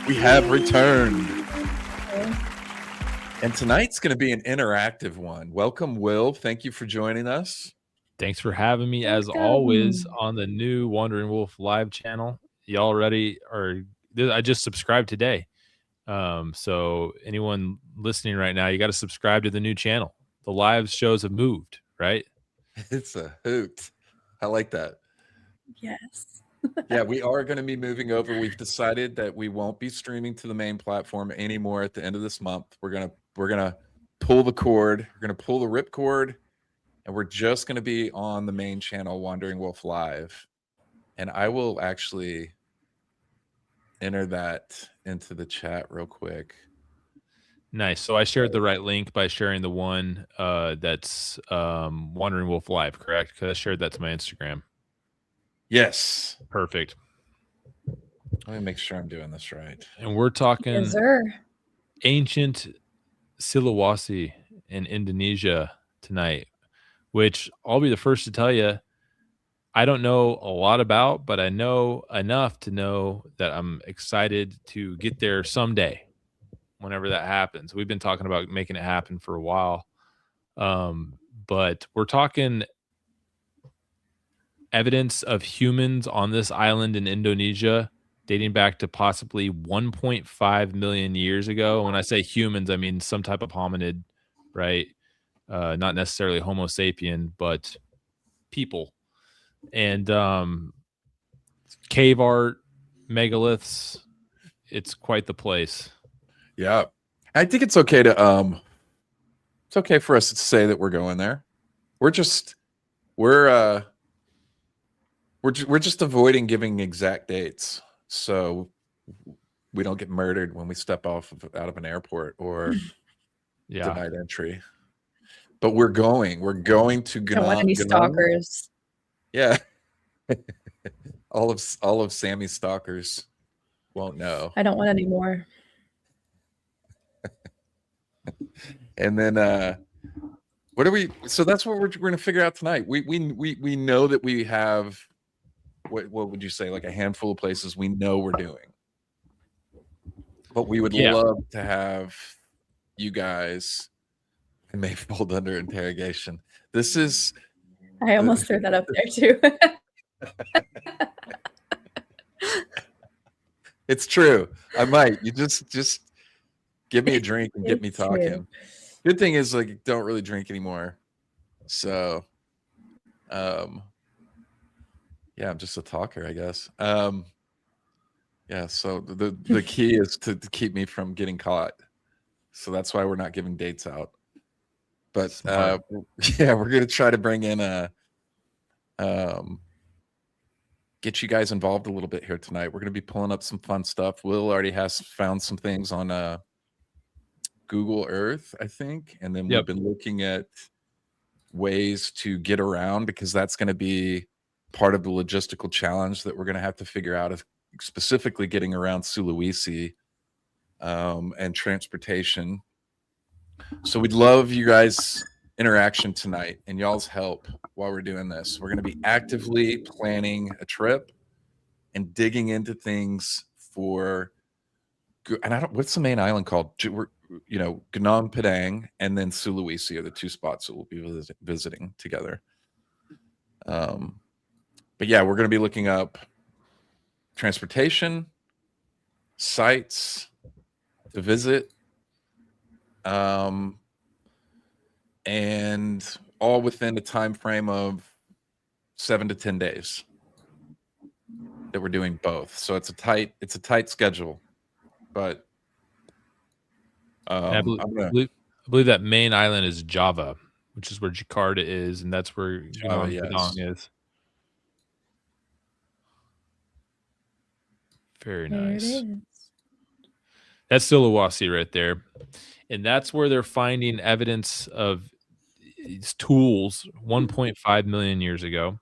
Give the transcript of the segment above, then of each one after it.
We have returned. And tonight's going to be an interactive one. Welcome, Will. Thank you for joining us. Thanks for having me, as always, on the new Wandering Wolf live channel. Y'all ready? I just subscribed today. So anyone listening right now, you got to subscribe to the new channel. The live shows have moved, right? It's a hoot. I like that. Yes. Yeah, we are going to be moving over. We've decided that we won't be streaming to the main platform anymore at the end of this month. We're gonna pull the cord. We're gonna pull the rip cord, and we're just gonna be on the main channel, Wandering Wolf Live. And I will actually enter that into the chat real quick. Nice. So I shared the right link by sharing the one that's Wandering Wolf Live, correct? Because I shared that to my Instagram. Yes. Perfect. Let me make sure I'm doing this right. And we're talking Yes, sir. ancient Sulawesi in Indonesia tonight, which I'll be the first to tell you, I don't know a lot about, but I know enough to know that I'm excited to get there someday, whenever that happens. We've been talking about making it happen for a while. But we're talking evidence of humans on this island in Indonesia dating back to possibly 1.5 million years ago. When I say humans, I mean some type of hominid, right? Not necessarily Homo sapien, but people. And cave art, megaliths, it's quite the place. Yeah. I think it's okay to it's okay for us to say that we're going there. We're just avoiding giving exact dates, so we don't get murdered when we step out of an airport or denied entry. But we're going to Don't want any stalkers. Yeah. all of Sammy's stalkers won't know. I don't want any more. And then what do we? So that's what we're going to figure out tonight. We know that we have what would you say, like a handful of places we know we're doing, but we would love to have you guys. I may fold under interrogation. This is. I almost threw that up there too. It's true. I might. You just give me a drink and get me talking. True. Good thing is, like, don't really drink anymore. So, yeah, I'm just a talker, I guess. Yeah. So the key is to keep me from getting caught. So that's why we're not giving dates out. But yeah, we're gonna try to bring in get you guys involved a little bit here tonight. We're gonna be pulling up some fun stuff. Will already has found some things on Google Earth, I think, and then we've been looking at ways to get around, because that's going to be part of the logistical challenge that we're going to have to figure out, of specifically getting around Sulawesi and transportation. So we'd love you guys' interaction tonight and y'all's help while we're doing this. We're going to be actively planning a trip and digging into things for, and what's the main island called? Gunung Padang and then Sulawesi are the two spots that we'll be visiting together. But yeah, we're going to be looking up transportation, sites to visit, and all within a time frame of 7 to 10 days that we're doing both. So it's a tight schedule, but I believe that main island is Java, which is where Jakarta is, and that's where Gunung Padang is. Very nice. That's Sulawesi right there. And that's where they're finding evidence of these tools 1.5 million years ago.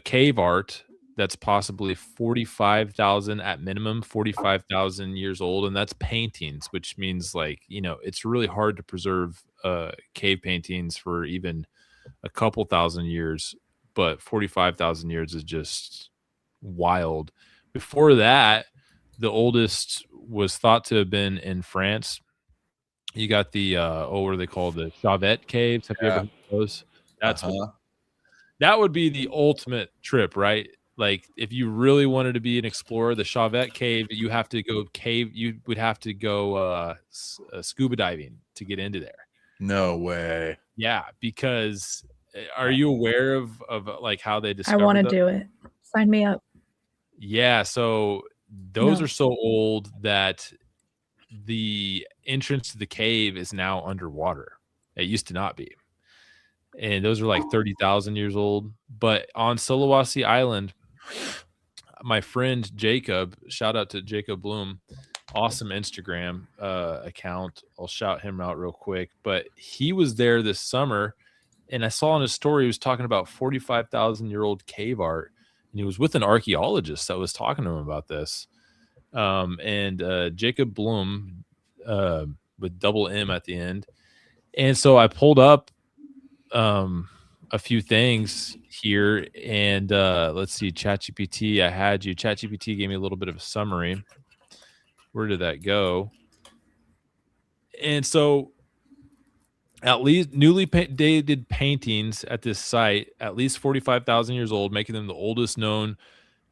Cave art that's possibly 45,000 at minimum, 45,000 years old. And that's paintings, which means, like, it's really hard to preserve cave paintings for even a couple thousand years, but 45,000 years is just wild. Before that, the oldest was thought to have been in France. You got the what are they called? The Chauvet caves. Have you ever heard of those? That's that would be the ultimate trip, right? Like if you really wanted to be an explorer, the Chauvet cave, you have to go cave. You would have to go scuba diving to get into there. No way. Yeah, because are you aware of like how they discovered? I want to do it. Sign me up. Yeah, so those are so old that the entrance to the cave is now underwater. It used to not be. And those are like 30,000 years old. But on Sulawesi Island, my friend Jacob, shout out to Jacob Bloom, awesome Instagram account. I'll shout him out real quick. But he was there this summer, and I saw in his story he was talking about 45,000-year-old cave art, and he was with an archaeologist that was talking to him about this. And Jacob Bloom with double M at the end. And so I pulled up a few things here, and let's see, ChatGPT. I had you. ChatGPT gave me a little bit of a summary. Where did that go? And so at least newly dated paintings at this site, at least 45,000 years old, making them the oldest known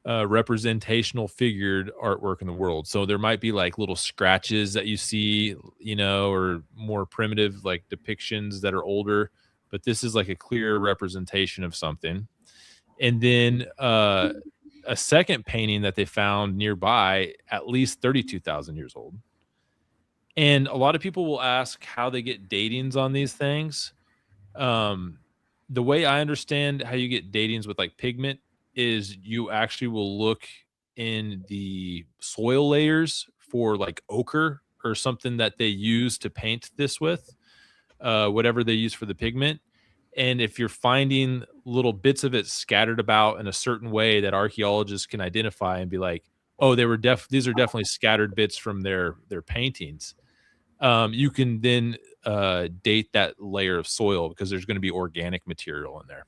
representational figured artwork in the world. So there might be like little scratches that you see, you know, or more primitive like depictions that are older, but this is like a clear representation of something. And then a second painting that they found nearby, at least 32,000 years old. And a lot of people will ask how they get datings on these things. The way I understand how you get datings with like pigment is you actually will look in the soil layers for like ochre or something that they use to paint this with, whatever they use for the pigment. And if you're finding little bits of it scattered about in a certain way that archaeologists can identify and be like, oh, these are definitely scattered bits from their paintings. You can then date that layer of soil because there's going to be organic material in there.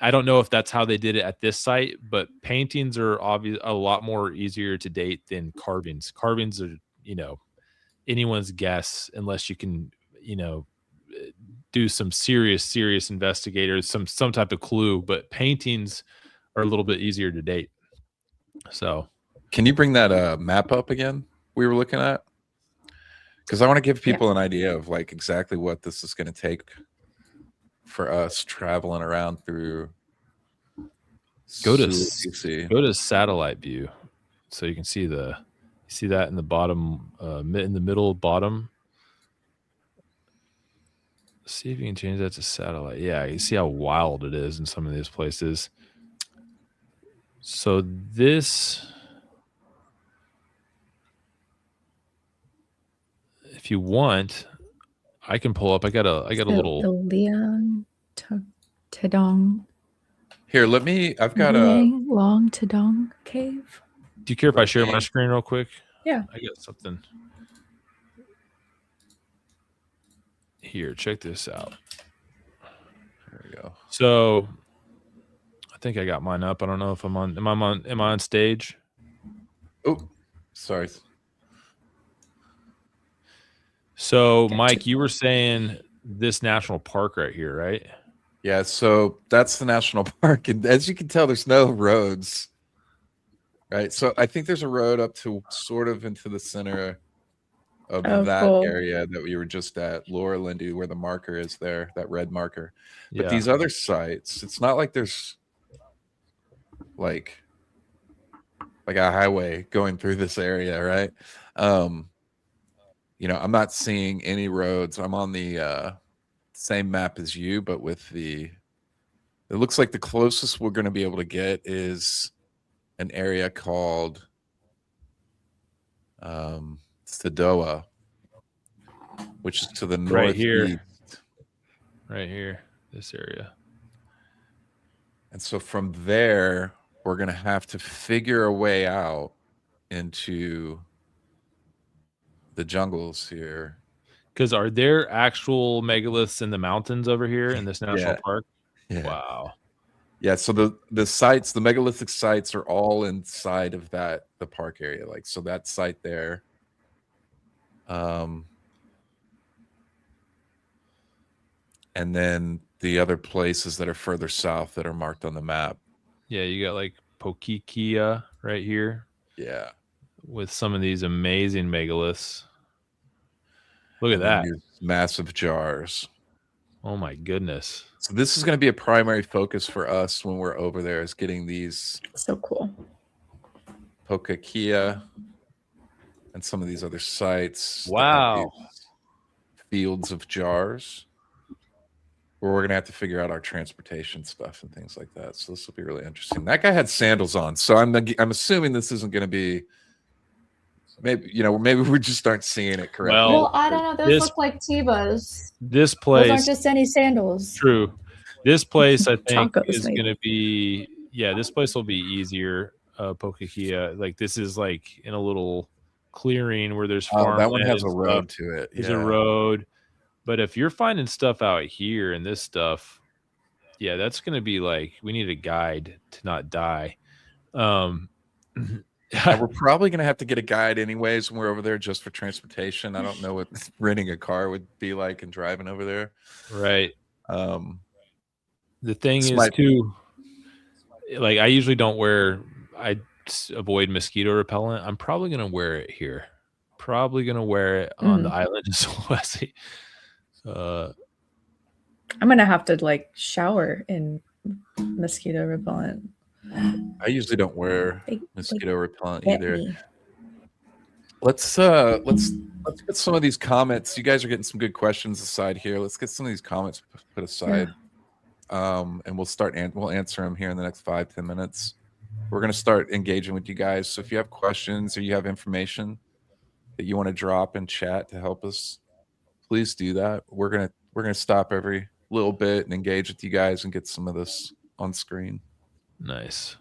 I don't know if that's how they did it at this site, but paintings are a lot more easier to date than carvings. Carvings are, you know, anyone's guess unless you can, you know, do some serious investigators, some type of clue. But paintings are a little bit easier to date. So, can you bring that map up again? We were looking at, because I want to give people an idea of like exactly what this is going to take for us traveling around through. Go to satellite view, so you can see that in the bottom, in the middle bottom. See if you can change that to satellite. Yeah, you see how wild it is in some of these places. So this, if you want, I can pull up. I got a little. The Leon Tadong. Here, I've got a Long Tadong cave. Do you care if I share my screen real quick? Yeah. I got something. Here, check this out. There we go. So I think I got mine up. I don't know if am I on stage? Oh, sorry. So Mike, you were saying this national park right here, right? Yeah, so that's the national park, and as you can tell, there's no roads, right? So I think there's a road up to sort of into the center of that area that we were just at, Laura Lindy, where the marker is there, that red marker. But these other sites, it's not like there's like a highway going through this area, right? You know, I'm not seeing any roads. I'm on the same map as you, but with it looks like the closest we're going to be able to get is an area called Sedona, which is to the northeast. Right here, this area. And so from there, we're going to have to figure a way out into the jungles here. Because are there actual megaliths in the mountains over here in this national park? Yeah. Wow. Yeah, so the sites, the megalithic sites are all inside of the park area. Like, so that site there. And then the other places that are further south that are marked on the map. Yeah, you got like Pokikia right here. Yeah. With some of these amazing megaliths. Look at that. Massive jars. Oh my goodness. So this is going to be a primary focus for us when we're over there, is getting these. So cool. Pokikia and some of these other sites. Wow. Fields of jars. Where we're going to have to figure out our transportation stuff and things like that. So this will be really interesting. That guy had sandals on. So I'm assuming this isn't going to be, maybe we just aren't seeing it correctly. Well, I don't know. Those look like Tebas. This place. Those aren't just any sandals. True. This place, I think, is going to be, this place will be easier. Pokikia. Like, this is like in a little clearing where there's farmland. That one has a road to it. There's a road. But if you're finding stuff out here and this stuff, that's going to be like, we need a guide to not die. We're probably going to have to get a guide anyways when we're over there, just for transportation. I don't know what renting a car would be like and driving over there. Right. The thing is too, like, I usually don't I avoid mosquito repellent. I'm probably going to wear it here. Probably going to wear it on the island of Sulawesi. I'm gonna have to like shower in mosquito repellent. I usually don't wear mosquito repellent either. Let's get some of these comments. You guys are getting some good questions aside here. Let's get some of these comments put aside, and we'll answer them here in the next 5-10 minutes. We're gonna start engaging with you guys. So if you have questions or you have information that you want to drop in chat to help us, please do that. We're gonna stop every little bit and engage with you guys and get some of this on screen. Nice.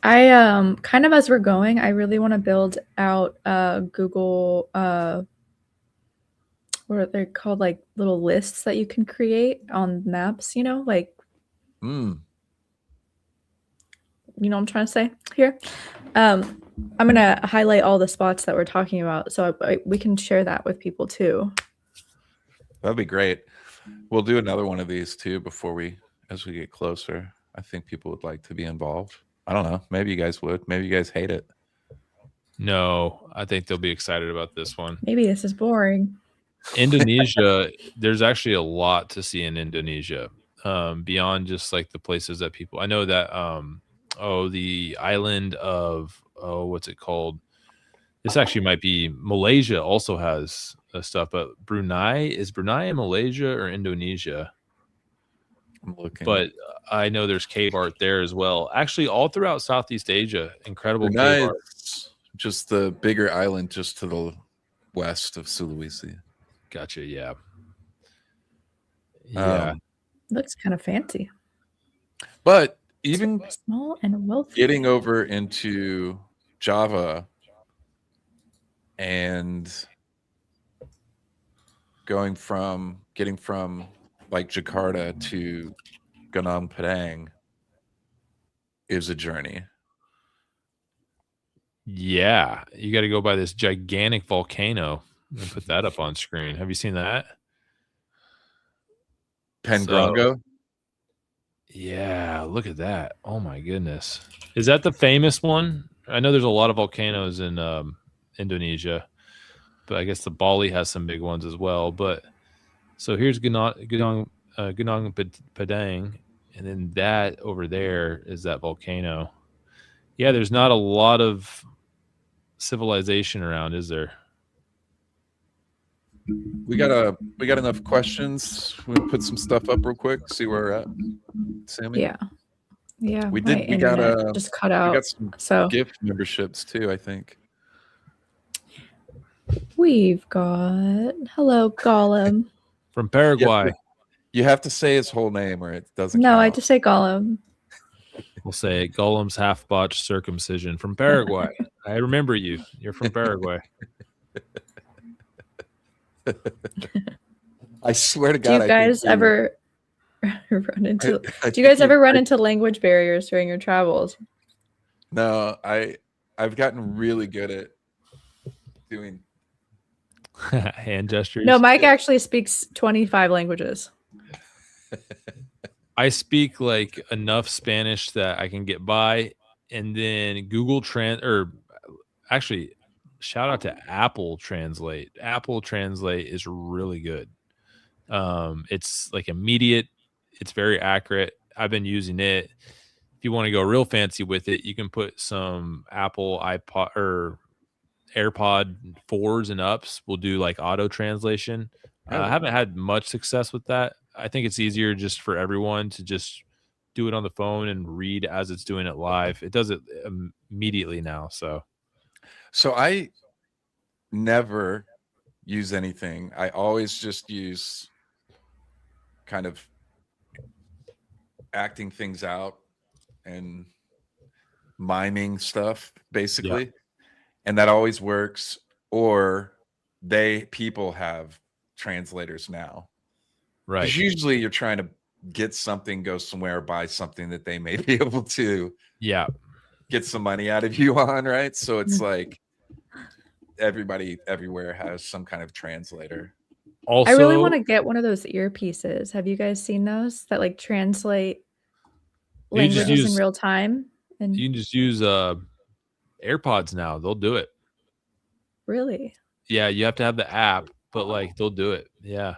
I kind of, as we're going, I really want to build out Google what are they called, like little lists that you can create on maps, like you know what I'm trying to say here. I'm gonna highlight all the spots that we're talking about, so we can share that with people too. That'd be great. We'll do another one of these too as we get closer. I think people would like to be involved. I don't know. Maybe you guys would. Maybe you guys hate it. No, I think they'll be excited about this one. Maybe this is boring. Indonesia, there's actually a lot to see in Indonesia, beyond just like the places that people. I know that the island of what's it called? This actually might be Malaysia. Also has stuff, but Brunei in Malaysia or Indonesia? I'm looking, but I know there's cave art there as well. Actually, all throughout Southeast Asia, incredible Brunei, cave art. Just the bigger island, just to the west of Sulawesi. Gotcha. Yeah. Looks kind of fancy. But even small and wealthy. Getting over into Java and getting from like Jakarta to Gunung Padang is a journey. Yeah, you got to go by this gigantic volcano and put that up on screen. Have you seen that? Pangrango? Yeah, look at that. Oh my goodness. Is that the famous one? I know there's a lot of volcanoes in Indonesia, but I guess the Bali has some big ones as well. But so here's Gunung Padang, and then that over there is that volcano. Yeah, there's not a lot of civilization around, is there? We got enough questions. We put some stuff up real quick. See where we're at, Sammy. Yeah. We got just cut out. We got some gift memberships too, I think. We've got hello Gollum from Paraguay. You have to say his whole name, or it doesn't. No, count. I just say Gollum. We'll say Gollum's half botched circumcision from Paraguay. I remember you. You're from Paraguay. I swear to God. Do you guys ever run into? Do you guys ever run into language barriers during your travels? No, I've gotten really good at doing hand gestures. No, Mike actually speaks 25 languages. I speak like enough Spanish that I can get by, and then actually, shout out to Apple Translate. Apple Translate is really good. It's like immediate. It's very accurate. I've been using it. If you want to go real fancy with it, you can put some Apple iPod or AirPod 4s and ups will do like auto translation. I haven't had much success with that. I think it's easier just for everyone to just do it on the phone and read as it's doing it live. It does it immediately now. So I never use anything. I always just use kind of acting things out and miming stuff, basically. And that always works. Or people have translators now. right. Because usually you're trying to get something, go somewhere, buy something that they may be able to get some money out of you on, right? So it's like everybody everywhere has some kind of translator. Also, I really want to get one of those earpieces. Have you guys seen those that like translate languages in real time? And you can just use AirPods now. They'll do it. Really? Yeah, you have to have the app, but like they'll do it. Yeah.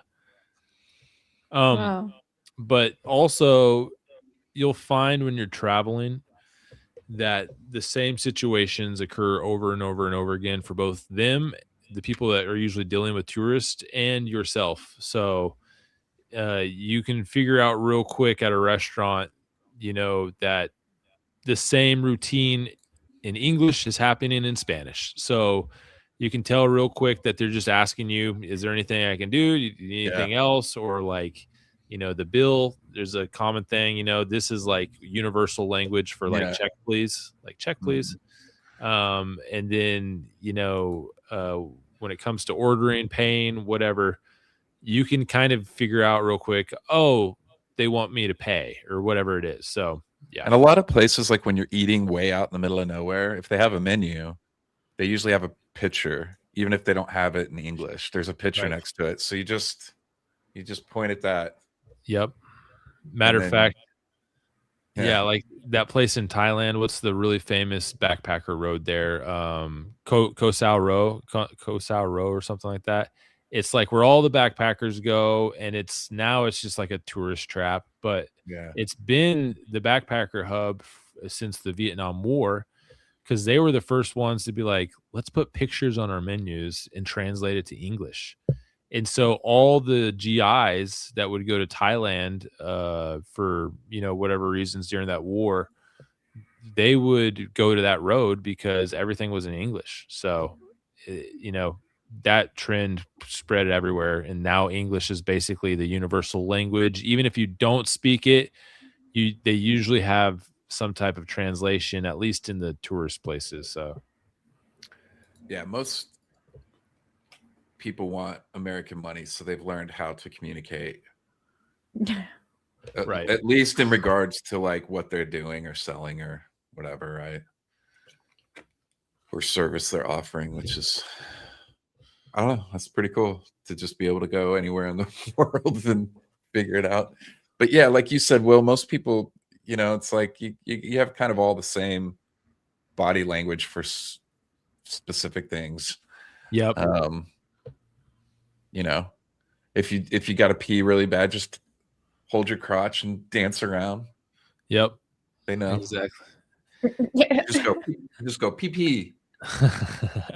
Wow. But also you'll find when you're traveling that the same situations occur over and over and over again for both them, the people that are usually dealing with tourists, and yourself. So you can figure out real quick at a restaurant, that the same routine in English is happening in Spanish. So you can tell real quick that they're just asking you, is there anything I can do? Do you need anything else? Or like, the bill, there's a common thing, this is like universal language for like check please, and then, when it comes to ordering, paying, whatever, you can kind of figure out real quick, they want me to pay or whatever it is. So yeah. And a lot of places, like when you're eating way out in the middle of nowhere, if they have a menu, they usually have a picture, even if they don't have it in English. There's a picture next to it. So you just point at that. Yep. Matter of fact, like that place in Thailand, what's the really famous backpacker road there? Koh Sao Road or something like that. It's like where all the backpackers go, and it's just like a tourist trap, but it's been the backpacker hub since the Vietnam War, because they were the first ones to be like, let's put pictures on our menus and translate it to English. And so all the GIs that would go to Thailand for, whatever reasons during that war, they would go to that road because everything was in English. So, that trend spread everywhere. And now English is basically the universal language. Even if you don't speak it, they usually have some type of translation, at least in the tourist places. So, yeah, most people want American money, so they've learned how to communicate. Right. At least in regards to like what they're doing or selling or whatever, right? Or service they're offering, which is, I don't know, that's pretty cool to just be able to go anywhere in the world and figure it out. But yeah, like you said, Will, most people, it's like you have kind of all the same body language for specific things. Yep. If you got to pee really bad, just hold your crotch and dance around. Yep. They know. Exactly. Just go pee pee.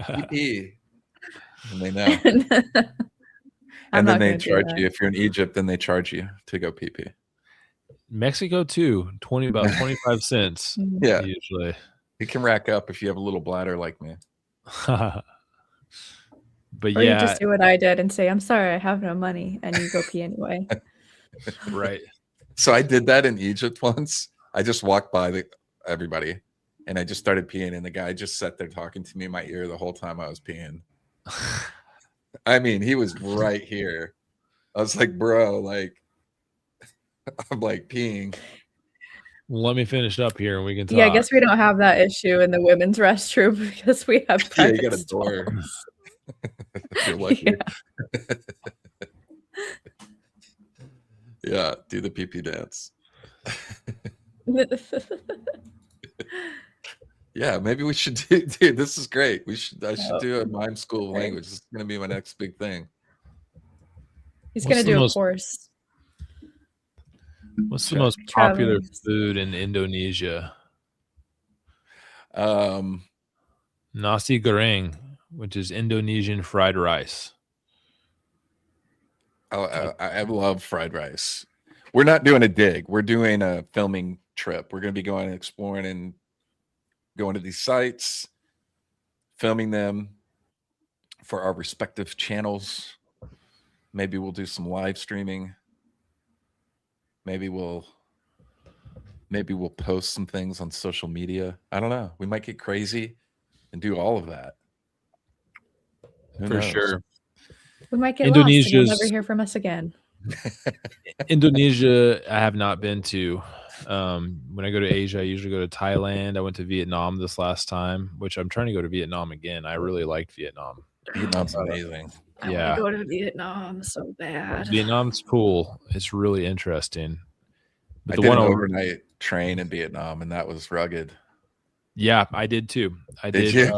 Pee pee. And they know. And then they charge you. If you're in Egypt, then they charge you to go pee pee. Mexico too, about 25 cents. Yeah. Usually. You can rack up if you have a little bladder like me. But or you just do what I did and say, I'm sorry, I have no money, and you go pee anyway. Right. So I did that in Egypt once. I just walked by everybody and I just started peeing, and the guy just sat there talking to me in my ear the whole time I was peeing. I mean, he was right here. I was like, bro, like, I'm like peeing. Let me finish up here and we can talk. Yeah, I guess we don't have that issue in the women's restroom because we have private you got a door. stalls. If you're lucky. Yeah, do the pee-pee dance. Yeah, maybe we should do. Dude, this is great. I should do a mime school of language. This is gonna be my next big thing. He's gonna do a course. What's the most popular food in Indonesia? Nasi goreng, which is Indonesian fried rice. I love fried rice. We're not doing a dig. We're doing a filming trip. We're going to be going and exploring and going to these sites, filming them for our respective channels. Maybe we'll do some live streaming. Maybe we'll post some things on social media. I don't know. We might get crazy and do all of that. Who knows? Sure. We might get lost and you'll never hear from us again. Indonesia, I have not been to. When I go to Asia, I usually go to Thailand. I went to Vietnam this last time, which I'm trying to go to Vietnam again. I really liked Vietnam. Vietnam's amazing. I want to go to Vietnam so bad. Vietnam's cool. It's really interesting. But I did an overnight train in Vietnam, and that was rugged. Yeah, I did too. I did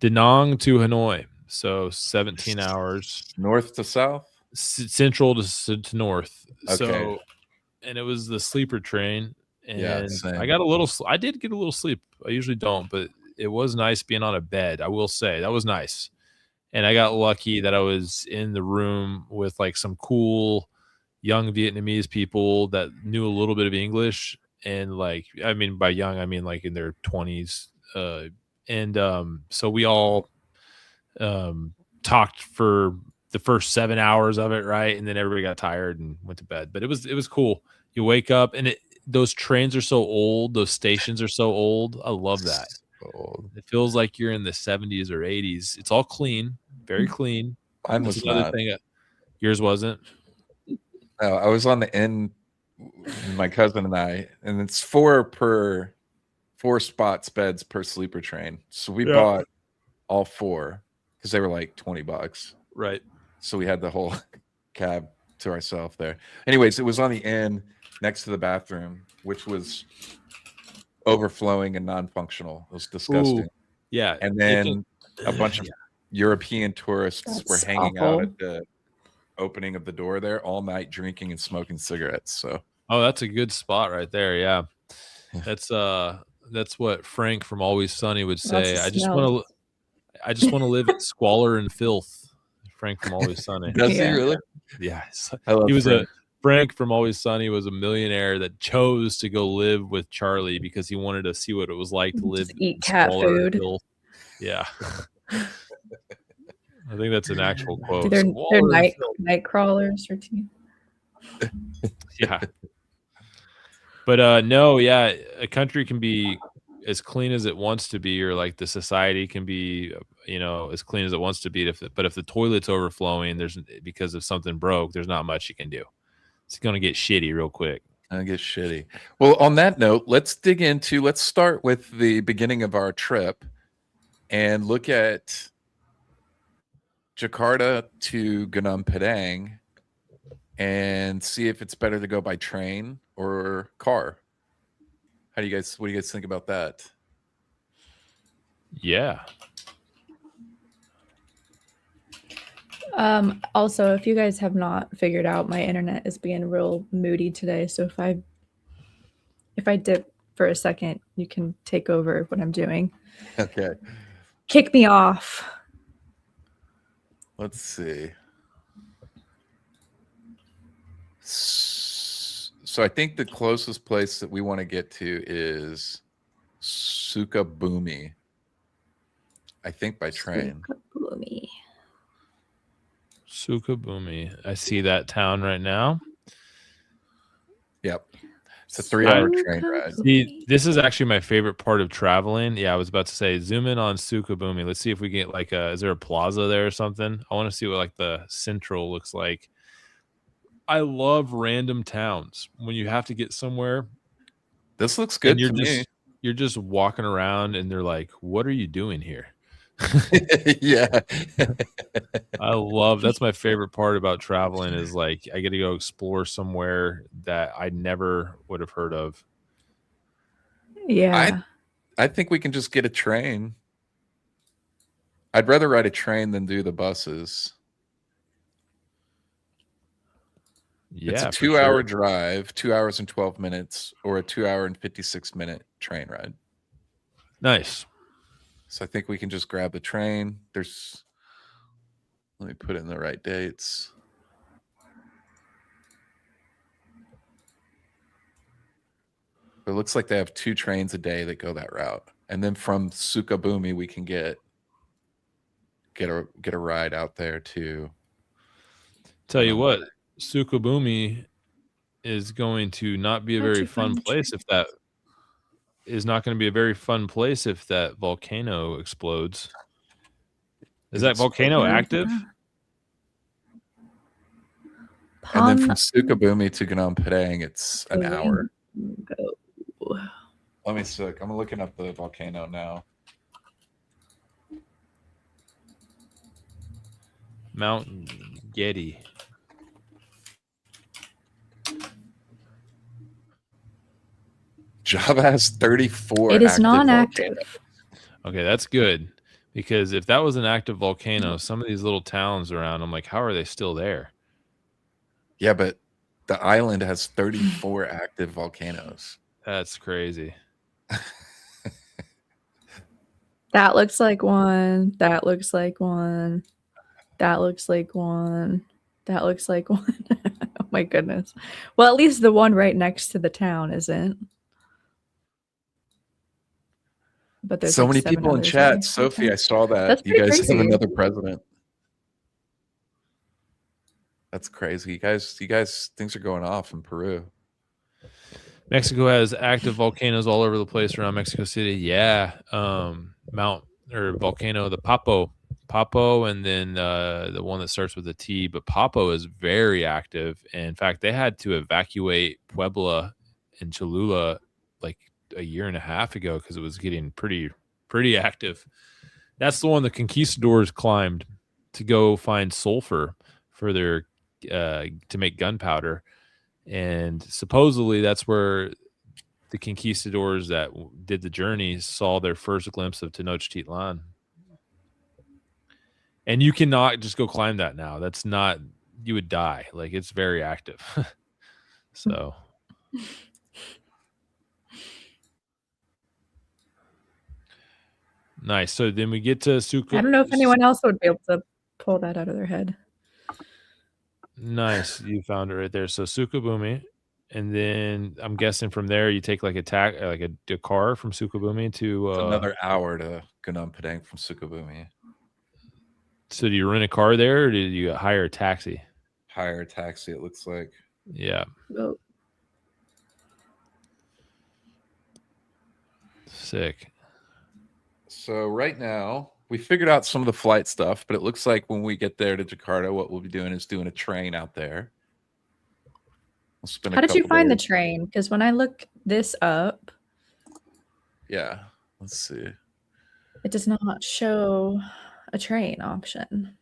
Da Nang to Hanoi. So 17 hours. North to south? Central to north. Okay. So, and it was the sleeper train. And same. I did get a little sleep. I usually don't, but it was nice being on a bed. I will say that was nice. And I got lucky that I was in the room with like some cool young Vietnamese people that knew a little bit of English. And like, I mean, by young, I mean like in their 20s. So we all talked for the first 7 hours of it, right? And then everybody got tired and went to bed. But it was cool. You wake up and those trains are so old, those stations are so old. I love that. It feels like you're in the 70s or 80s. It's all clean, very clean. Mine was not. Thing. Yours wasn't? No, I was on the end, my cousin and I, and it's 4 spots beds per sleeper train. So we bought all 4 because they were like $20. Right. So we had the whole cab to ourselves there. Anyways, it was on the end next to the bathroom, which was overflowing and non-functional. It was disgusting. Ooh, yeah. And then a bunch of European tourists were hanging out at the opening of the door there all night, drinking and smoking cigarettes. So that's a good spot right there. Yeah. That's what Frank from Always Sunny would say. I just want to live in squalor and filth. Frank from Always Sunny. Does he really? Yeah. He was Frank from Always Sunny was a millionaire that chose to go live with Charlie because he wanted to see what it was like to live eat cat food. Yeah. I think that's an actual quote. They're night crawlers or two. Yeah. But no, yeah, a country can be as clean as it wants to be, or like the society can be, as clean as it wants to be. But if the toilet's overflowing, because of something broke, there's not much you can do. It's going to get shitty real quick. Well, on that note, let's start with the beginning of our trip and look at Jakarta to Gunung Padang and see if it's better to go by train or car. What do you guys think about that? Yeah. Also, if you guys have not figured out, my internet is being real moody today. So if I dip for a second, you can take over what I'm doing. Okay. Kick me off. Let's see. So I think the closest place that we want to get to is Sukabumi. I think by train. Sukabumi. I see that town right now. Yep. It's a 3-hour train ride. See, this is actually my favorite part of traveling. Yeah, I was about to say, zoom in on Sukabumi. Let's see if we get is there a plaza there or something? I want to see what like the central looks like. I love random towns when you have to get somewhere. This looks good to me. You're just walking around and they're like, what are you doing here? Yeah. That's my favorite part about traveling is like I get to go explore somewhere that I never would have heard of. Yeah. I think we can just get a train. I'd rather ride a train than do the buses. Yeah, it's a 2-hour drive, 2 hours and 12 minutes, or a 2 hour and 56-minute train ride. Nice. So I think we can just grab the train. Let me put in the right dates. It looks like they have 2 trains a day that go that route. And then from Sukabumi, we can get a ride out there to. Tell you what, Sukabumi is going to not be a very fun place if that is not going to be a very fun place if that volcano explodes. Is that volcano active? And then from Sukabumi to Gunung Padang, it's an hour. Let me see. I'm looking up the volcano now. Mount Getty. Java has 34. It is non-active. Okay, that's good. Because if that was an active volcano, some of these little towns around, I'm like, how are they still there? Yeah, but the island has 34 active volcanoes. That's crazy. That looks like one. That looks like one. That looks like one. That looks like one. Oh my goodness. Well, at least the one right next to the town isn't. But there's so like many people in chat. Sophie, I saw that. That's you guys crazy. Have another president. That's crazy. You guys, things are going off in Peru. Mexico has active volcanoes all over the place around Mexico City. Yeah. Volcano, the Papo, and then the one that starts with a T. But Papo is very active. And in fact, they had to evacuate Puebla and Cholula like a year and a half ago because it was getting pretty active. That's the one the conquistadors climbed to go find sulfur for their to make gunpowder, and supposedly that's where the conquistadors that did the journey saw their first glimpse of Tenochtitlan. And you cannot just go climb that now. That's not, you would die. Like, it's very active. So nice. So then we get to Sukabumi. I don't know if anyone else would be able to pull that out of their head. Nice. You found it right there. So Sukabumi. And then I'm guessing from there you take like a car from Sukabumi to another hour to Gunung Padang from Sukabumi. So do you rent a car there, or do you hire a taxi? Hire a taxi, it looks like. Yeah. Oh. Sick. So right now we figured out some of the flight stuff, but it looks like when we get there to Jakarta, what we'll be doing is doing a train out there. How did you find the train? Because when I look this up, yeah, let's see. It does not show a train option.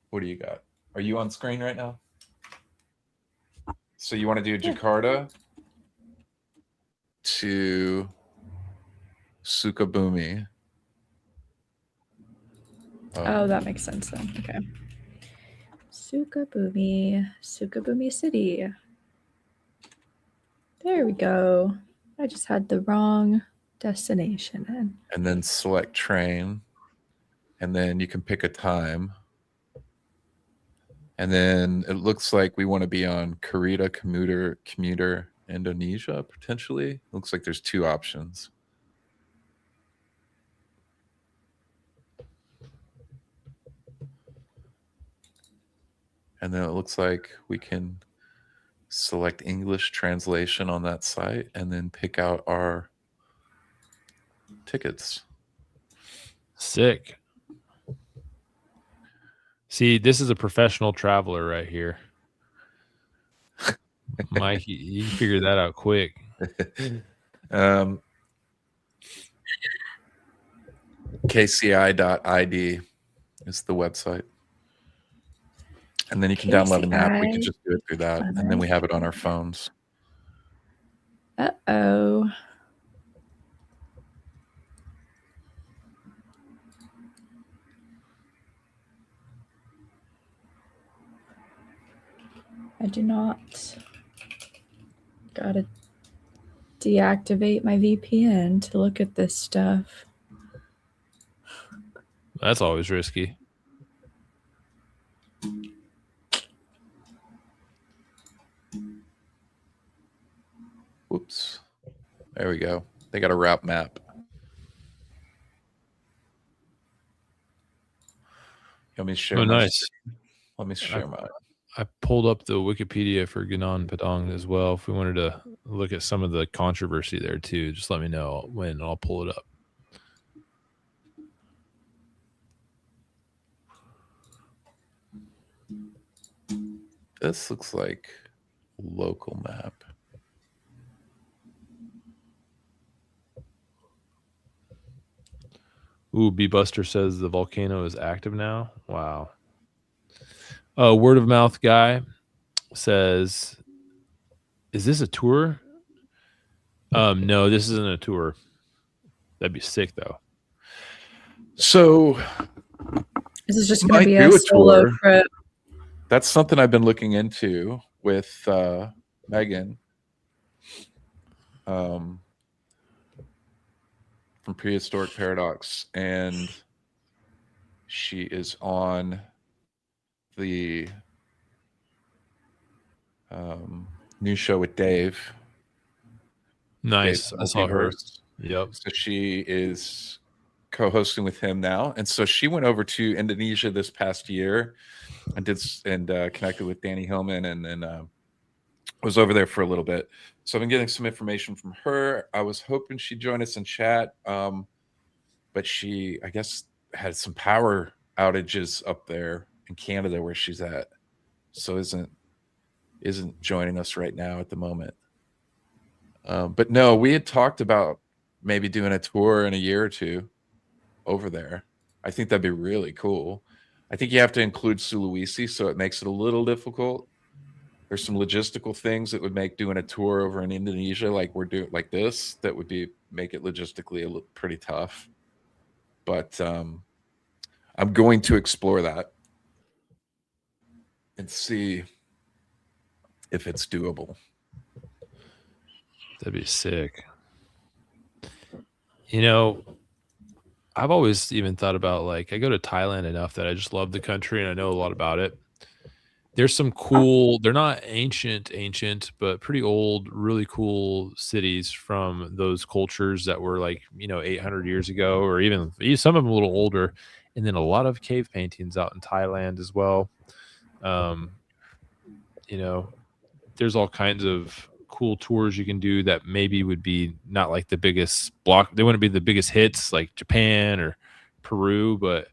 What do you got? Are you on screen right now? So you want to do Jakarta to Sukabumi. Oh, that makes sense then. Okay. Sukabumi City. There we go. I just had the wrong destination in. And then select train. And then you can pick a time. And then it looks like we want to be on Kereta commuter Indonesia, potentially. Looks like there's 2 options. And then it looks like we can select English translation on that site and then pick out our tickets. Sick. See, this is a professional traveler right here. Mike, you figured that out quick. KCI.id is the website. And then you can download an app. We can just do it through that. And then we have it on our phones. Uh-oh. I do not. Gotta deactivate my VPN to look at this stuff. That's always risky. Whoops. There we go. They got a route map. Let me share. Oh, nice. Let me share mine. I pulled up the Wikipedia for Gunung Padang as well. If we wanted to look at some of the controversy there too, just let me know when I'll pull it up. This looks like a local map. Ooh, B-Buster says the volcano is active now. Wow. Word of mouth guy says, is this a tour? No, this isn't a tour. That'd be sick though. So this is just going to be a solo trip. That's something I've been looking into with Megan from Prehistoric Paradox, and she is on the new show with Dave. Nice. I saw her. Yep. So she is co-hosting with him now, and so she went over to Indonesia this past year and connected with Danny Hillman, and then was over there for a little bit. So I've been getting some information from her. I was hoping she'd join us in chat, but she, I guess, had some power outages up there in Canada where she's at, so isn't joining us right now at the moment. But no, we had talked about maybe doing a tour in a year or two over there. I think that'd be really cool. I think you have to include Sulawesi, so it makes it a little difficult. There's some logistical things that would make doing a tour over in Indonesia like we're doing like this, that would make it logistically pretty tough. But I'm going to explore that and see if it's doable. That'd be sick. You know, I've always even thought about, like, I go to Thailand enough that I just love the country and I know a lot about it. There's some cool, they're not ancient, but pretty old, really cool cities from those cultures that were like, 800 years ago, or even some of them a little older. And then a lot of cave paintings out in Thailand as well. There's all kinds of cool tours you can do that maybe would be not like the biggest block. They wouldn't be the biggest hits like Japan or Peru, but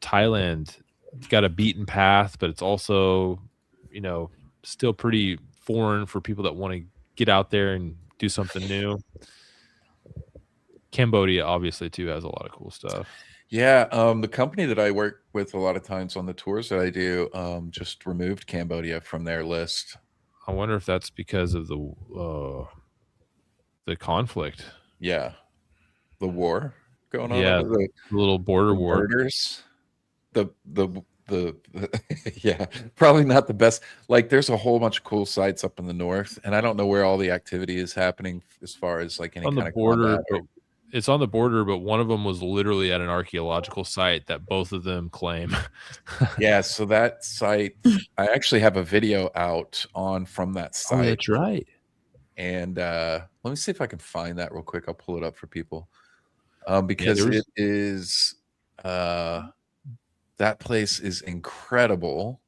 Thailand got a beaten path, but it's also, still pretty foreign for people that want to get out there and do something new. Cambodia obviously too has a lot of cool stuff. Yeah, the company that I work with a lot of times on the tours that I do just removed Cambodia from their list. I wonder if that's because of the conflict. Yeah, the war going on. Yeah, the little border war. Murders. The yeah, probably not the best. Like, there's a whole bunch of cool sites up in the north, and I don't know where all the activity is happening as far as like any on kind the of border. combat. It's on the border, but one of them was literally at an archaeological site that both of them claim. Yeah, so that site, I actually have a video out from that site. Oh, that's right. And let me see if I can find that real quick. I'll pull it up for people. Because it is that place is incredible.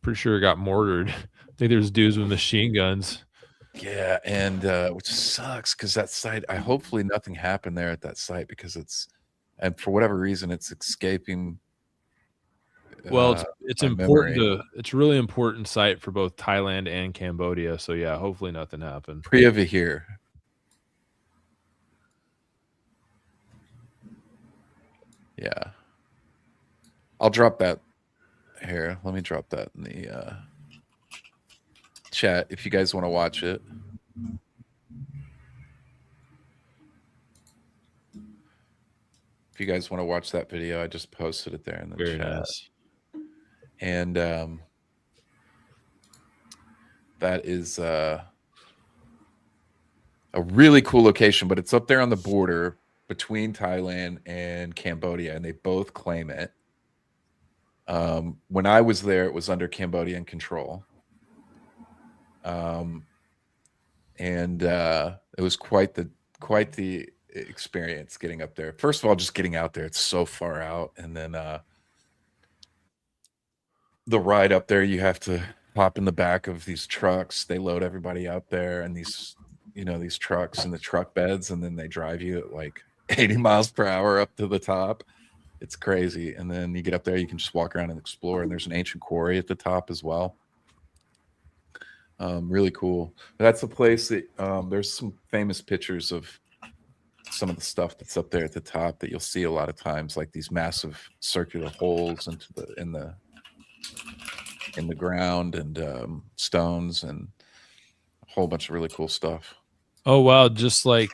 Pretty sure it got mortared. I think there's dudes with machine guns. Yeah, and which sucks because that site, hopefully nothing happened there at that site, because and for whatever reason it's escaping Well, it's my important memory. it's a really important site for both Thailand and Cambodia. So yeah, hopefully nothing happened. Priya here. Yeah. I'll drop that here. Let me drop that in the chat if you guys want to watch it. If you guys want to watch that video, I just posted it there in the Very chat. nice. And that is a really cool location, but it's up there on the border between Thailand and Cambodia, and they both claim it. When I was there, it was under Cambodian control. And it was quite the experience getting up there. First of all, just getting out there, it's so far out, and then the ride up there, you have to hop in the back of these trucks. They load everybody out there, and these trucks and the truck beds, and then they drive you at like 80 miles per hour up to the top. It's crazy. And then you get up there, you can just walk around and explore, and there's an ancient quarry at the top as well. Really cool. That's a place that there's some famous pictures of some of the stuff that's up there at the top that you'll see a lot of times, like these massive circular holes in the ground, and stones, and a whole bunch of really cool stuff. Oh wow, just like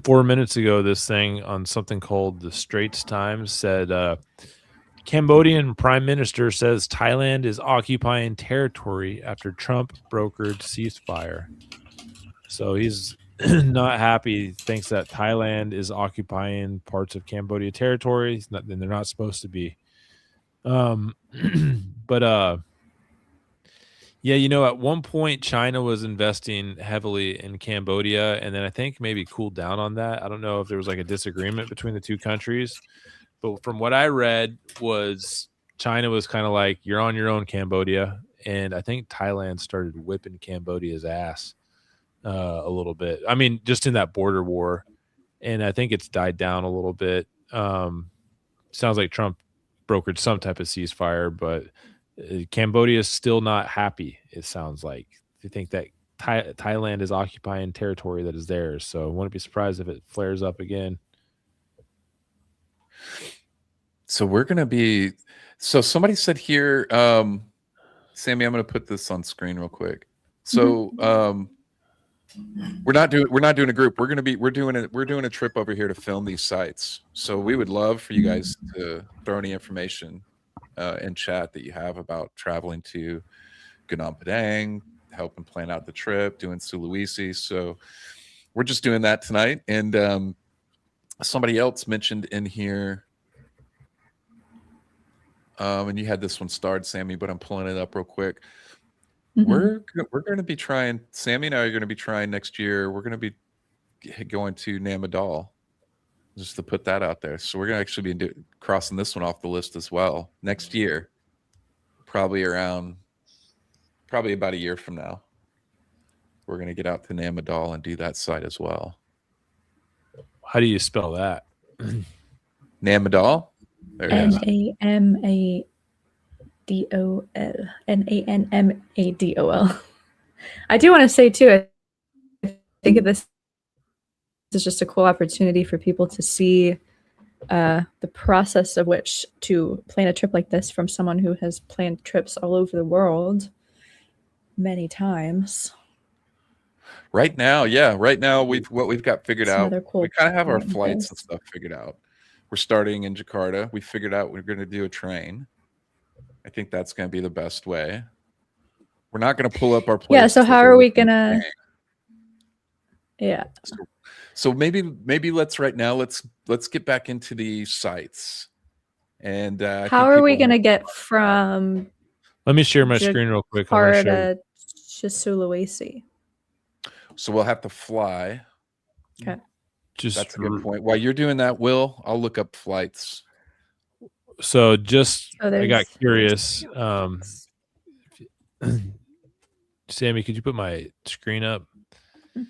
4 minutes ago, this thing on something called the Straits Times said Cambodian Prime Minister says Thailand is occupying territory after Trump brokered ceasefire. So he's not happy, thinks that Thailand is occupying parts of Cambodia territory, then they're not supposed to be. But yeah, at one point China was investing heavily in Cambodia, and then I think maybe cooled down on that. I don't know if there was like a disagreement between the two countries, but from what I read was China was kind of like, you're on your own, Cambodia, and I think Thailand started whipping Cambodia's ass a little bit. I mean, just in that border war, and I think it's died down a little bit. Sounds like Trump brokered some type of ceasefire, but Cambodia is still not happy, it sounds like. They think that Thailand is occupying territory that is theirs. So I wouldn't be surprised if it flares up again. So we're going to be... So somebody said here, Sammy, I'm going to put this on screen real quick. So we're not doing a group. We're doing a trip over here to film these sites. So we would love for you guys to throw any information in chat that you have about traveling to Gunung Padang, helping plan out the trip, doing Sulawesi. So we're just doing that tonight. And somebody else mentioned in here, and you had this one starred, Sammy, but I'm pulling it up real quick. We're going to be trying, Sammy and I are going to be trying next year. We're going to be going to Namadal, just to put that out there. So we're going to actually be crossing this one off the list as well next year, probably about a year from now. We're going to get out to Namadal and do that site as well. How do you spell that? Namadal? Namadol. Nanmadol. I do want to say too, I think of this is just a cool opportunity for people to see the process of which to plan a trip like this from someone who has planned trips all over the world many times. Right now, we've got figured out. Cool, we kind of have our flights and stuff figured out. We're starting in Jakarta. We figured out we're going to do a train. I think that's going to be the best way. We're not going to pull up our place. Yeah. So how are we going to? Yeah. So maybe let's get back into the sites. And how are we going to get from? Let me share my screen real quick. Jakarta to Sulawesi. So we'll have to fly. Okay. That's a good point. While you're doing that, Will, I'll look up flights. So I got curious. Sammy, could you put my screen up? I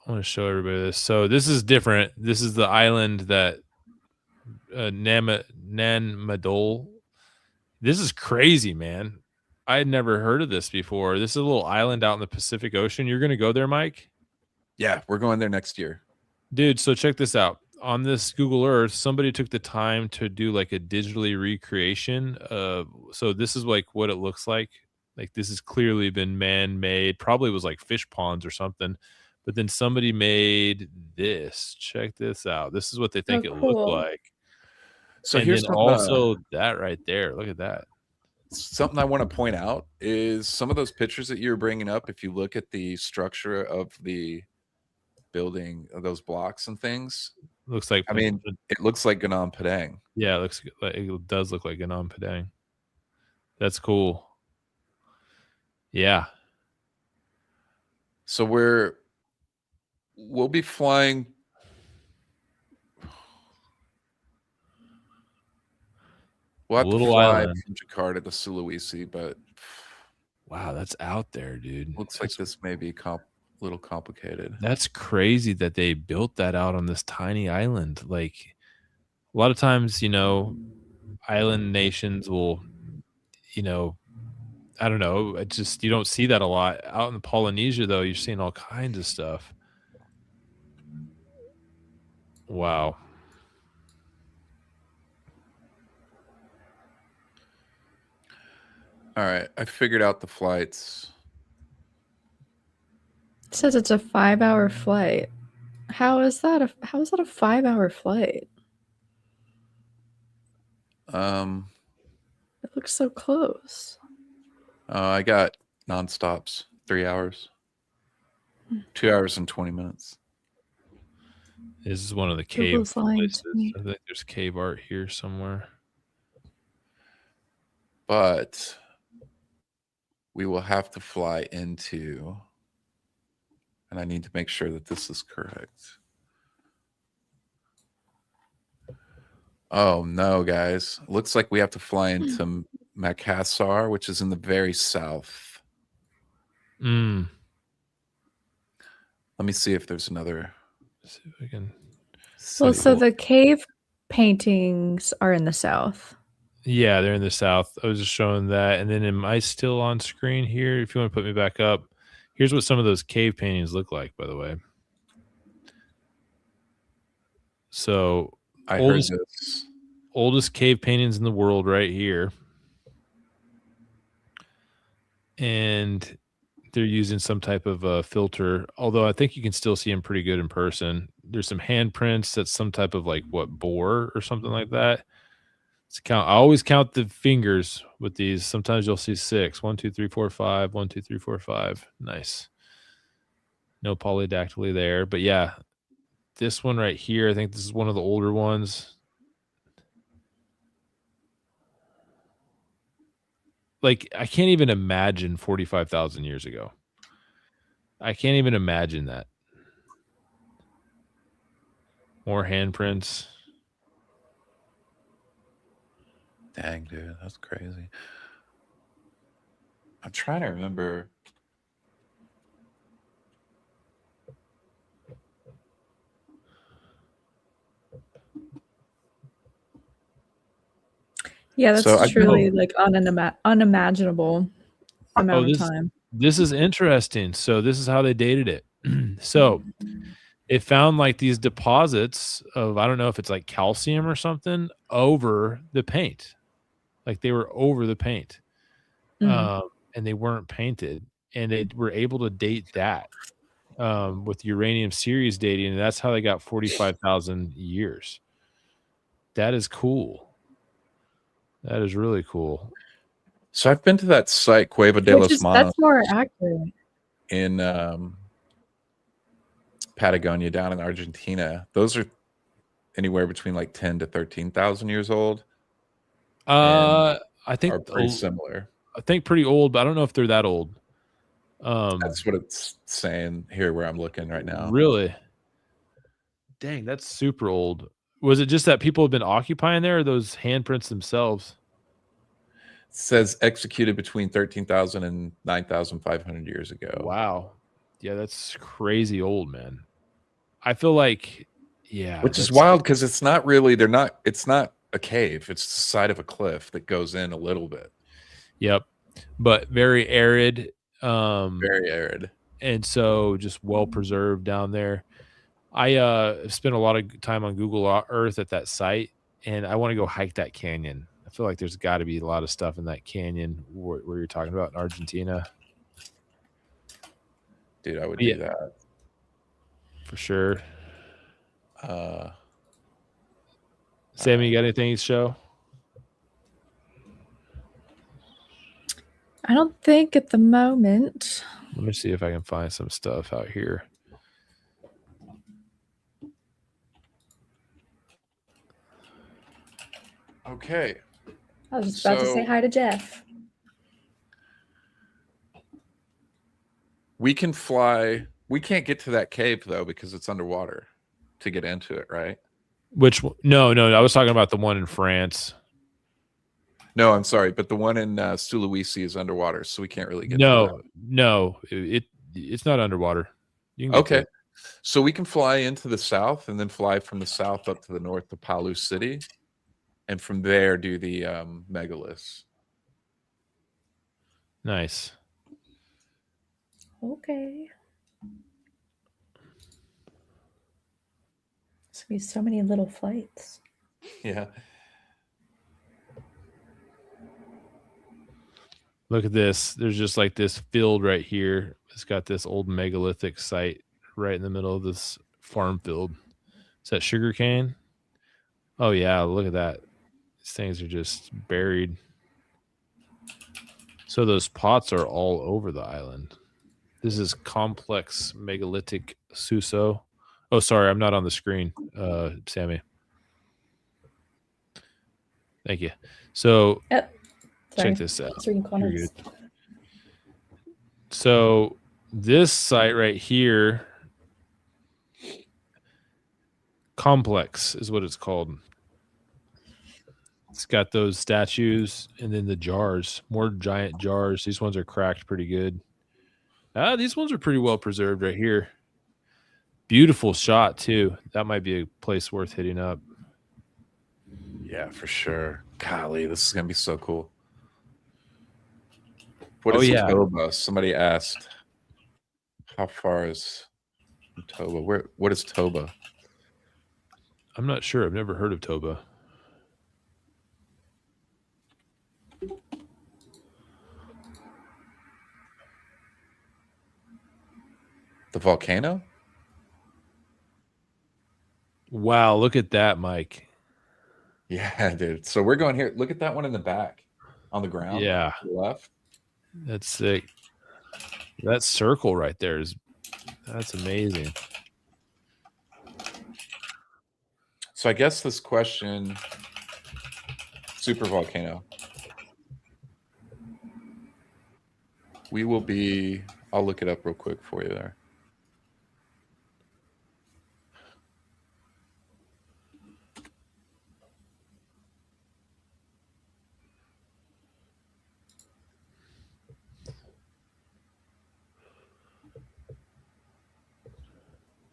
want to show everybody this. So this is different. This is the island that Nanmadol This is crazy, man. I had never heard of this before. This is a little island out in the Pacific Ocean. You're going to go there, Mike? Yeah, we're going there next year. Dude, so check this out. On this Google Earth, somebody took the time to do like a digitally recreation. So this is like what it looks like. Like this has clearly been man-made. Probably was like fish ponds or something. But then somebody made this. Check this out. This is what they think it looked like. So and here's then also that right there. Look at that. Something I want to point out is some of those pictures that you were bringing up. If you look at the structure of the building, those blocks and things, looks like. I mean, it looks like Gunung Padang. Yeah, it does look like Gunung Padang. That's cool. Yeah. So we'll be flying. We'll have to fly from Jakarta to Sulawesi, but wow, that's out there, dude. Looks like this may be a little complicated. That's crazy that they built that out on this tiny island. Like a lot of times, you know, island nations will, you know, I don't know. It just, you don't see that a lot out in Polynesia, though. You're seeing all kinds of stuff. Wow. All right, I figured out the flights. It says it's a 5-hour flight. How is that a 5-hour flight? It looks so close. I got nonstops, 3 hours, 2 hours and 20 minutes. This is one of the cave places. I think there's cave art here somewhere. But we will have to fly into, and I need to make sure that this is correct. Oh no, guys. Looks like we have to fly into Makassar, which is in the very south. Let me see if there's another. See if I can. Well, so the cave paintings are in the south. Yeah, they're in the south. I was just showing that. And then am I still on screen here? If you want to put me back up, here's what some of those cave paintings look like, by the way. So I heard this. Oldest cave paintings in the world right here. And they're using some type of filter, although I think you can still see them pretty good in person. There's some handprints. That's some type of like boar or something like that. I always count the fingers with these. Sometimes you'll see 6. 1, 2, 3, 4, 5. 1, 2, 3, 4, 5. Nice. No polydactyly there. But yeah, this one right here, I think this is one of the older ones. Like, I can't even imagine 45,000 years ago. I can't even imagine that. More handprints. Dang, dude, that's crazy. I'm trying to remember. Yeah, that's truly like unimaginable amount of time. This is interesting. So this is how they dated it. So it found like these deposits of, I don't know if it's like calcium or something, over the paint. Like they were over the paint. And they weren't painted. And they were able to date that with uranium series dating. And that's how they got 45,000 years. That is cool. That is really cool. So I've been to that site, Cueva de los Manos. That's more accurate. In Patagonia, down in Argentina. Those are anywhere between like 10 to 13,000 years old. I think are pretty similar. I think pretty old, but I don't know if they're that old. That's what it's saying here where I'm looking right now. Really? Dang, that's super old. Was it just that people have been occupying there, or those handprints themselves? It says executed between 13,000 and 9,500 years ago. Wow. Yeah, that's crazy old, man. I feel like, yeah. Which is wild because it's not really, it's not a cave. It's the side of a cliff that goes in a little bit. Yep. But very arid. Very arid. And so just well preserved down there. I spent a lot of time on Google Earth at that site, and I want to go hike that canyon. I feel like there's got to be a lot of stuff in that canyon where you're talking about in Argentina. Dude, I would do that. For sure. Sammy, you got anything to show? I don't think at the moment. Let me see if I can find some stuff out here. Okay. I was just about to say hi to Jeff. We can fly. We can't get to that cave though because it's underwater to get into it, right? Which no, I was talking about the one in France. No, I'm sorry, but the one in Sulawesi is underwater, so we can't really get. No, it's not underwater. You can okay, so we can fly into the south and then fly from the south up to the north to Palu City, and from there do the megaliths. Nice. Okay. There's gonna be so many little flights. Yeah. Look at this. There's just like this field right here. It's got this old megalithic site right in the middle of this farm field. Is that sugarcane? Oh yeah, look at that. These things are just buried. So those pots are all over the island. This is complex megalithic Suso. Oh, sorry, I'm not on the screen, Sammy. Thank you. So check this out. You're good. So this site right here, complex is what it's called. It's got those statues and then the jars, more giant jars. These ones are cracked pretty good. These ones are pretty well preserved right here. Beautiful shot too. That might be a place worth hitting up. Yeah, for sure. Golly, this is gonna be so cool. What is Toba? Somebody asked. How far is Toba? What is Toba? I'm not sure. I've never heard of Toba. The volcano? Wow, look at that, Mike. Yeah, dude. So we're going here. Look at that one in the back on the ground. Yeah. To the left. That's sick. That circle right there that's amazing. So I guess this question, super volcano. We will be, I'll look it up real quick for you there.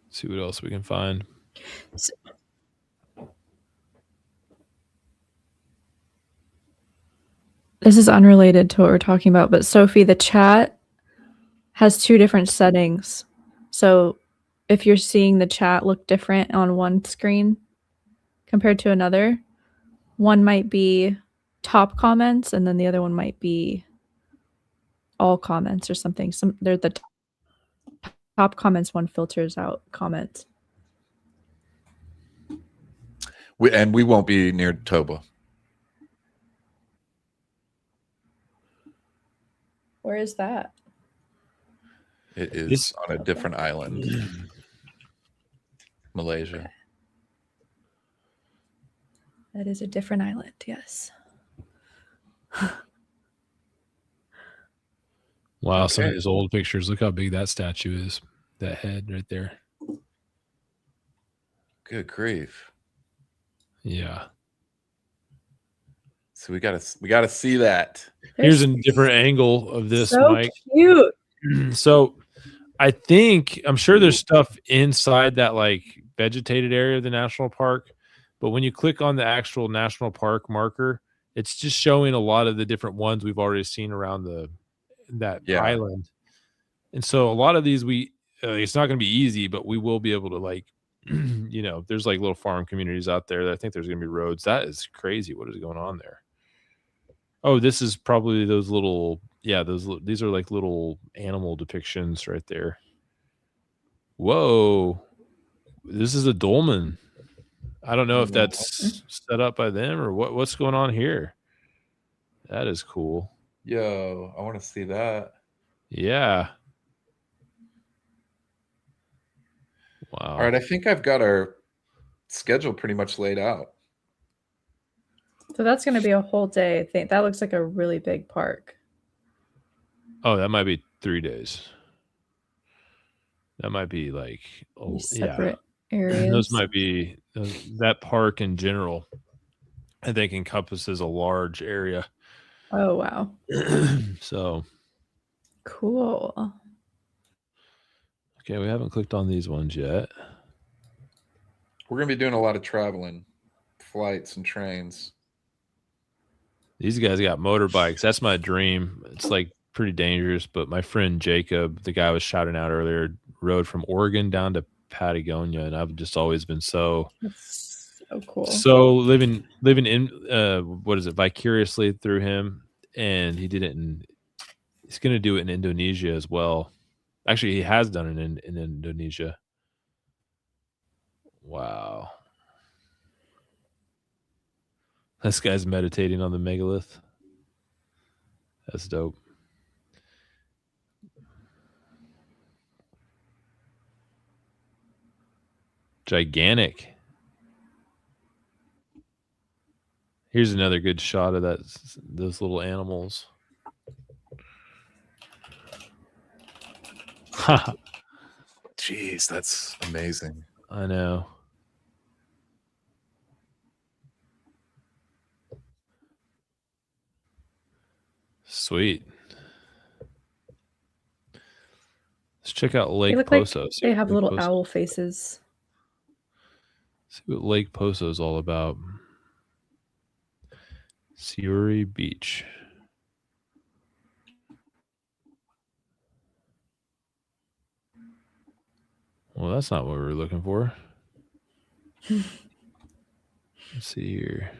See what else we can find. This is unrelated to what we're talking about, but Sophie, the chat has two different settings. So if you're seeing the chat look different on one screen compared to another, one might be top comments and then the other one might be all comments or something. They're the top comments one filters out comments. And we won't be near Toba. Where is that? It is on a different island. Malaysia. Okay. That is a different island, yes. Wow, some of these old pictures. Look how big that statue is. That head right there. Good grief. Yeah. So we gotta see that. Here's a different angle of this, so Mike. Cute. So I'm sure there's stuff inside that like vegetated area of the national park, But when you click on the actual national park marker, it's just showing a lot of the different ones we've already seen around that island. And so a lot of these it's not going to be easy, but we will be able to like, there's like little farm communities out there that I think there's going to be roads. That is crazy. What is going on there? Oh, this is probably those little, these are like little animal depictions right there. Whoa. This is a dolmen. I don't know if that's set up by them or what's going on here. That is cool. Yo, I want to see that. Yeah. Wow. All right, I think I've got our schedule pretty much laid out. So that's going to be a whole day. I think that looks like a really big park. Oh, that might be 3 days. That might be like separate areas. Those might be that park in general. I think encompasses a large area. Oh wow! So cool. Okay, we haven't clicked on these ones yet. We're gonna be doing a lot of traveling, flights and trains. These guys got motorbikes. That's my dream. It's like pretty dangerous, but my friend Jacob, the guy I was shouting out earlier, rode from Oregon down to Patagonia, and I've just always been so cool. So living in vicariously through him, and he did it he's gonna do it in Indonesia as well. Actually, he has done it in Indonesia. Wow. This guy's meditating on the megalith. That's dope. Gigantic. Here's another good shot of those little animals. Jeez, that's amazing. I know. Sweet. Let's check out Lake Poso. Like they have little owl faces. See what Lake Poso is all about. Siuri Beach. Well, that's not what we were looking for. Let's see here.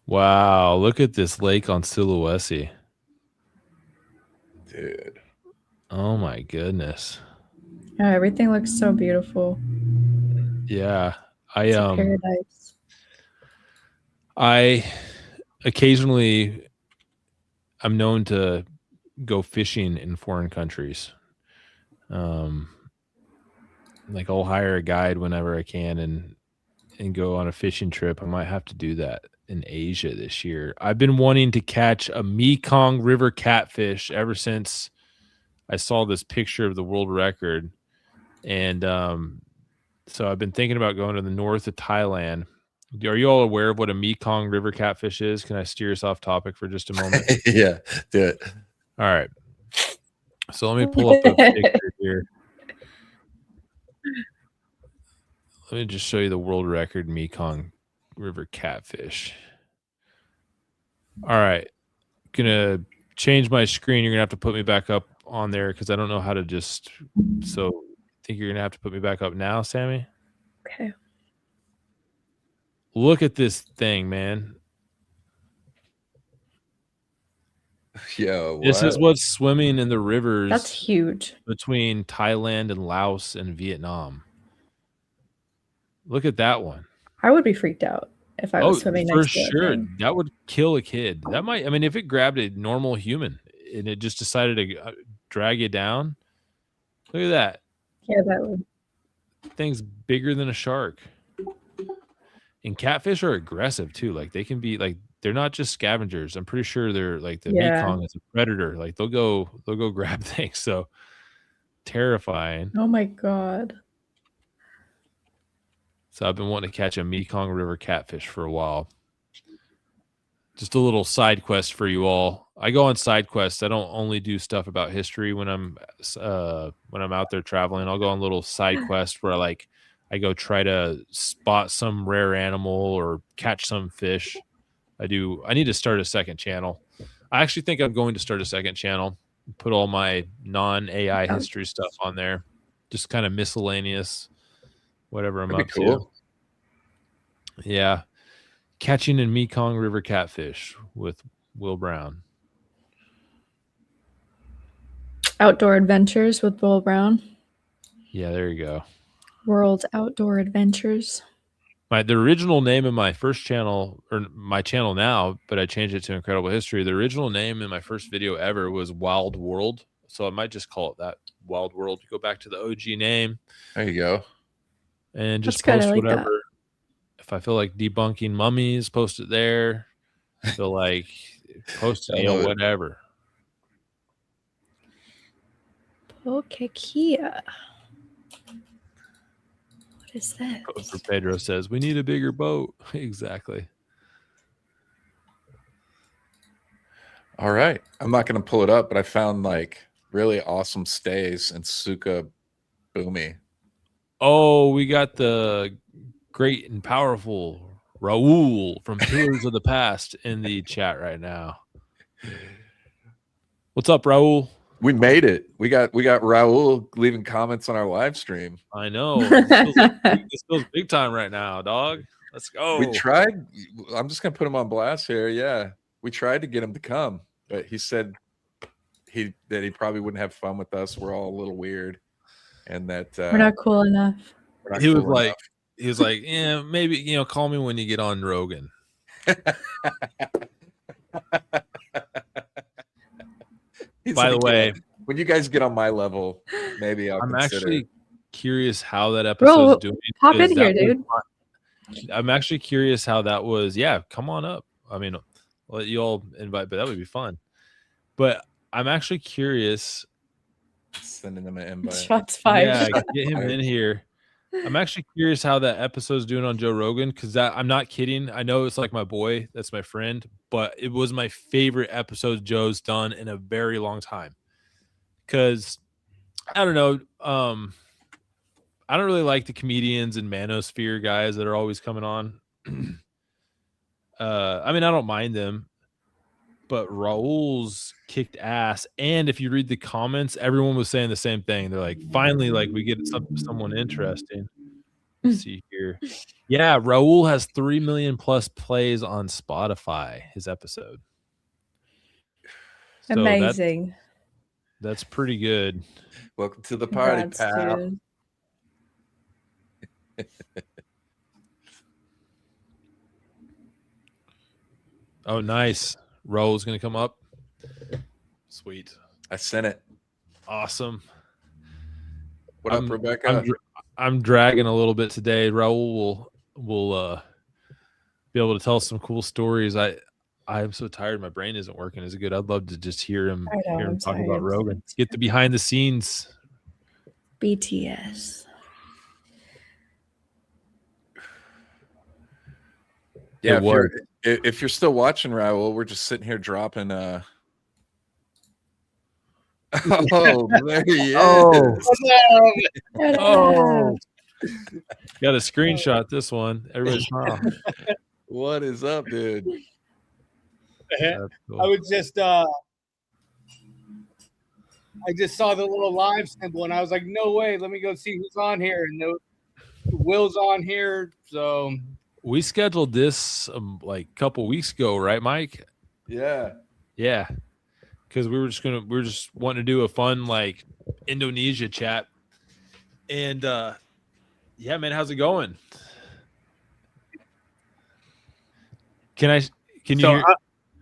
Wow, look at this lake on Sulawesi. Dude. Oh my goodness. Yeah, everything looks so beautiful. Yeah. It's a paradise. I occasionally I'm known to go fishing in foreign countries. Like I'll hire a guide whenever I can and go on a fishing trip. I might have to do that in Asia this year. I've been wanting to catch a Mekong River catfish ever since I saw this picture of the world record. And so I've been thinking about going to the north of Thailand. Are you all aware of what a Mekong River catfish is? Can I steer us off topic for just a moment? Yeah, do it. All right. So let me pull up a picture here. Let me just show you the world record Mekong River catfish. All right. Gonna change my screen. You're gonna have to put me back up on there because I don't know how to just. So I think you're gonna have to put me back up now, Sammy. Okay. Look at this thing, man. Yo, this is what's swimming in the rivers. That's huge. Between Thailand and Laos and Vietnam. Look at that one. I would be freaked out if I was swimming next to it. For sure. That would kill a kid. That might, I mean, if it grabbed a normal human and it just decided to drag you down, look at that. Yeah, that would. Thing's bigger than a shark. And catfish are aggressive too. Like they can be like, they're not just scavengers. I'm pretty sure they're like the Mekong is a predator. Like they'll go grab things. So terrifying. Oh my God. So I've been wanting to catch a Mekong River catfish for a while. Just a little side quest for you all. on side quests. I don't only do stuff about history when I'm out there traveling. I'll go on little side quests where I go try to spot some rare animal or catch some fish. I need to start a second channel. I actually think I'm going to start a second channel, put all my non-AI history stuff on there, just kind of miscellaneous, whatever I'm up to. Yeah. Catching in Mekong River catfish with Will Brown. Outdoor Adventures with Will Brown. Yeah, there you go. World Outdoor Adventures. The original name of my first channel, or my channel now, but I changed it to Incredible History. The original name in my first video ever was Wild World. So I might just call it that, Wild World. Go back to the OG name. There you go. And just post whatever. That. If I feel like debunking mummies, post it there. I feel like posting whatever. Okay, Kia. What is that? Pedro says, we need a bigger boat. Exactly. All right. I'm not going to pull it up, but I found really awesome stays in Suka Bumi. Oh, we got the great and powerful Raul from Pillars of the Past in the chat right now. What's up, Raul? We made it. We got Raul leaving comments on our live stream. I know. This feels big time right now, dog. Let's go. We tried. I'm just gonna put him on blast here. Yeah, we tried to get him to come, but he said that he probably wouldn't have fun with us. We're all a little weird, and that we're not cool enough. He was like, yeah, maybe call me when you get on Rogan. By the way, when you guys get on my level, maybe I'm actually curious how that episode is doing. Pop in here, dude. I'm actually curious how that was. Yeah, come on up. I mean, I'll let you all invite, but that would be fun. But I'm actually curious. Sending them an invite. Shots fired. Yeah, get him in here. I'm actually curious how that episode's doing on Joe Rogan, because I'm not kidding. I know it's like my boy, that's my friend, but it was my favorite episode Joe's done in a very long time. Because I don't know, I don't really like the comedians and manosphere guys that are always coming on. I mean, I don't mind them, but Raul's kicked ass. And if you read the comments, everyone was saying the same thing. They're like, finally, we get someone interesting. Let's see here. Yeah, Raul has 3 million plus plays on Spotify, his episode. So amazing. That's pretty good. Welcome to the party, pal. Oh, nice. Raul's going to come up. Sweet. I sent it. Awesome. What up, Rebecca? I'm dragging a little bit today. Raul will be able to tell some cool stories. I'm so tired. My brain isn't working as good. I'd love to just hear him talk about Rogan. Get the behind the scenes. BTS. Yeah, if you're still watching, Raul, we're just sitting here dropping oh, there he is. Oh. Got a screenshot this one. Everybody smile. What is up, dude? Cool. I just saw the little live symbol and I was like, no way, let me go see who's on here. And Will's on here, so we scheduled this a couple weeks ago, right, Mike? Yeah. Because we were just wanting to do a fun Indonesia chat. And yeah, man, how's it going? Can you hear?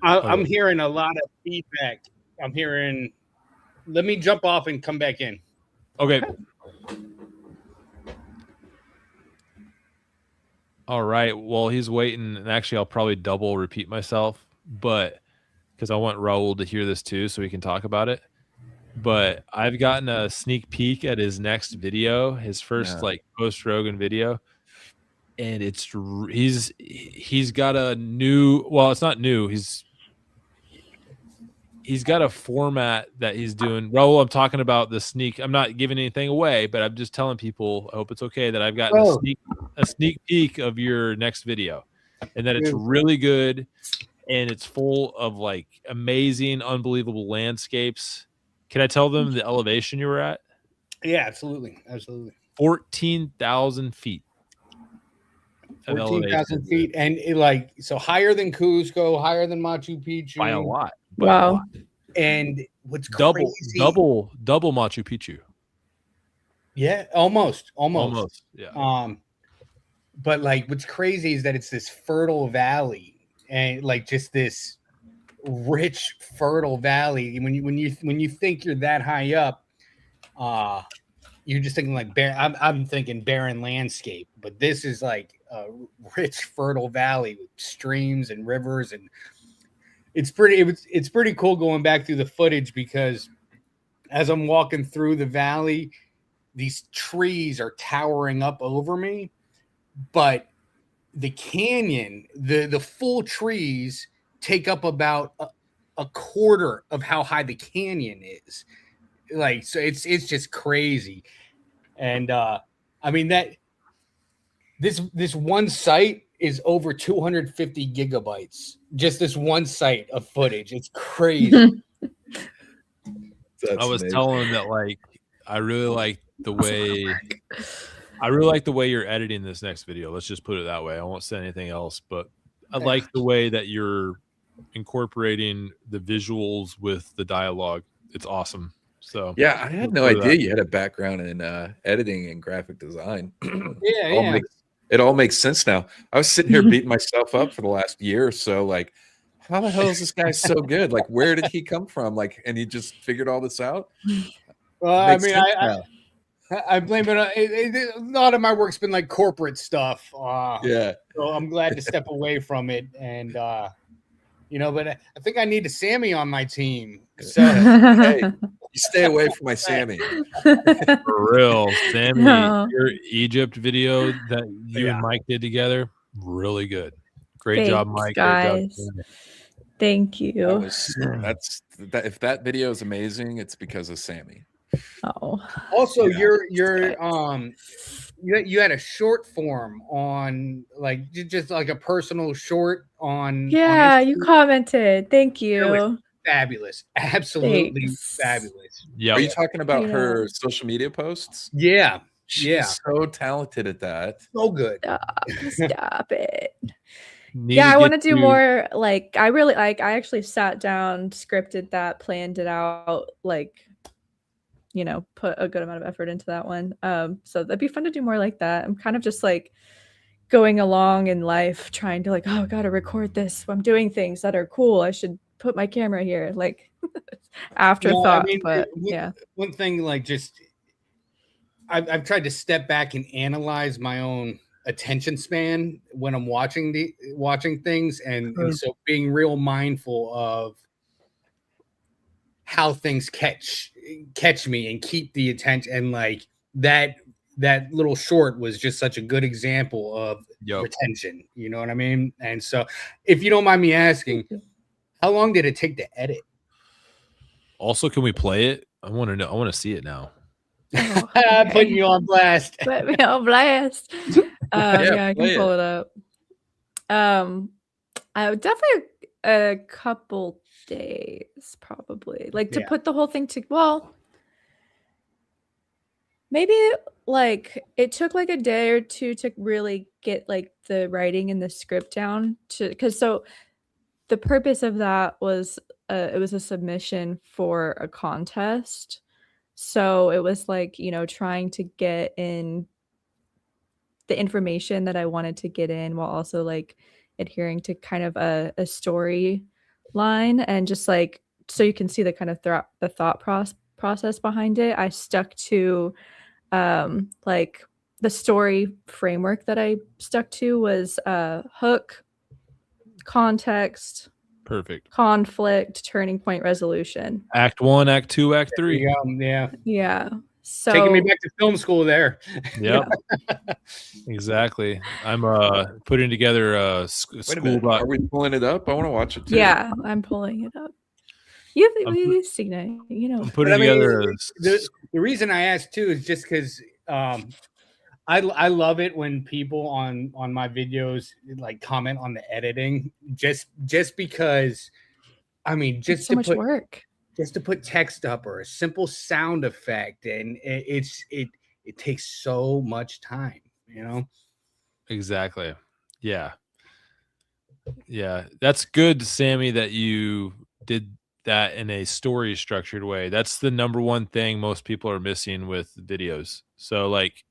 I'm hearing a lot of feedback. I'm hearing, let me jump off and come back in. Okay. All right. Well, he's waiting, and actually, I'll probably double repeat myself, but because I want Raul to hear this too, so we can talk about it. But I've gotten a sneak peek at his next video, his first post Rogan video, and he's got a new. Well, it's not new. he's got a format that he's doing. Raul, I'm talking about the sneak. I'm not giving anything away, but I'm just telling people, I hope it's okay, that I've gotten a sneak peek of your next video, and that it's really good, and it's full of like amazing, unbelievable landscapes. Can I tell them the elevation you were at? Yeah, absolutely. 14,000 feet. 14,000 feet, and so higher than Cusco, higher than Machu Picchu by a lot. Wow. And what's double Machu Picchu. Yeah, almost. Yeah. But like what's crazy is that it's this fertile valley, and like just this rich fertile valley. When you think you're that high up, you're just thinking like I'm thinking barren landscape, but this is like a rich fertile valley with streams and rivers, and it's pretty cool going back through the footage, because as I'm walking through the valley, these trees are towering up over me, but the canyon, the full trees take up about a quarter of how high the canyon is. Like, so it's just crazy. And I mean that this one site is over 250 gigabytes. Just this one site of footage. It's crazy. I was telling him that like I really like the way you're editing this next video. Let's just put it that way. I won't say anything else, but I like the way that you're incorporating the visuals with the dialogue. It's awesome. So yeah, I had no idea you had a background in editing and graphic design. It all makes sense now. I was sitting here beating myself up for the last year or so, like, how the hell is this guy so good? Like, where did he come from? Like, and he just figured all this out. Well, I mean, I blame it on a lot of my work's been like corporate stuff. Yeah. So I'm glad to step away from it, and but I think I need a Sammy on my team. So hey, you stay away from my Sammy. For real, Sammy, your Egypt video that you and Mike did together, really good. Great job, Mike. Guys. Great job, thank you. If that video is amazing, it's because of Sammy. Oh. Also, you had a short form on like just like a personal short on. Yeah, on you commented. Thank you. Fabulous, absolutely fabulous. Yeah. Are you talking about her social media posts? Yeah. She's so talented at that. So good. Stop it. I want to do more. Like, I actually sat down, scripted that, planned it out, like, put a good amount of effort into that one. So that'd be fun to do more like that. I'm kind of just like going along in life, trying to like, oh, I gotta record this. I'm doing things that are cool. I should put my camera here. Like afterthought. One thing, like, just I've tried to step back and analyze my own attention span when I'm watching things, and so being real mindful of how things catch me and keep the attention, and like that little short was just such a good example of retention. You know what I mean? And so, if you don't mind me asking, how long did it take to edit? Also, can we play it? I want to know. I want to see it now. Putting you on blast. Put me on blast. I can pull it up. I would definitely a couple days, probably, like to put the whole thing to. Well, maybe like it took like a day or two to really get like the writing and the script down, because the purpose of that was it was a submission for a contest. So it was like, trying to get in the information that I wanted to get in while also like adhering to kind of a story line, and just like, so you can see the kind of the thought process behind it. I stuck to like the story framework that I stuck to was hook, context, perfect, conflict, turning point, resolution. Act 1, Act 2, Act 3. Yeah. So taking me back to film school there. Yep. Exactly. I'm putting together a school. Are we pulling it up? I want to watch it too. Yeah, I'm pulling it up. You've seen it, you know. I'm putting But I mean, together. the reason I asked too is just because I love it when people on my videos like comment on the editing, just because. I mean, It's just so to much work. just to put text up or a simple sound effect, and it takes so much time, you know. Exactly. Yeah. Yeah. That's good, Sammy, that you did that in a story structured way. That's the number one thing most people are missing with videos. So like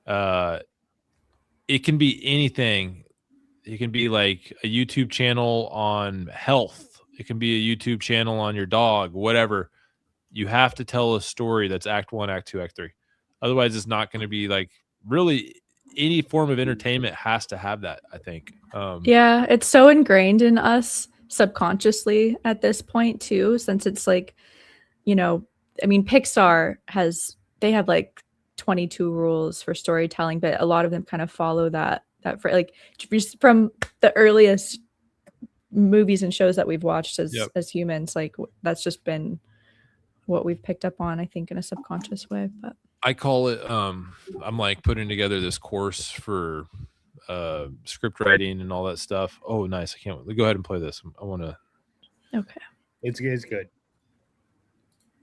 it can be anything. It can be like a YouTube channel on health. It can be a YouTube channel on your dog, whatever. You have to tell a story that's act 1, act 2, act 3. Otherwise it's not going to be like really any form of entertainment has to have that, I think. Yeah, it's so ingrained in us subconsciously at this point too, since it's like, you know, I mean, Pixar they have like 22 rules for storytelling, but a lot of them kind of follow that for like just from the earliest movies and shows that we've watched as humans. Like that's just been what we've picked up on, I think, in a subconscious way. But I call it I'm like putting together this course for script writing and all that stuff. Oh, nice. I can't wait. Go ahead and play this. I want to. okay. It's good.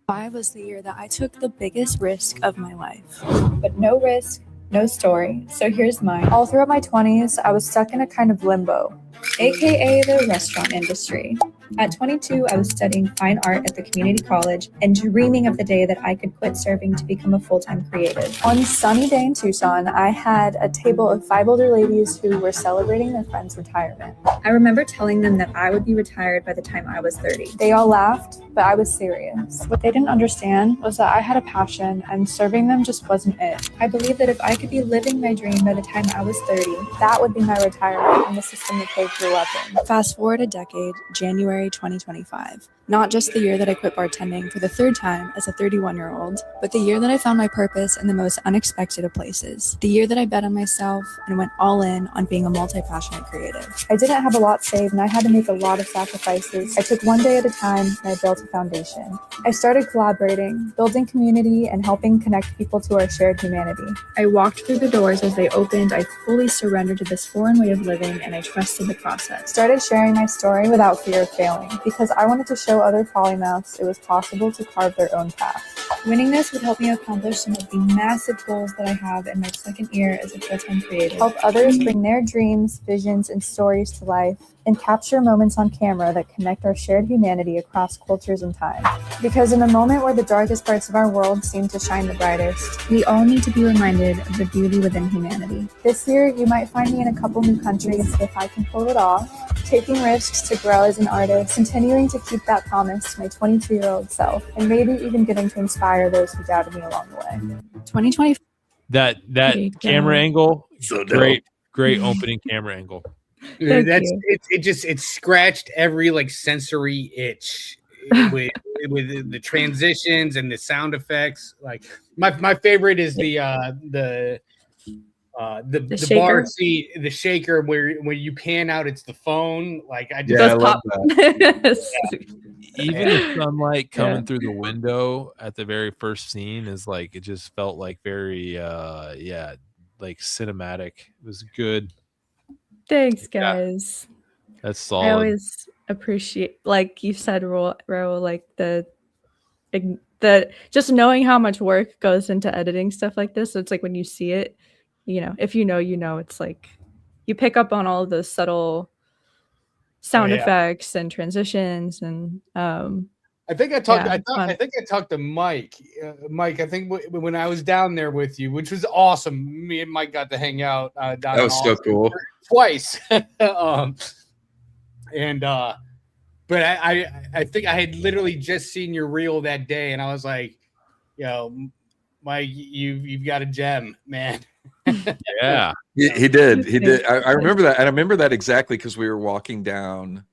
5 was the year that I took the biggest risk of my life. But no risk, no story. So here's mine. All throughout my 20s, I was stuck in a kind of limbo, aka the restaurant industry. At 22, I was studying fine art at the community college and dreaming of the day that I could quit serving to become a full-time creative. On a sunny day in Tucson, I had a table of 5 older ladies who were celebrating their friend's retirement. I remember telling them that I would be retired by the time I was 30. They all laughed, but I was serious. What they didn't understand was that I had a passion and serving them just wasn't it. I believed that if I could be living my dream by the time I was 30, that would be my retirement in the system that they grew up in. Fast forward a decade, January 2025. Not just the year that I quit bartending for the 3rd time as a 31-year-old, but the year that I found my purpose in the most unexpected of places. The year that I bet on myself and went all in on being a multi-passionate creative. I didn't have a lot saved and I had to make a lot of sacrifices. I took one day at a time and I built a foundation. I started collaborating, building community, and helping connect people to our shared humanity. I walked through the doors as they opened. I fully surrendered to this foreign way of living and I trusted the process. Started sharing my story without fear of failing because I wanted to show other polymaths it was possible to carve their own path. Winning this would help me accomplish some of the massive goals that I have in my 2nd year as a full-time creative. Help others bring their dreams, visions, and stories to life and capture moments on camera that connect our shared humanity across cultures and time. Because in a moment where the darkest parts of our world seem to shine the brightest, we all need to be reminded of the beauty within humanity. This year, you might find me in a couple new countries if I can pull it off, taking risks to grow as an artist, continuing to keep that promise to my 22-year-old self, and maybe even getting to inspire those who doubted me along the way. 2020. That camera angle, So great opening camera angle. It scratched every like sensory itch with the transitions and the sound effects. Like my favorite is the bar seat, the shaker where you pan out, it's the phone. Like I love that. Even the sunlight coming through the window at the very first scene is like, it just felt like very like cinematic. It was good. Thanks, guys. That's solid. I always appreciate, like you said, Ro, like the just knowing how much work goes into editing stuff like this. So it's like when you see it, you know, if you know, it's like you pick up on all of those subtle sound effects and transitions and I think I talked to Mike. Mike, I think when I was down there with you, which was awesome. Me and Mike got to hang out down. That was so cool. Twice. But I think I had literally just seen your reel that day, and I was like, yo, Mike, you've got a gem, man. Yeah. He did. I remember that. And I remember that exactly because we were walking down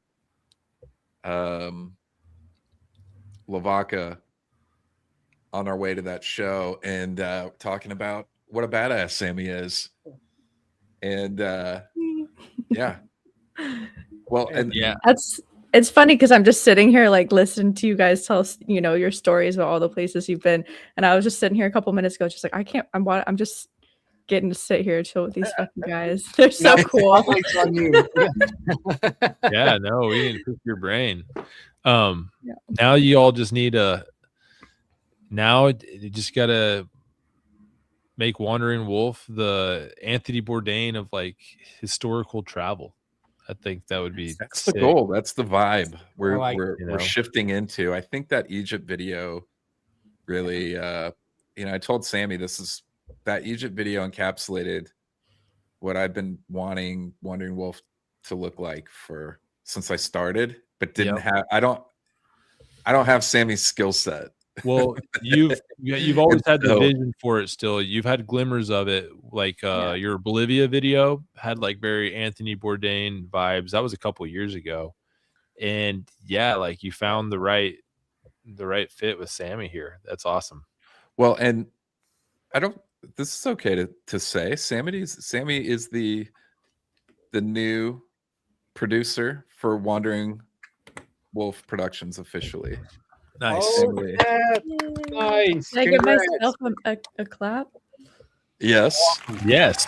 Lavaca on our way to that show and talking about what a badass Sammy is. And yeah. Well, and it's It's funny because I'm just sitting here like listening to you guys tell your stories about all the places you've been, and I was just sitting here a couple minutes ago, just like I'm just getting to sit here and chill with these fucking guys. They're so cool. On you. Yeah, no, we need to pick your brain. Now you all just need now you just gotta make Wandering Wolf the Anthony Bourdain of like historical travel. I think that would be that's sick. the goal. That's the vibe we're know. shifting into. I think that Egypt video really I told Sammy that Egypt video encapsulated what I've been wanting Wandering Wolf to look like since I started, but didn't have I don't have Sammy's skill set. Well, you've always had the vision for it still. You've had glimmers of it. Like your Bolivia video had like very Anthony Bourdain vibes. That was a couple years ago. And yeah, like you found the right fit with Sammy here. That's awesome. Well, and this is okay to say. Sammy is the new producer for Wandering Wolf Productions officially. Nice. Oh, nice. Can I give myself a clap? Yes. Yes.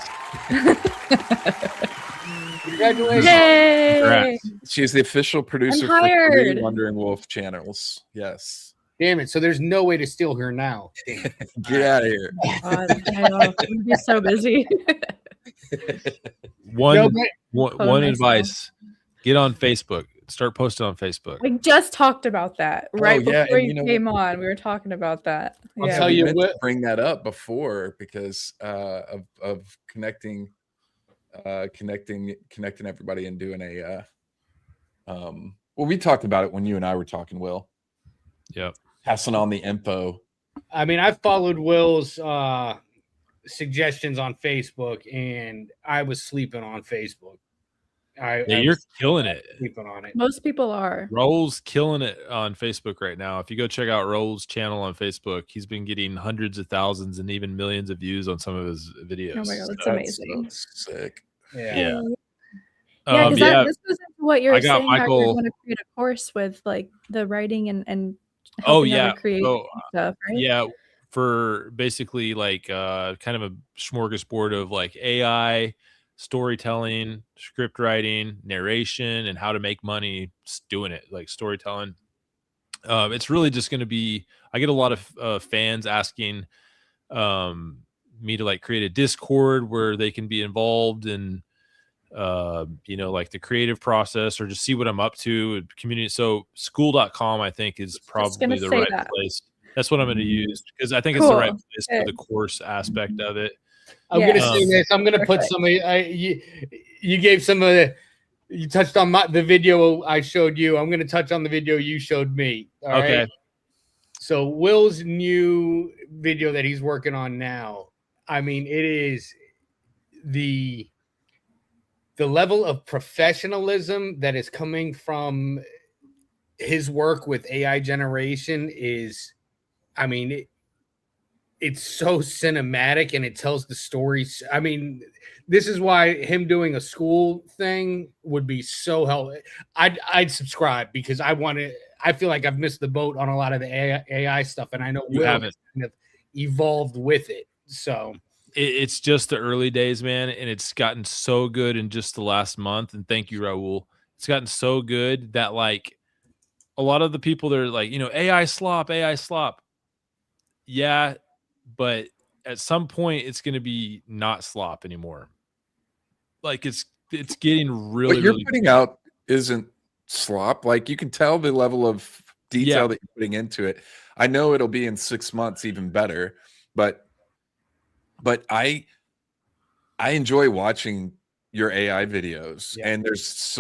Congratulations. Yay! Congrats. She's the official producer for 3 Wandering Wolf channels. Yes. Damn it. So there's no way to steal her now. Get out of here. God, I know. We'd be so busy. One advice. Get on Facebook. Start posting on Facebook. We just talked about that before you came on. We were talking about that. I'll tell you what. Bring that up before because of connecting everybody and doing a well, we talked about it when you and I were talking, Will. Yep. Passing on the info. I mean, I followed Will's suggestions on Facebook, and I was sleeping on Facebook. You're killing it. Sleeping on it. Most people are. Raul's killing it on Facebook right now. If you go check out Raul's channel on Facebook, he's been getting hundreds of thousands and even millions of views on some of his videos. Oh my god, that's amazing. So sick. Yeah. Yeah, because this goes into what you're saying. Michael, how you're going to create a course with like the writing and create stuff, right? Yeah, for basically like kind of a smorgasbord of like AI, storytelling, script writing, narration, and how to make money doing it, like storytelling. It's really just going to be, I get a lot of fans asking me to like create a Discord where they can be involved in like the creative process or just see what I'm up to, community. So school.com I think is probably the right place. That's what I'm going to use because I think it's the right place for the course aspect of it. I'm going to say this. I'm going to put some of you gave some of the, you touched on the video I showed you. I'm going to touch on the video you showed me. All okay. Right? So Will's new video that he's working on now. I mean, it is the level of professionalism that is coming from his work with AI generation is, I mean, it's so cinematic and it tells the stories. I mean, this is why him doing a school thing would be so helpful. I'd subscribe because I feel like I've missed the boat on a lot of the AI stuff, and I know you haven't kind of evolved with it. So it's just the early days, man, and it's gotten so good in just the last month. And thank you, Raul. It's gotten so good that like a lot of the people that are like, AI slop. Yeah, but at some point it's going to be not slop anymore. Like it's getting really. What you're really putting good. out isn't slop. Like you can tell the level of detail that you're putting into it. I know it'll be in 6 months even better, but I enjoy watching your AI videos, and there's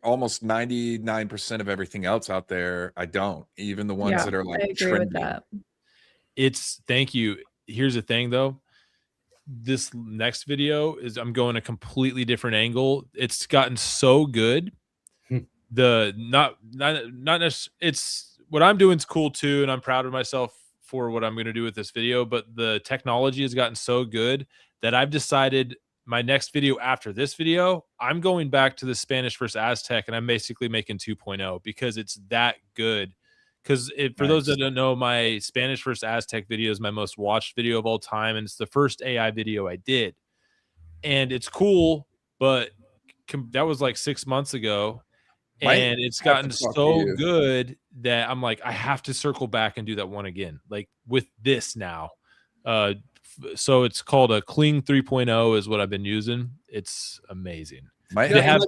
almost 99% of everything else out there I don't, even the ones that are like I agree with that. Thank you. Here's the thing though. This next video is I'm going a completely different angle. It's gotten so good. It's what I'm doing is cool too, and I'm proud of myself for what I'm going to do with this video, but the technology has gotten so good that I've decided my next video after this video, I'm going back to the Spanish versus Aztec, and I'm basically making 2.0 because it's that good. Because for those that don't know, my Spanish versus Aztec video is my most watched video of all time, and it's the first AI video I did. And it's cool, but that was like 6 months ago, and it's gotten so good that I'm like, I have to circle back and do that one again, like with this now. So it's called a Kling 3.0 is what I've been using. It's amazing. They have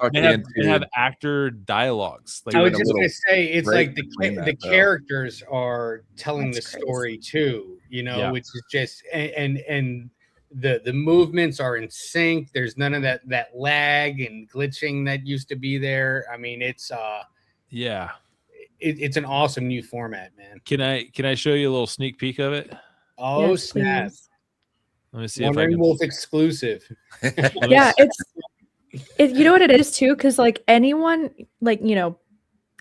actor dialogues. Like, I was just gonna say, it's like the characters are telling the story too, you know, which is just and the movements are in sync. There's none of that lag and glitching that used to be there. I mean, it's it's an awesome new format, man. Can I show you a little sneak peek of it? Oh, yes, snap. Please. Let me see Wondering if I can. Wolf exclusive. Yeah, you know what it is too, because like anyone, like, you know,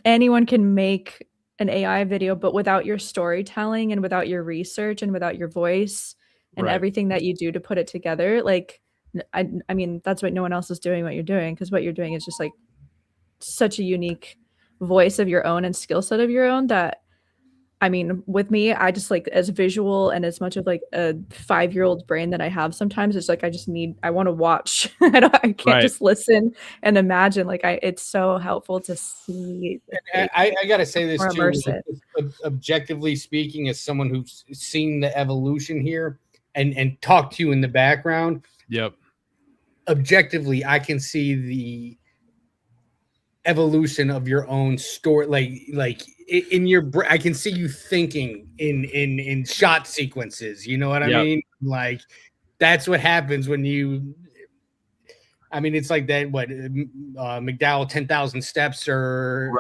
anyone can make an AI video, but without your storytelling and without your research and without your voice and everything that you do to put it together, like I mean, that's what no one else is doing what you're doing, because what you're doing is just like such a unique voice of your own and skill set of your own that, I mean, with me, I just like, as visual and as much of like a 5-year-old brain that I have sometimes, it's like I want to watch. I can't just listen and imagine. Like it's so helpful to see. I gotta say this too, objectively speaking, as someone who's seen the evolution here and talked to you in the background. Yep. Objectively, I can see the evolution of your own story, like in your brain. I can see you thinking in shot sequences, you know what I mean? Like that's what happens when you, I mean, it's like that McDowell 10,000 steps or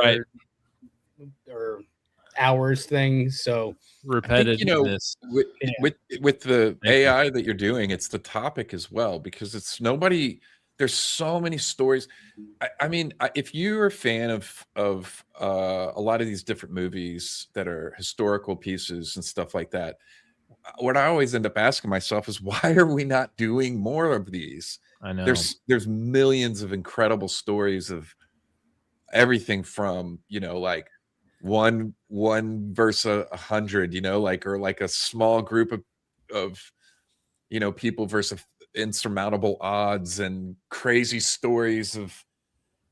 hours thing. So repetitive, you know, with the AI that you're doing, it's the topic as well, because it's there's so many stories. I mean, if you're a fan of a lot of these different movies that are historical pieces and stuff like that, what I always end up asking myself is, why are we not doing more of these? I know there's millions of incredible stories of everything from, you know, like one versus 100, you know, like, or like a small group of you know, people versus insurmountable odds, and crazy stories of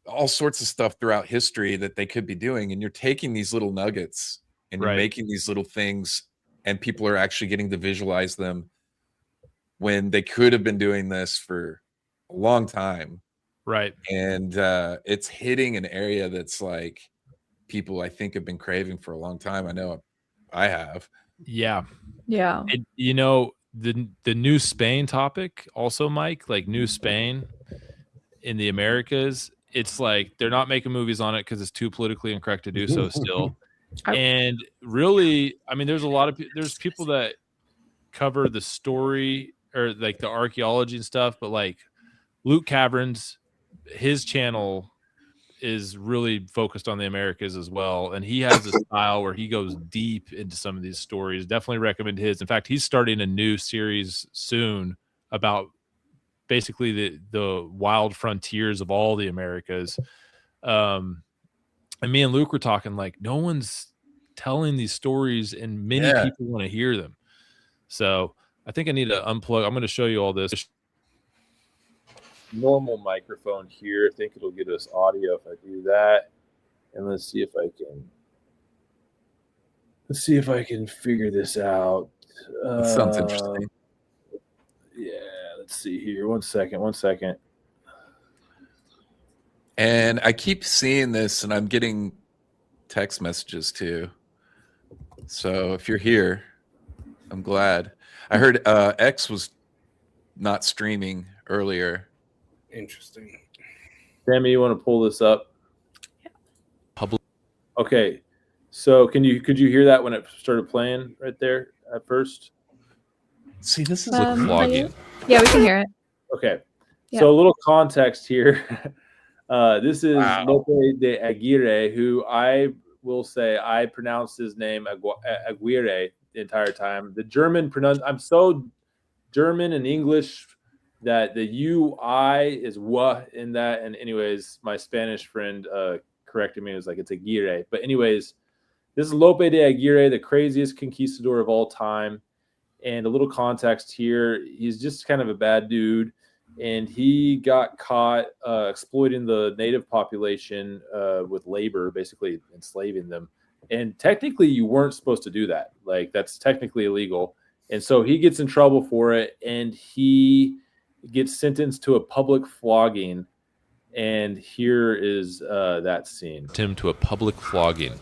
all sorts of stuff throughout history that they could be doing. And you're taking these little nuggets and you're making these little things, and people are actually getting to visualize them when they could have been doing this for a long time. Right. And it's hitting an area that's like people, I think, have been craving for a long time. I know I have. Yeah. And, you know, the New Spain topic also, Mike, like New Spain in the Americas, it's like they're not making movies on it because it's too politically incorrect to do so still. And really, I mean, there's people that cover the story or like the archaeology and stuff, but like Luke Caverns, his channel is really focused on the Americas as well, and he has a style where he goes deep into some of these stories. Definitely recommend his. In fact, he's starting a new series soon about basically the wild frontiers of all the Americas. And me and Luke were talking, like, no one's telling these stories, and many people want to hear them. So I think I need to unplug. I'm going to show you all this. Normal microphone here. I think it'll get us audio if I do that. And let's see if I can figure this out. That sounds interesting. Yeah, let's see here. One second. And I keep seeing this, and I'm getting text messages too. So if you're here, I'm glad. I heard X was not streaming earlier. Interesting. Sammy, you want to pull this up? Yeah. Okay. So could you hear that when it started playing right there at first? See, this is like vlogging. Yeah, we can hear it. Okay. Yeah. So a little context here. This is Lope de Aguirre, who I will say I pronounced his name Aguirre the entire time. The German I'm so German and English that the UI is "wa" in that. And anyways, my Spanish friend corrected me. It was like, it's Aguirre. But anyways, this is Lope de Aguirre, the craziest conquistador of all time. And a little context here, he's just kind of a bad dude. And he got caught exploiting the native population with labor, basically enslaving them. And technically, you weren't supposed to do that. Like, that's technically illegal. And so he gets in trouble for it, and he gets sentenced to a public flogging. And here is that scene. Him to a public flogging.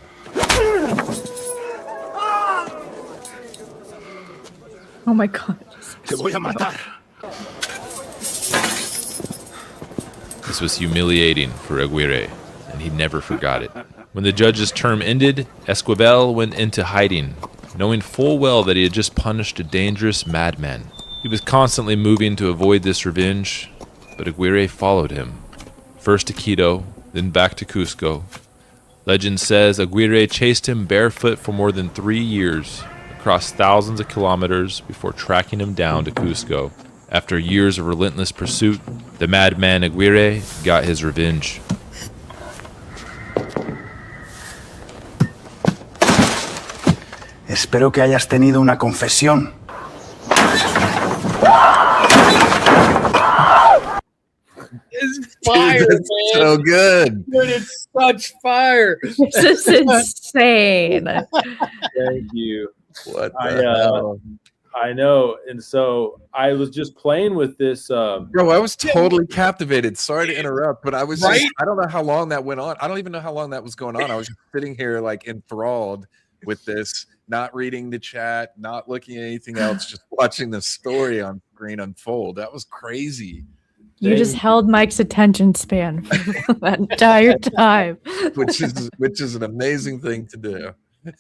Oh my god. Te voy a matar. This was humiliating for Aguirre, and he never forgot it. When the judge's term ended, Esquivel went into hiding, knowing full well that he had just punished a dangerous madman. He was constantly moving to avoid this revenge, but Aguirre followed him. First to Quito, then back to Cusco. Legend says Aguirre chased him barefoot for more than 3 years, across thousands of kilometers before tracking him down to Cusco. After years of relentless pursuit, the madman Aguirre got his revenge. Espero que hayas tenido una confesión. It's fire, Dude, that's man. so good. Dude, it's such fire. This is insane. Thank you. What the hell? I know. And so I was just playing with this. Bro, I was totally captivated. Sorry to interrupt, but I was Right? just, I don't know how long that went on. I don't even know how long that was going on. I was just sitting here like enthralled with this, not reading the chat, not looking at anything else, just watching the story on screen unfold. That was crazy. You just held Mike's attention span for that entire time. Which is an amazing thing to do.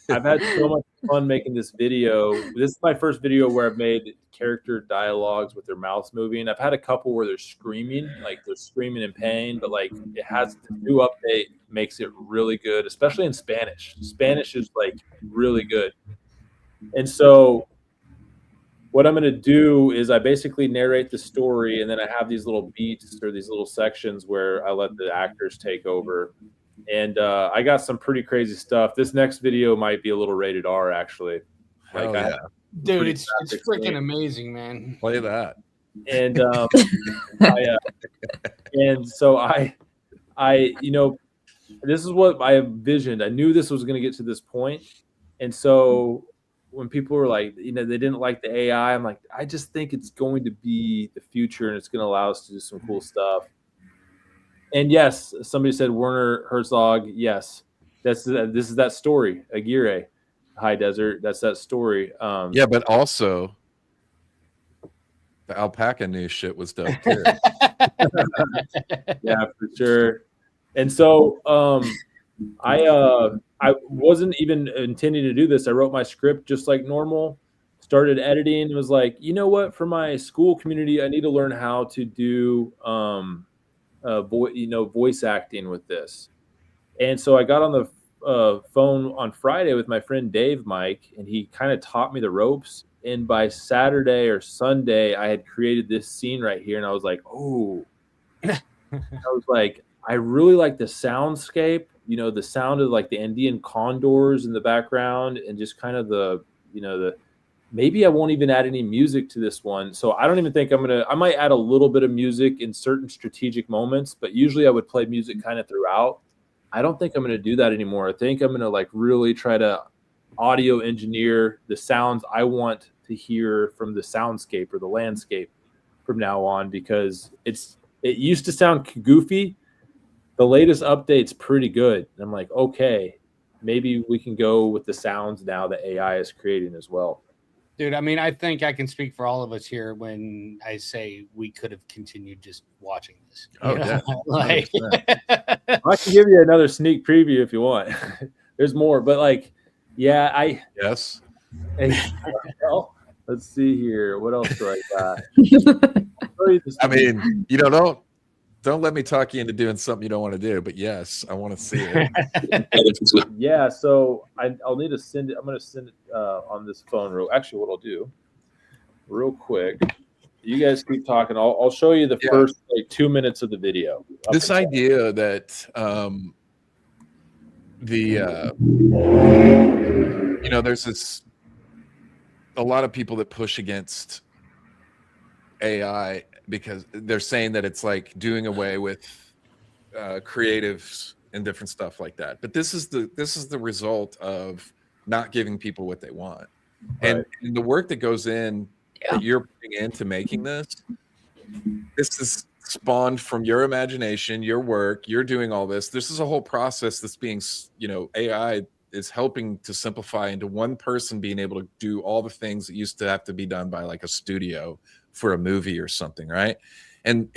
I've had so much fun making this video. This is my first video where I've made character dialogues with their mouths moving. I've had a couple where they're screaming, like they're screaming in pain, but like it has the new update makes it really good, especially in Spanish. Spanish is like really good. And so what I'm going to do is I basically narrate the story, and then I have these little beats or these little sections where I let the actors take over. And I got some pretty crazy stuff. This next video might be a little rated R, actually. Hell Like, yeah. Dude, it's graphic freaking thing. amazing, man. Play that. And and so I, you know, this is what I envisioned. I knew this was going to get to this point, and so when people were like, you know, they didn't like the AI, I'm like, I just think it's going to be the future, and it's going to allow us to do some cool stuff. And yes, somebody said Werner Herzog. Yes, this is that story, Aguirre, High Desert. That's that story. Yeah, but also the alpaca news shit was dope too. Yeah, for sure. And so I wasn't even intending to do this. I wrote my script just like normal, started editing, and was like, you know what, for my school community, I need to learn how to do voice acting with this. And so I got on the phone on Friday with my friend Dave Mike, and he kind of taught me the ropes. And by Saturday or Sunday, I had created this scene right here, and I was like, oh. I was like, I really like the soundscape, you know, the sound of like the Andean condors in the background, and just kind of the, you know, the, maybe I won't even add any music to this one. So I don't even think I might add a little bit of music in certain strategic moments, but usually I would play music kind of throughout. I don't think I'm going to do that anymore. I think I'm going to like really try to audio engineer the sounds I want to hear from the soundscape or the landscape from now on, because it used to sound goofy. The latest update's pretty good. And I'm like, okay, maybe we can go with the sounds now that AI is creating as well. Dude, I mean, I think I can speak for all of us here when I say we could have continued just watching this. Oh, You know? definitely. Like, I can give you another sneak preview if you want. There's more, but like, yeah, Yes. well, let's see here. What else do I got? I mean, you know, don't let me talk you into doing something you don't want to do, but yes, I want to see it. Yeah, so I'll need to send it. I'm going to send it on this phone. Actually, what I'll do real quick You guys keep talking. I'll show you the first like 2 minutes of the video. This idea that there's a lot of people that push against AI because they're saying that it's like doing away with creatives and different stuff like that. But this is the result of not giving people what they want. And the work that goes in that you're putting into making this is spawned from your imagination, your work. You're doing all this. This is a whole process that's being, AI is helping to simplify into one person being able to do all the things that used to have to be done by like a studio for a movie or something, right? And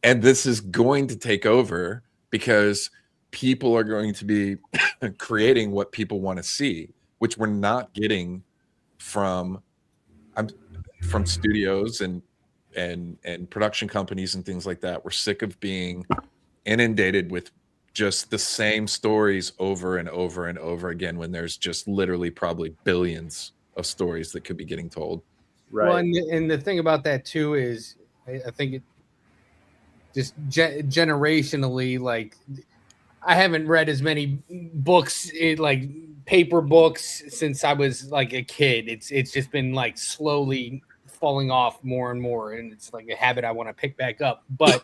this is going to take over because people are going to be creating what people want to see, which we're not getting from studios and production companies and things like that. We're sick of being inundated with just the same stories over and over and over again when there's just literally probably billions of stories that could be getting told. Right. Well, and the thing about that too is I think it just generationally, like I haven't read as many books, like paper books, since I was like a kid. It's just been like slowly falling off more and more, and it's like a habit I want to pick back up. But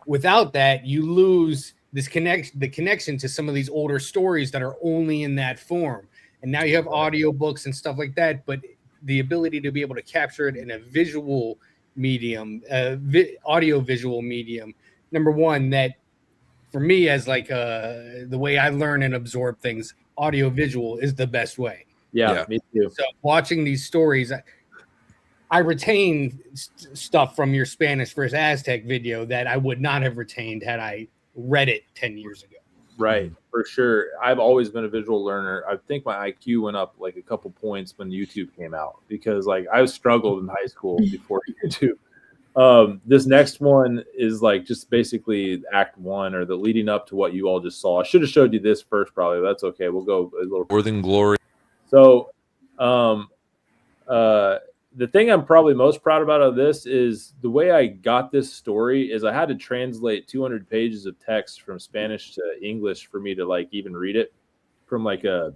without that, you lose the connection to some of these older stories that are only in that form. And now you have audiobooks and stuff like that, but the ability to be able to capture it in a visual medium, audio visual medium, number one, that for me as like the way I learn and absorb things, audio visual is the best way. Yeah, me too. So watching these stories, I retain stuff from your Spanish versus Aztec video that I would not have retained had I read it 10 years ago. Right, for sure. I've always been a visual learner. I think my IQ went up like a couple points when YouTube came out because like I struggled in high school before YouTube. This next one is like just basically act one or the leading up to what you all just saw. I should have showed you this first, probably. That's okay. We'll go a little More than glory. So, the thing I'm probably most proud about of this is the way I got this story is I had to translate 200 pages of text from Spanish to English for me to like even read it from like an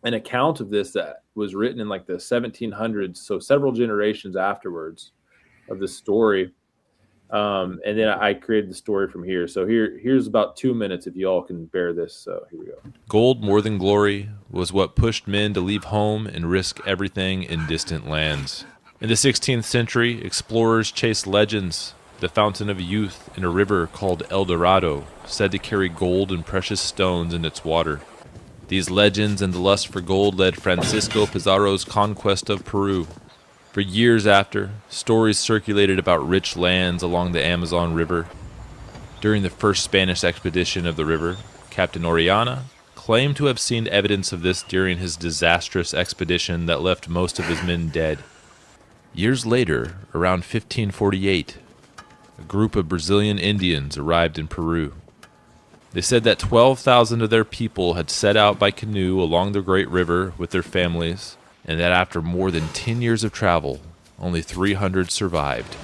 account of this that was written in like the 1700s. So several generations afterwards of the story. And then I created the story from here. So here's about 2 minutes if you all can bear this. So here we go. Gold more than glory was what pushed men to leave home and risk everything in distant lands. In the 16th century, explorers chased legends, the fountain of youth in a river called El Dorado, said to carry gold and precious stones in its water. These legends and the lust for gold led Francisco Pizarro's conquest of Peru. For years after, stories circulated about rich lands along the Amazon River. During the first Spanish expedition of the river, Captain Orellana claimed to have seen evidence of this during his disastrous expedition that left most of his men dead. Years later, around 1548, a group of Brazilian Indians arrived in Peru. They said that 12,000 of their people had set out by canoe along the Great River with their families, and that after more than 10 years of travel, only 300 survived.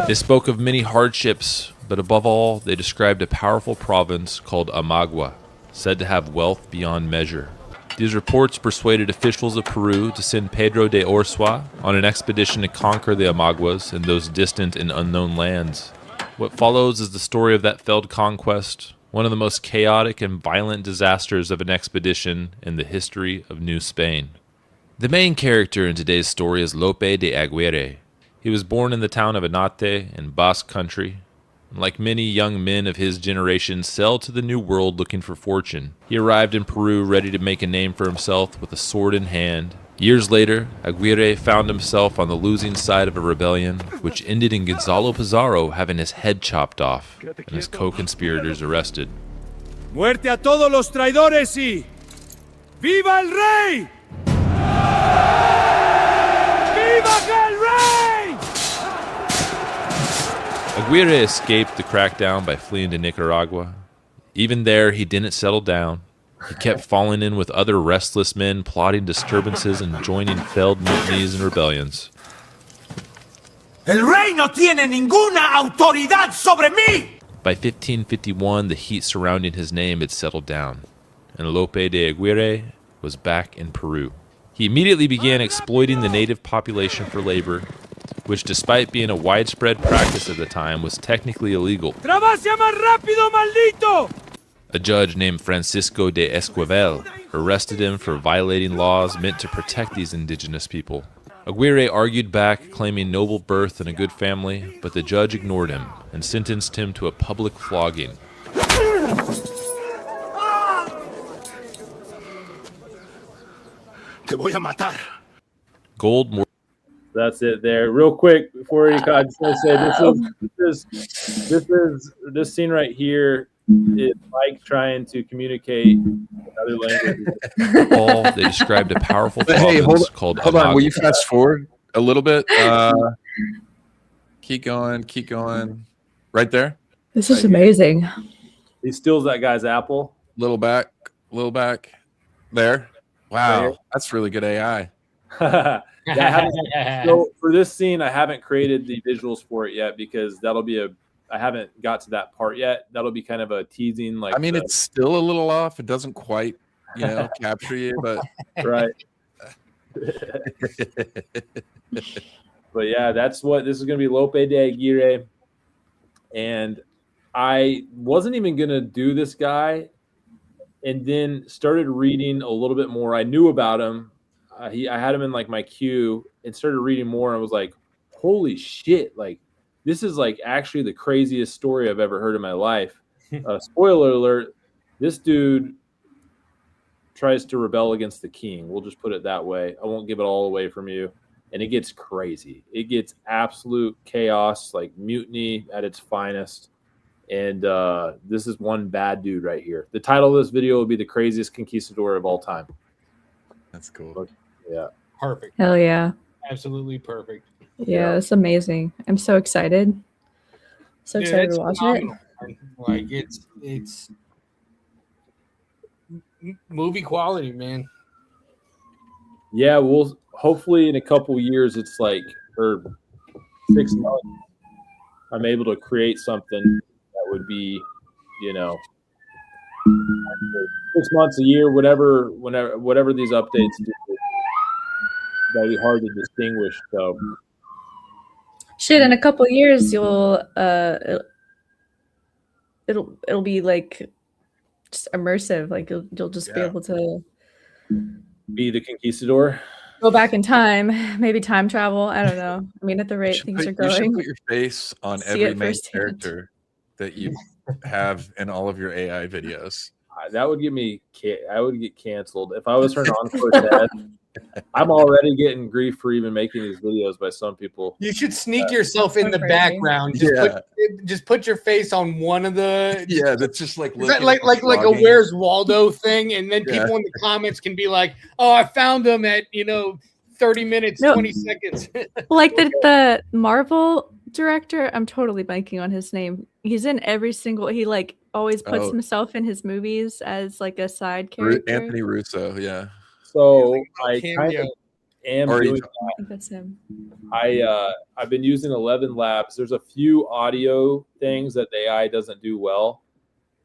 They spoke of many hardships, but above all, they described a powerful province called Amagua, said to have wealth beyond measure. These reports persuaded officials of Peru to send Pedro de Orsua on an expedition to conquer the Amaguas in those distant and unknown lands. What follows is the story of that failed conquest, one of the most chaotic and violent disasters of an expedition in the history of New Spain. The main character in today's story is Lope de Aguirre. He was born in the town of Anate in Basque Country. Like many young men of his generation, sailed to the New World looking for fortune. He arrived in Peru ready to make a name for himself with a sword in hand. Years later, Aguirre found himself on the losing side of a rebellion, which ended in Gonzalo Pizarro having his head chopped off and his co-conspirators arrested. Muerte a todos los traidores y ¡viva el rey! Aguirre escaped the crackdown by fleeing to Nicaragua. Even there, he didn't settle down. He kept falling in with other restless men plotting disturbances and joining failed mutinies and rebellions. El rey no tiene ninguna autoridad sobre mí! By 1551, the heat surrounding his name had settled down, and Lope de Aguirre was back in Peru. He immediately began exploiting the native population for labor, which, despite being a widespread practice at the time, was technically illegal. ¡Trabaja más rápido, maldito! A judge named Francisco de Esquivel arrested him for violating laws meant to protect these indigenous people. Aguirre argued back, claiming noble birth and a good family, but the judge ignored him and sentenced him to a public flogging. Te voy a matar. Gold. That's it there. Real quick before you, I just want to say this scene right here is Mike trying to communicate another language. Paul, they described a powerful Hey, province called hold on. Will you Amago. fast forward a little bit? Keep going. Right there. This is amazing. He steals that guy's apple. Little back. There. Wow, Right. that's really good AI. So for this scene, I haven't created the visuals for it yet because I haven't got to that part yet. That'll be kind of a teasing. Like, I mean, it's still a little off. It doesn't quite, capture you, but right. But yeah, that's what this is going to be. Lope de Aguirre, and I wasn't even going to do this guy, and then started reading a little bit more. I knew about him. I had him in like my queue and started reading more. And I was like, holy shit. Like, this is like actually the craziest story I've ever heard in my life. Spoiler alert. This dude tries to rebel against the king. We'll just put it that way. I won't give it all away from you. And it gets crazy. It gets absolute chaos, like mutiny at its finest. And this is one bad dude right here. The title of this video will be The Craziest Conquistador of All Time. That's cool. Yeah. Perfect. Hell yeah. Absolutely perfect. Yeah, it's amazing. I'm so excited. So Dude, excited it's to watch it. phenomenal, man. Like it's movie quality, man. Yeah, we'll hopefully in a couple years, it's like, or 6 months, I'm able to create something that would be, 6 months, a year, whatever these updates do, that'd be hard to distinguish. So Shit, in a couple of years, you'll it'll be like just immersive. Like you'll just be able to be the conquistador. go back in time, maybe time travel. I don't know. I mean, at the rate things are You should going, put your face on See every it main firsthand. character that you have in all of your AI videos. That would I would get canceled if I was turned on for that. I'm already getting grief for even making these videos by some people. You should sneak yourself in the crazy. background. Just put your face on one of the That's just like like a Where's Waldo thing, and then people in the comments can be like, "Oh, I found them at 30 minutes, 20 seconds." like the Marvel director. I'm totally blanking on his name. He's in every single. He like always puts himself in his movies as like a side character. Anthony Russo, yeah. So I kind of am Or doing he's- I think that's him. I've been using 11 Labs. There's a few audio things that the AI doesn't do well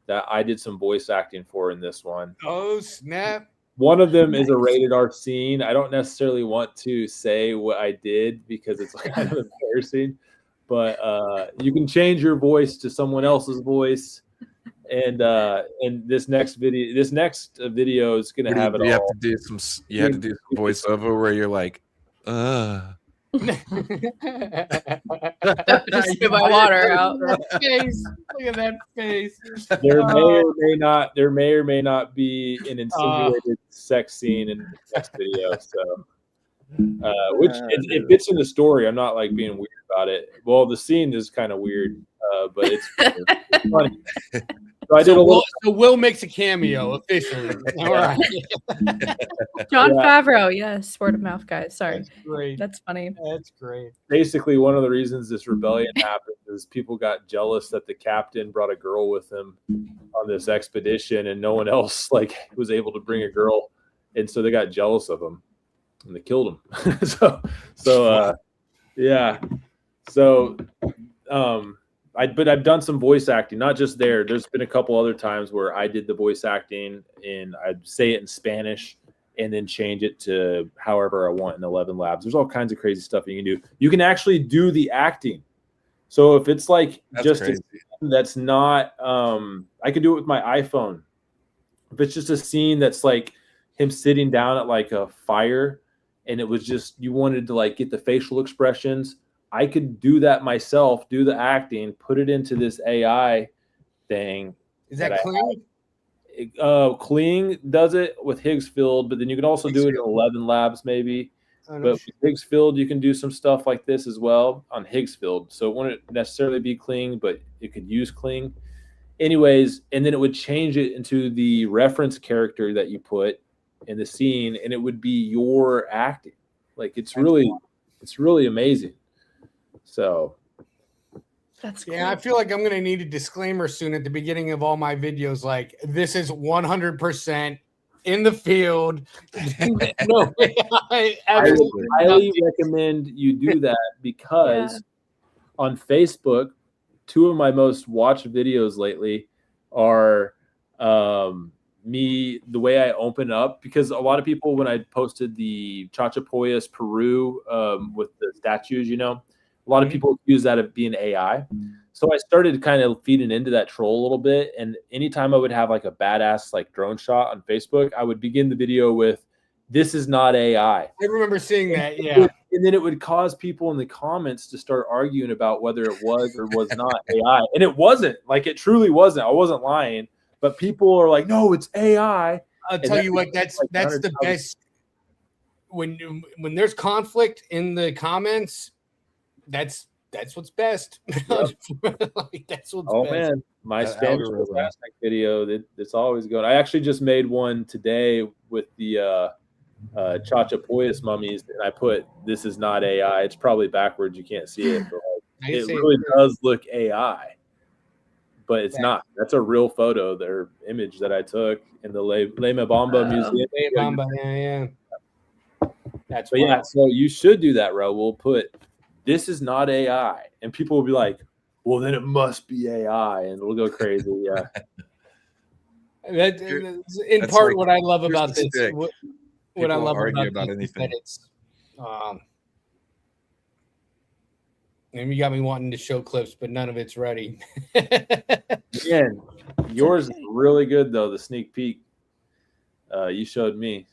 that I did some voice acting for in this one. Oh snap! One of them is a rated R scene. I don't necessarily want to say what I did because it's kind of embarrassing, but you can change your voice to someone else's voice. And this next video is gonna have it all. You have to do some voiceover where you're like, Just spit my water out. Face. Look at that face. There may or may not be an insinuated sex scene in the next video. So, which it fits in the story. I'm not like being weird about it. Well, the scene is kind of weird, but it's funny. So I did a little. So Will makes a cameo officially. All right. John Favreau, yes, word of mouth, guys. Sorry, That's great. that's funny. That's great. Basically, one of the reasons this rebellion happened is people got jealous that the captain brought a girl with him on this expedition, and no one else was able to bring a girl, and so they got jealous of him, and they killed him. so yeah. So, but I've done some voice acting, not just there. There's been a couple other times where I did the voice acting and I'd say it in Spanish and then change it to however I want in 11 Labs. There's all kinds of crazy stuff you can do. You can actually do the acting. So if it's like that's not, I can do it with my iPhone. If it's just a scene that's like him sitting down at like a fire and it was just, you wanted to like get the facial expressions, I could do that myself, do the acting, put it into this AI thing. Is that Kling? Kling does it with Higgsfield, but then you can also do it in 11 Labs maybe. But with Higgsfield, you can do some stuff like this as well on Higgsfield. So it wouldn't necessarily be Kling, but it could use Kling. Anyways, and then it would change it into the reference character that you put in the scene, and it would be your acting. Like it's really amazing. So that's cool. Yeah, I feel like I'm gonna need a disclaimer soon at the beginning of all my videos. Like, this is 100% in the field. No, I highly recommend you do that because on Facebook, 2 of my most watched videos lately are me, the way I open up, because a lot of people, when I posted the Chachapoyas Peru with the statues, you know, a lot of people use that as being AI. So I started kind of feeding into that troll a little bit. And anytime I would have like a badass like drone shot on Facebook, I would begin the video with, "This is not AI." I remember seeing that, yeah. And then it would cause people in the comments to start arguing about whether it was or was not AI. And it wasn't. Like, it truly wasn't. I wasn't lying. But people are like, "No, it's AI." I'll tell you what, that's the best. When there's conflict in the comments, that's what's best. Like, that's what's best. Man, my Spanish video, it's always going. I actually just made one today with the Chachapoyas mummies, and I put, "This is not AI." It's probably backwards, you can't see it, but it really does look AI, but it's not. That's a real photo, their image that I took in the Lema Bamba Museum. Bamba, yeah. That's but yeah, so you should do that, Ro. We'll put, "This is not AI," and people will be like, "Well, then it must be AI," and it'll go crazy. Yeah. That's in part like, what I love about this. What I love about anything. That it's, and you got me wanting to show clips, but none of it's ready. Man, yours is really good though. The sneak peek you showed me.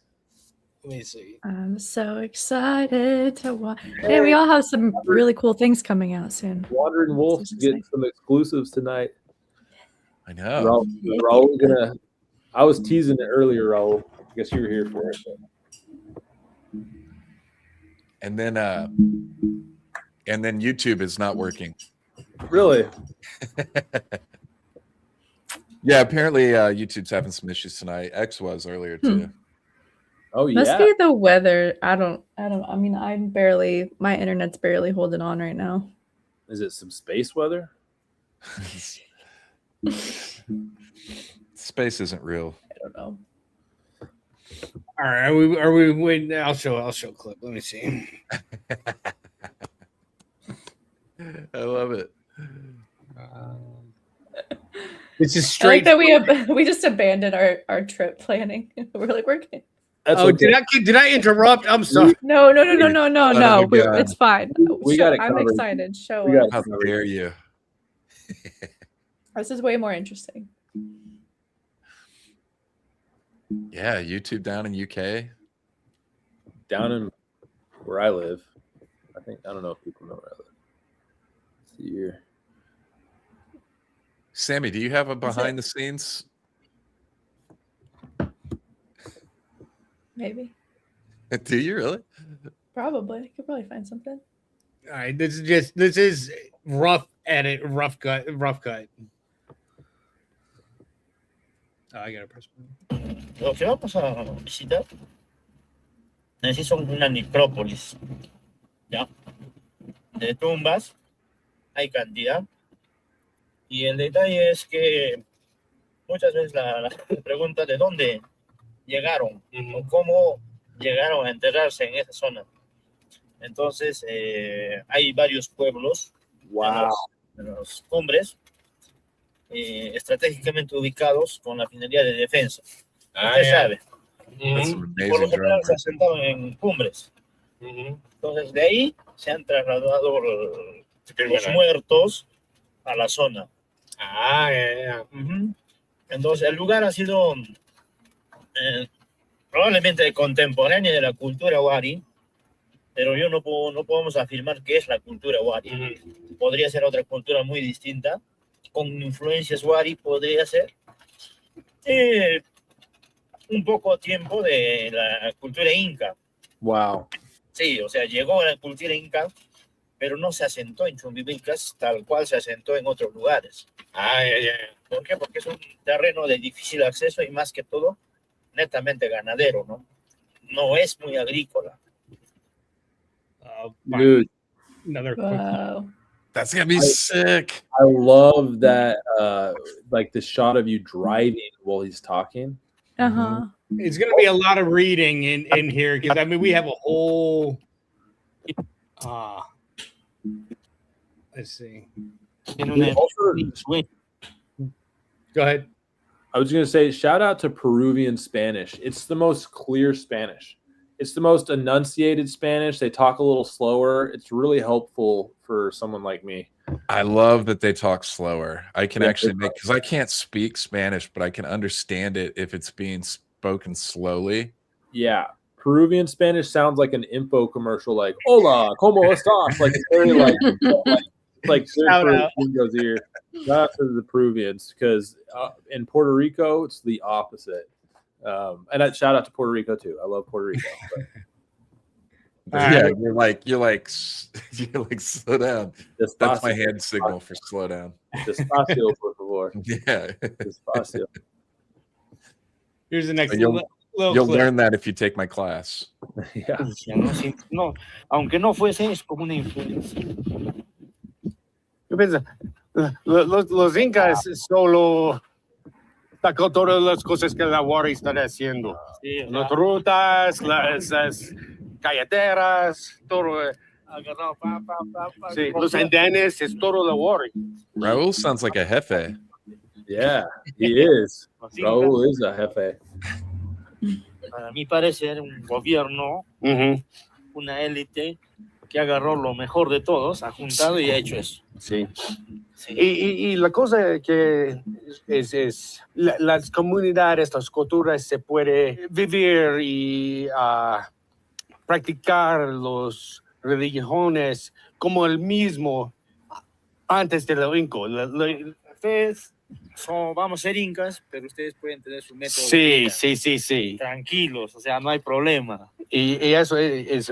Let me see. I'm so excited to watch. Hey, we all have some really cool things coming out soon. Wandering Wolf's getting some exclusives tonight. I know. Raul gonna. I was teasing it earlier, Raul. I guess you were here for it. And then YouTube is not working. Really? Yeah, apparently YouTube's having some issues tonight. X was earlier too. Oh yeah. Must be the weather. I mean, my internet's barely holding on right now. Is it some space weather? Space isn't real. I don't know. All right, are we waiting? I'll show a clip. Let me see. I love it. This is straight. I like that we just abandoned our trip planning. We're like, we're good. Okay. Did I interrupt? I'm sorry. No. It's fine. I'm excited. Show us. How dare you? This is way more interesting. Yeah, YouTube down in UK. Down in where I live. I don't know if people know where I live. Let's see here. Sammy, do you have a behind the scenes? Maybe. Do you really? Probably. I could probably find something. All right, this is rough edit, rough cut. I gotta press. Lo que vamos a visitar en sí son una necrópolis, ¿ya? De tumbas hay cantidad, y el detalle es que muchas veces la pregunta de dónde llegaron o cómo llegaron a enterrarse en esa zona. Entonces, hay varios pueblos en las cumbres estratégicamente ubicados con la finalidad de defensa. Usted sabe. Por lo general se asentaron en cumbres. Entonces, de ahí se han trasladado los muertos a la zona. Entonces, el lugar ha sido probablemente contemporáneo de la cultura wari, pero yo no podemos afirmar que es la cultura wari. Podría ser otra cultura muy distinta, con influencias wari, podría ser un poco tiempo de la cultura inca. Wow. Sí, o sea, llegó a la cultura inca, pero no se asentó en Chumbivilcas tal cual se asentó en otros lugares. ¿Por qué? Porque es un terreno de difícil acceso y más que todo, netamente ganadero, ¿no? No es muy agrícola. Dude, another Wow. That's gonna be sick. I love that, like the shot of you driving while he's talking. Uh-huh. It's going to be a lot of reading in here because I mean we have a whole. Let's see. Go ahead. I was going to say, shout out to Peruvian Spanish. It's the most clear Spanish. It's the most enunciated Spanish. They talk a little slower. It's really helpful for someone like me. I love that they talk slower. I can actually make, because I can't speak Spanish, but I can understand it if it's being spoken slowly. Yeah. Peruvian Spanish sounds like an info commercial, like "Hola, cómo estás?" Like it's very like Shout out. Gringo's ear. Shout out to the Peruvians, because in Puerto Rico it's the opposite. And I shout out to Puerto Rico too. I love Puerto Rico. Yeah, you're like slow down. That's my hand signal for slow down. Despacio, por favor. Yeah. Despacio. Here's the next You'll little clip. learn that if you take my class. Yeah. No, aunque no fuese, es como una influencia. Yo pienso, los incas solo sacó todas las cosas que la Wari está haciendo. Sí, las rutas, las carreteras, todo. Sí, los andenes, es todo la Wari. Raul sounds like a jefe. Yeah, he is. Raul is a jefe. Para mí parece un gobierno, una élite que agarró lo mejor de todos, ha juntado y ha hecho eso. Sí. Sí. Y la cosa que es las comunidades, las culturas se puede vivir y practicar las religiones como el mismo antes de los incas. Ustedes vamos a ser incas, pero ustedes pueden tener su método. Sí, sí. Tranquilos, o sea, no hay problema. Y eso es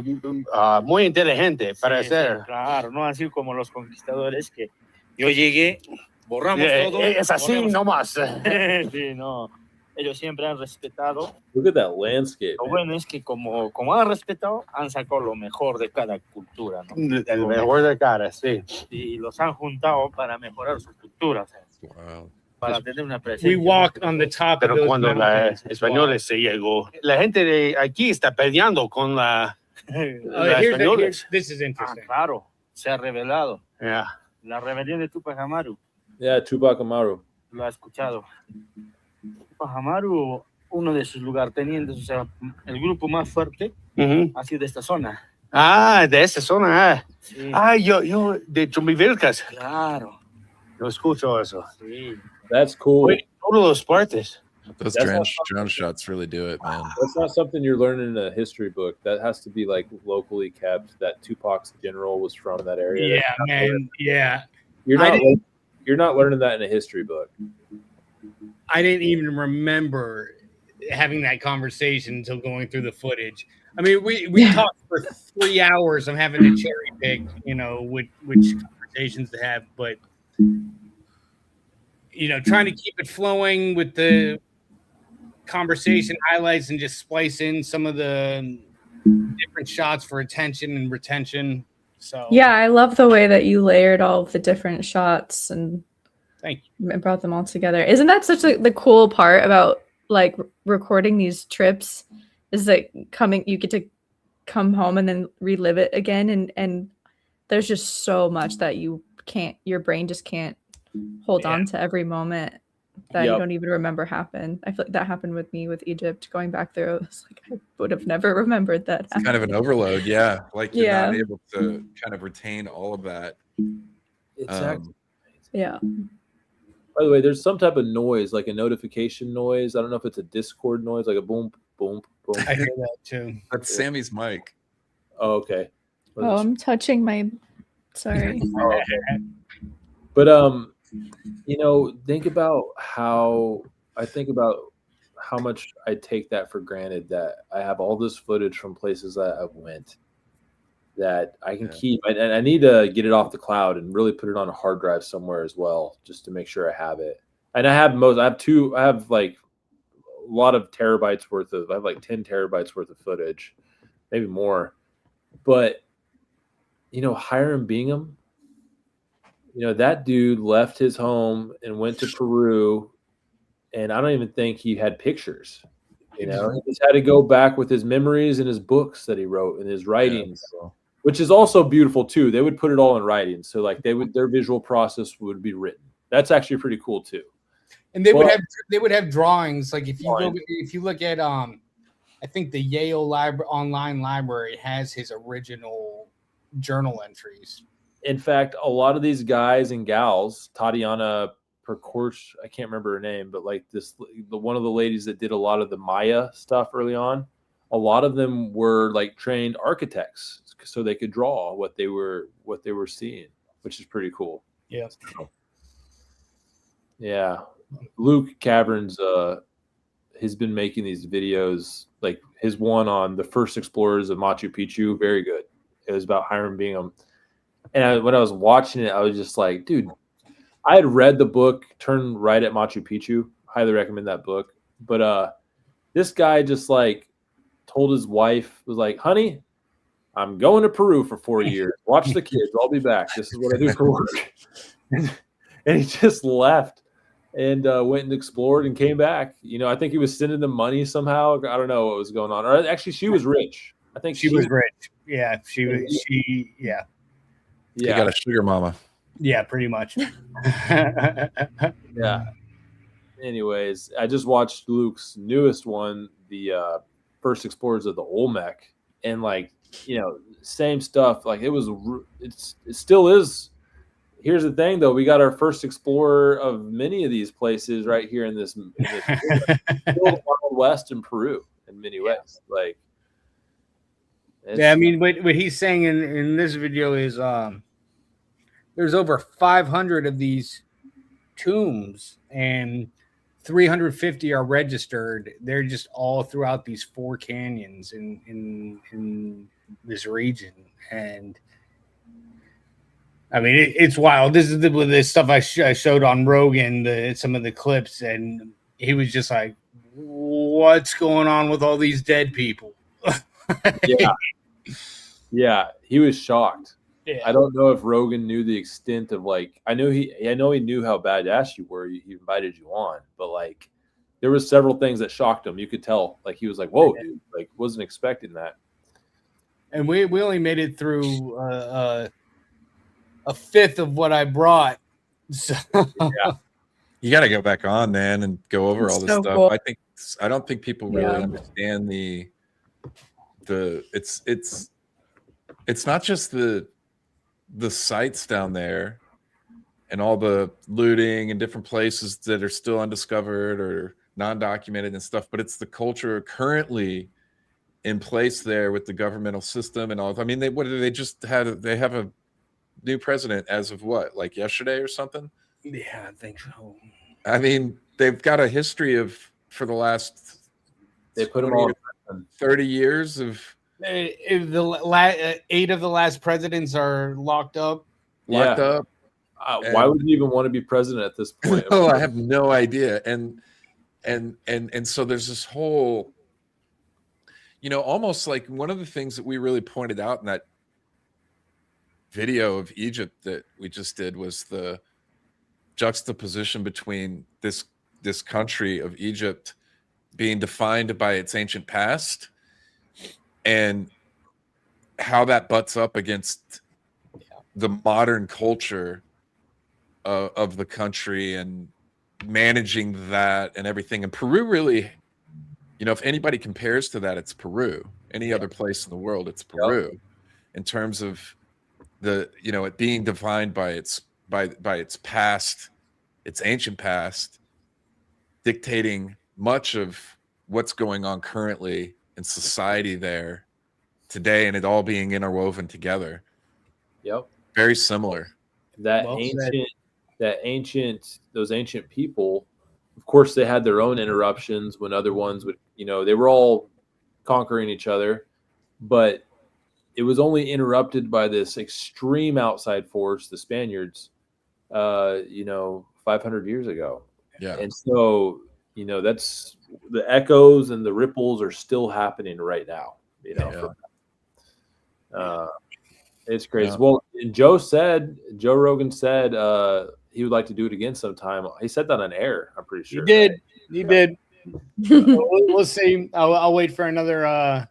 muy inteligente para hacer. Sí, claro, no así como los conquistadores que yo llegué, borramos todo. Es así nomás. Sí, no. Ellos siempre han respetado. Look at that landscape. Lo bueno es que como han respetado, han sacado lo mejor de cada cultura, ¿no? El mejor de cada, sí. Y los han juntado para mejorar su cultura. O sea, Wow. para tener una presencia. We walk on the top Pero of those cuando mountains. los españoles se llegó, la gente de aquí está peleando con los españoles. This is interesting. Claro, se ha revelado. Yeah. La rebelión de Tupac Amaru. Yeah, Tupac Amaru. Lo ha escuchado. Tupac Amaru, uno de sus lugartenientes, o sea, el grupo más fuerte, ha sido de esta zona. De esta zona. Sí. Yo de Chumbivilcas. Claro. Yo escucho eso. Sí. That's cool. Todos los partes. Those drone shots really do it, man. That's not something you're learning in a history book. That has to be like locally kept. That Tupac's general was from that area. Yeah, man. Yeah. You're not learning that in a history book. I didn't even remember having that conversation until going through the footage. I mean, we talked for 3 hours. I'm having to cherry pick, which conversations to have, but trying to keep it flowing with the conversation highlights and just splice in some of the different shots for attention and retention. So yeah, I love the way that you layered all of the different shots and thank you. Brought them all together. Isn't that such the cool part about like recording these trips? Is that you get to come home and then relive it again, and there's just so much that your brain just can't hold on to every moment that you don't even remember happened. I feel like that happened with me with Egypt. Going back there, it was like I would have never remembered that. It's kind of an overload, yeah. Like you're not able to kind of retain all of that. Exactly. Yeah. By the way, there's some type of noise, like a notification noise. I don't know if it's a Discord noise, like a boom, boom, boom. I hear that too. That's Sammy's mic. Oh, okay. Oh, I'm touching my. Sorry. But think about how much I take that for granted, that I have all this footage from places that I've went that I can keep, and I need to get it off the cloud and really put it on a hard drive somewhere as well, just to make sure I have it. And I have like a lot of terabytes worth of, I have like 10 terabytes worth of footage, maybe more. But Hiram Bingham, that dude left his home and went to Peru, and I don't even think he had pictures. He just had to go back with his memories and his books that he wrote and his writings, which is also beautiful too. They would put it all in writing, so like their visual process would be written. That's actually pretty cool too. And they would have drawings. Like if you look at I think the Yale online library has his original journal entries. In fact, a lot of these guys and gals, Tatiana Percourch, I can't remember her name, but like one of the ladies that did a lot of the Maya stuff early on, a lot of them were like trained architects, so they could draw what they were seeing, which is pretty cool. Yeah. Yeah. Luke Caverns, he's been making these videos, like his one on the first explorers of Machu Picchu, very good. It was about Hiram Bingham. And when I was watching it, I was just like, dude, I had read the book Turn Right at Machu Picchu. Highly recommend that book. But this guy just like told his wife, was like, honey, I'm going to Peru for 4 years. Watch the kids. I'll be back. This is what I do for work. And he just left and went and explored and came back. I think he was sending them money somehow. I don't know what was going on. Or actually, she was rich. I think she was rich. Yeah, yeah. You got a sugar mama. Yeah, pretty much. Yeah. Anyways, I just watched Luke's newest one, the First Explorers of the Olmec, and like, same stuff. Like it still is. Here's the thing, though. We got our first explorer of many of these places right here in this still the Wild West in Peru in many ways. Like, I mean, what he's saying in this video is there's over 500 of these tombs and 350 are registered. They're just all throughout these 4 canyons in this region. And I mean, it's wild. This is the stuff I showed on Rogan, some of the clips, and he was just like, what's going on with all these dead people? Yeah, he was shocked. Yeah. I don't know if Rogan knew the extent of like, I know he knew how badass you were. He invited you on, but like there was several things that shocked him. You could tell, like he was like, whoa, dude, like wasn't expecting that. And we only made it through a fifth of what I brought. So yeah, you got to go back on, man, and go over all this stuff. Cool. I don't think people really understand it's not just the sites down there and all the looting and different places that are still undiscovered or non-documented and stuff, but it's the culture currently in place there with the governmental system and all. I mean, they have a new president as of what, like yesterday or something? Yeah, I think so. I mean, they've got a history for the last 30 years of 8 of the last presidents are locked up. Why would you even want to be president at this point? Oh, I have no idea. And so there's this whole, almost like one of the things that we really pointed out in that video of Egypt that we just did was the juxtaposition between this country of Egypt being defined by its ancient past and how that butts up against the modern culture of the country and managing that and everything. And Peru really, if anybody compares to that, it's Peru. Any other place in the world, it's Peru. In terms of it being defined by its past, its ancient past, dictating much of what's going on currently in society there today, and it all being interwoven together. Yep. Very similar. Those ancient people, of course, they had their own interruptions when other ones would, they were all conquering each other, but it was only interrupted by this extreme outside force, the Spaniards, 500 years ago. Yeah. And so, that's the echoes and the ripples are still happening right now, it's crazy. Yeah. Well, and Joe Rogan said he would like to do it again sometime. He said that on air, I'm pretty sure. He did. We'll see. I'll wait for another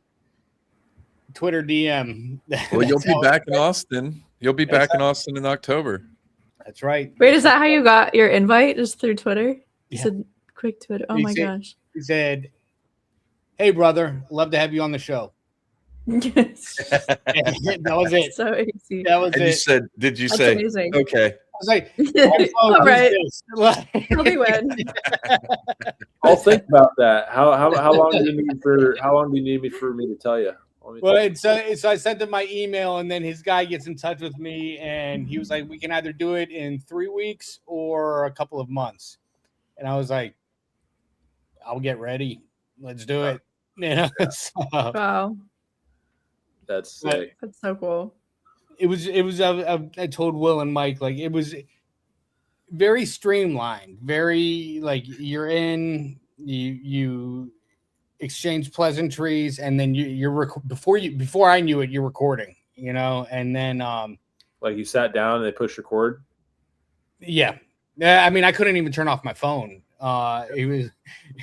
Twitter DM. Well, you'll be back in Austin. You'll be back in Austin in October. That's right. Wait, is that how you got your invite? Just through Twitter? You said quick Twitter. Oh my gosh. He said, "Hey brother, love to have you on the show." Yes. That was it. So easy. That was And it. did you That's say, amazing. okay? I was like, all right. Tell me when. I'll think about that. How long do you need for me to tell you? Well, so I sent him my email, and then his guy gets in touch with me, and he was like, "We can either do it in 3 weeks or a couple of months." And I was like, "I'll get ready. Let's do it." Wow, that's sick. That's so cool. It was. I told Will and Mike, like, it was very streamlined, very like you're in, you exchange pleasantries, and then before I knew it, you're recording, and then like you sat down and they push record. Yeah, I mean, I couldn't even turn off my phone.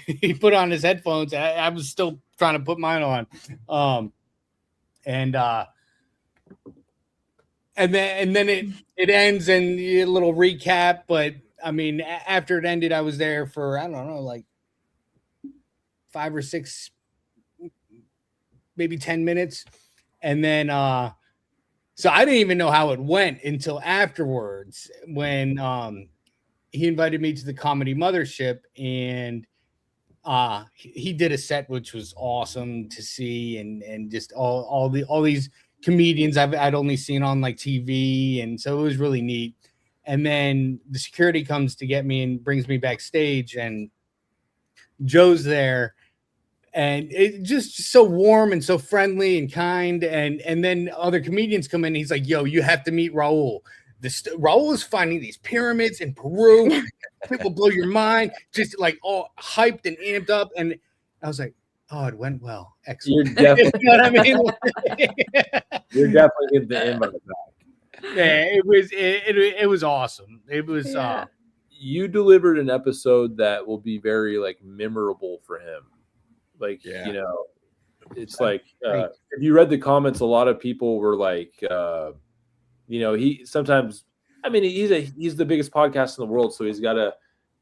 He put on his headphones. I was still trying to put mine on, and then it ends and a little recap. But I mean, after it ended, I was there for, I don't know, like 5 or 6, maybe 10 minutes. And then, so I didn't even know how it went until afterwards when he invited me to the Comedy Mothership, and he did a set which was awesome to see, and just all these comedians I'd only seen on like TV, and so it was really neat. And then the security comes to get me and brings me backstage, and Joe's there, and it's just so warm and so friendly and kind. And then other comedians come in. And he's like, "Yo, you have to meet Raul. Raul is finding these pyramids in Peru. It will blow your mind." Just like all hyped and amped up. And I was like, "Oh, it went well. Excellent." You're definitely, you know what I mean? You're definitely getting the invite back. Yeah, it was awesome. It was. Yeah. You delivered an episode that will be very like memorable for him. Like, it's like if you read the comments, a lot of people were like, he sometimes, I mean, he's the biggest podcast in the world, so he's got to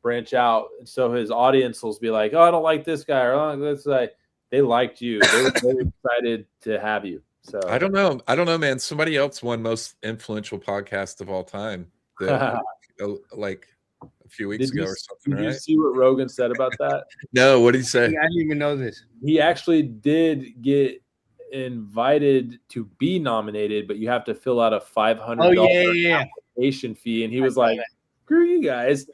branch out. And so his audience will be like, "Oh, I don't like this guy," or "I don't like this guy." They liked you. They were very excited to have you. So I don't know, man. Somebody else won most influential podcast of all time, like a few weeks ago or something. Did right? you see what Rogan said about that? No, what did he say? I didn't even know this. He actually did get invited to be nominated, but you have to fill out a $500 application fee. And he was like, "Screw you guys."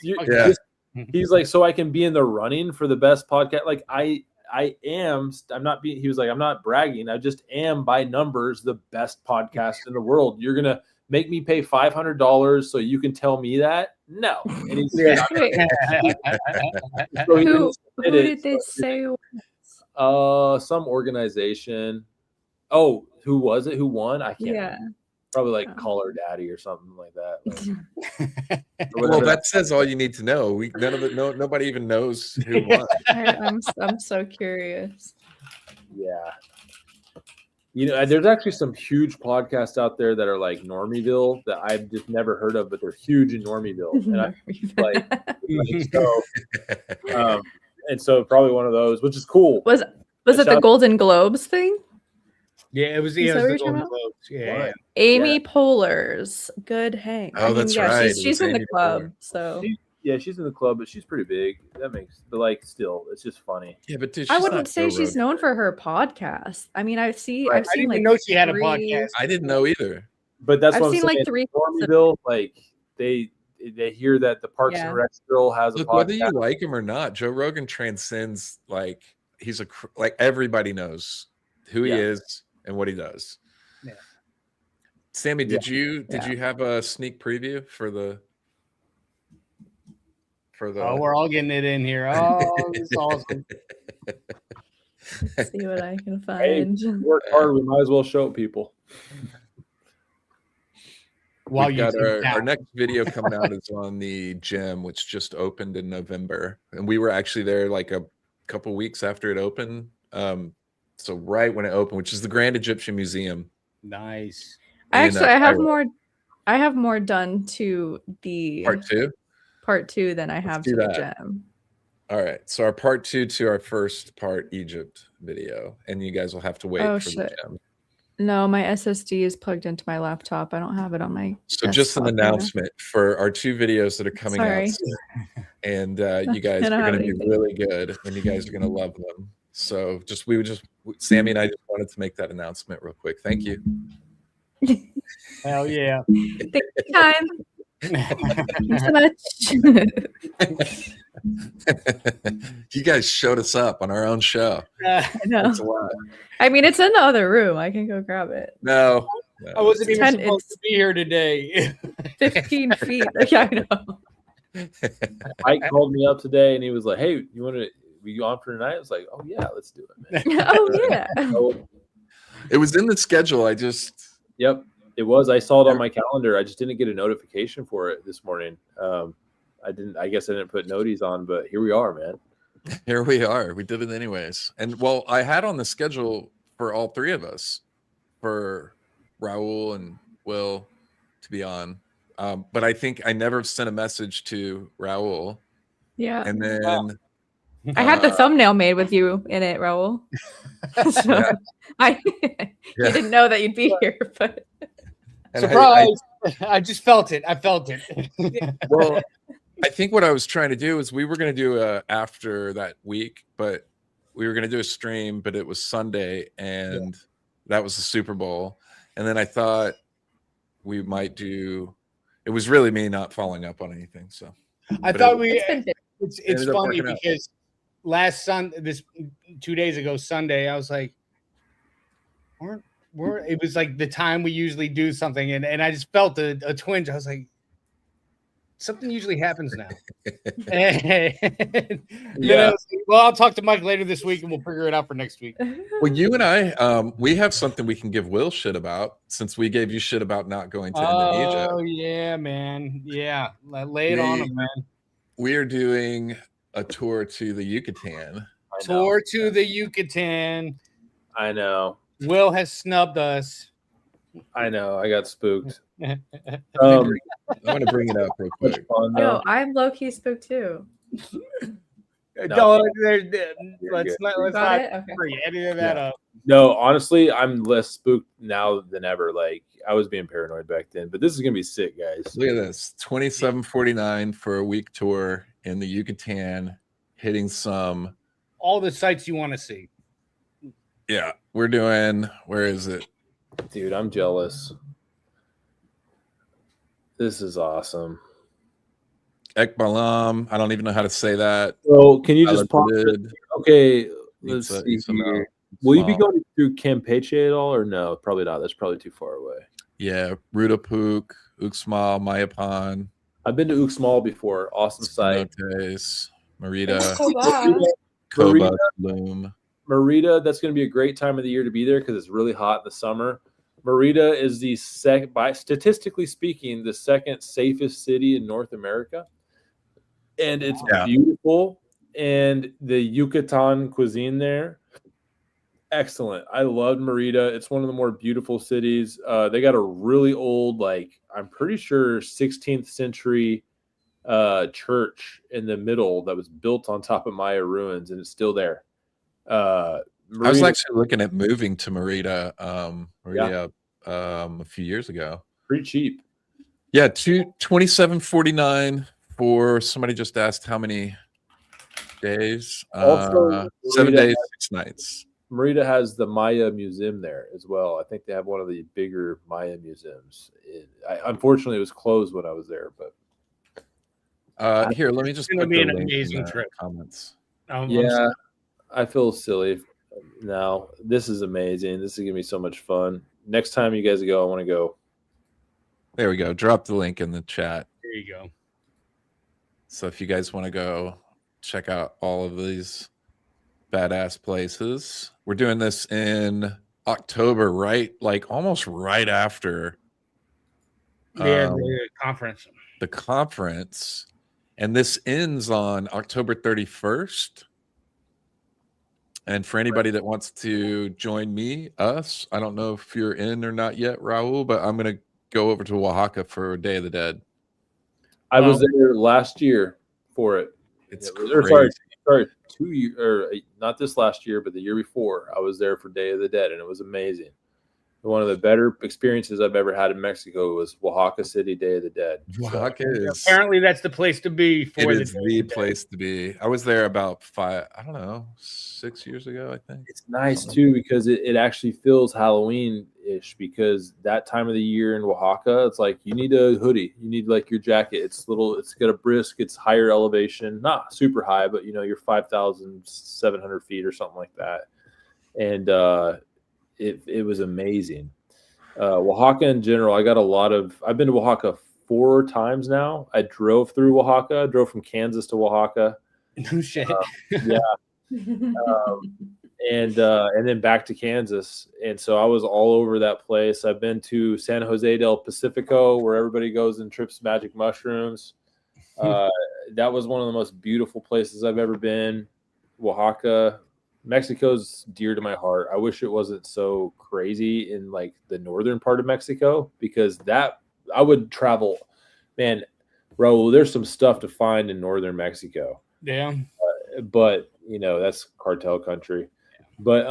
He's like, "So I can be in the running for the best podcast." Like I am. I'm not being. He was like, "I'm not bragging. I just am by numbers the best podcast in the world. You're gonna make me pay $500 so you can tell me that? No." And he's who did they say? Some organization. Oh, who was it? Who won? I can't. Yeah. Probably like Call Her Daddy or something like that. Well, that says all you need to know. Nobody even knows who won. I'm so curious. Yeah. You know, there's actually some huge podcasts out there that are like Normieville that I've just never heard of, but they're huge in Normieville. And I and so probably one of those, which is cool. Was it the Golden Globes thing? Yeah, it was the Golden Globes. Yeah. Amy Poehler's Good Hang. Oh, that's right. She's in the club. So she's in the club, but she's pretty big. That makes, but like, still, it's just funny. Yeah, but dude, I wouldn't say she's known for her podcast. I mean, I've seen I didn't even know she had a podcast. I didn't know either. But that's I've what I'm seen saying. like 3 Normieville, like they hear that the Parks and Rec girl has a podcast. Whether you like him or not, Joe Rogan transcends, like, he's like everybody knows who he is and what he does. Yeah. Sammy, did you have a sneak preview for the Oh, we're all getting it in here. Oh, it's awesome. Let's see what I can find. Hey, work hard, we might as well show people. We've got our next video coming out is on the gym, which just opened in November, and we were actually there like a couple weeks after it opened. So right when it opened, which is the Grand Egyptian Museum. Nice. Actually, I have more done to the part two than I have to the gym. All right, so our part 2 to our first part Egypt video, and you guys will have to wait for the gym. No, my SSD is plugged into my laptop. I don't have it on my. So just an announcement for our 2 videos that are coming out soon. And you guys are going to be really good, and you guys are going to love them. So Sammy and I just wanted to make that announcement real quick. Thank you. Hell yeah. Time. Thanks so much. You guys showed us up on our own show. I know. That's a lot. I mean, it's in the other room. I can go grab it. No. I wasn't even supposed to be here today. 15 feet. Yeah, I know. Mike called me up today and he was like, "Hey, you want to be on for tonight?" I was like, "Oh yeah, let's do it, man." Oh yeah. It was in the schedule. Yep, it was. I saw it on my calendar. I just didn't get a notification for it this morning. I guess I didn't put noties on, but here we are, man. Here we are. We did it anyways. And well, I had on the schedule for all 3 of us, for Raul and Will to be on. But I think I never sent a message to Raul. Yeah. And then I had the thumbnail made with you in it, Raul. So I didn't know that you'd be here, but surprise! I just felt it. I felt it. Well, I think what I was trying to do is we were going to do after that week, but we were going to do a stream, but it was Sunday, and that was the Super Bowl. And then I thought we might do. It was really me not following up on anything. So I thought it's funny because last Sunday, 2 days ago, Sunday, I was like, it was like the time we usually do something, and I just felt a twinge. I was like, something usually happens now. Well, I'll talk to Mike later this week, and we'll figure it out for next week. Well, you and I, we have something we can give Will shit about, since we gave you shit about not going to Indonesia. Oh yeah, man. Yeah, lay it on him, man. We are doing a tour to the Yucatan. The Yucatan. I know. Will has snubbed us. I know. I got spooked. I want to bring it up real quick. Yo, I'm low-key spooked too. Let's not bring any of that up. No, honestly, I'm less spooked now than ever. Like, I was being paranoid back then, but this is gonna be sick, guys. Look at this: $27.49 for a week tour in the Yucatan, hitting all the sites you want to see. Yeah, we're doing. Where is it, dude? I'm jealous. This is awesome. Ekbalam. I don't even know how to say that. So can you just pop it? Okay, let's see here. Will you be going through Campeche at all, or no? Probably not. That's probably too far away. Yeah, Rutapuk, Uxmal, Mayapan. I've been to Uxmal before. Awesome site. Merida, Koba, Bloom. Merida, that's going to be a great time of the year to be there because it's really hot in the summer. Merida is statistically speaking, the second safest city in North America. And it's beautiful. And the Yucatan cuisine there excellent. I loved Merida. It's one of the more beautiful cities. They got a really old, like I'm pretty sure 16th century church in the middle that was built on top of Maya ruins, and it's still there. I was actually looking at moving to Merida, a few years ago. Pretty cheap. Yeah, $27.49 for somebody just asked how many days. Also, 7 days, 6 nights. Merida has the Maya Museum there as well. I think they have one of the bigger Maya museums. Unfortunately, it was closed when I was there, but here, let me just put be the an link amazing in the trip. comments. Yeah, I feel silly now. This is amazing. This is gonna be so much fun. Next time you guys go, I want to go. There we go. Drop the link in the chat. There you go. So if you guys want to go check out all of these badass places, we're doing this in October, right? Like almost right after the conference. The conference. And this ends on October 31st. And for anybody that wants to join us, I don't know if you're in or not yet, Raul, but I'm going to go over to Oaxaca for Day of the Dead. I was there last year for it. It's sorry, 2 years, or not this last year, but the year before. I was there for Day of the Dead, and it was amazing. One of the better experiences I've ever had in Mexico was Oaxaca City Day of the Dead. Oaxaca is apparently that's the place to be. For it is the place to be. I was there about 6 years ago, I think. It's nice too because it actually feels Halloween-ish because that time of the year in Oaxaca, it's like you need a hoodie, you need like your jacket. It's got a brisk, it's higher elevation, not super high, but you're 5,700 feet or something like that, and it was amazing. Oaxaca in general, I've been to Oaxaca 4 times now. I drove through Oaxaca, drove from Kansas to Oaxaca. No shit. Yeah. And then back to Kansas. And so I was all over that place. I've been to San Jose del Pacifico, where everybody goes and trips magic mushrooms. That was one of the most beautiful places I've ever been. Oaxaca. Mexico's dear to my heart. I wish it wasn't so crazy in like the northern part of Mexico because I would travel. Man, Raul, there's some stuff to find in northern Mexico. Yeah. But that's cartel country. But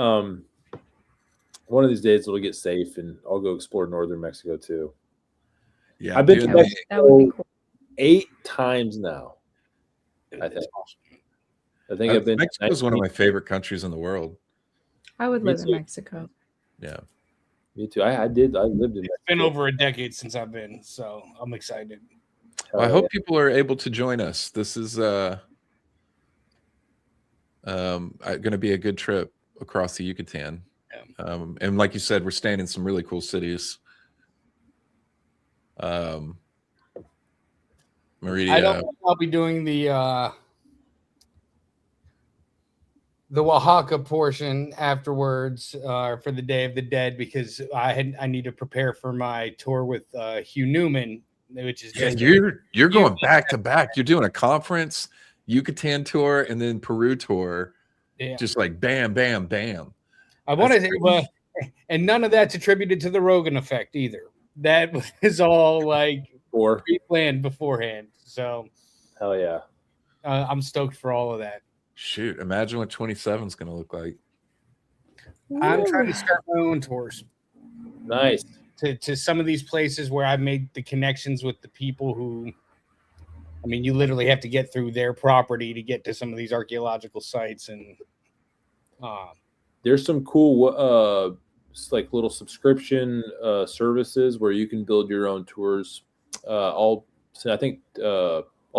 one of these days it'll get safe and I'll go explore northern Mexico too. Yeah, I've been to Mexico that would be cool. 8 times now. I think I've been. Mexico is one of my favorite countries in the world. I would live in Mexico. Yeah, me too. I lived in Mexico. It's been over a decade since I've been, so I'm excited. Well, I hope people are able to join us. This is going to be a good trip across the Yucatan. Yeah. And like you said, we're staying in some really cool cities. Merida. I don't know if I'll be doing the Oaxaca portion afterwards for the Day of the Dead because I need to prepare for my tour with Hugh Newman, which is just you're going back to back. You're doing a conference, Yucatan tour, and then Peru tour. Yeah. Just like bam, bam, bam. I want to, and none of that's attributed to the Rogan effect either. That was all like pre-planned beforehand. So, hell yeah, I'm stoked for all of that. Shoot, imagine what 27 is going to look like. I'm trying to start my own tours. Nice. To some of these places where I've made the connections with the people who, I mean, you literally have to get through their property to get to some of these archaeological sites. And there's some cool, like little subscription services where you can build your own tours. I'll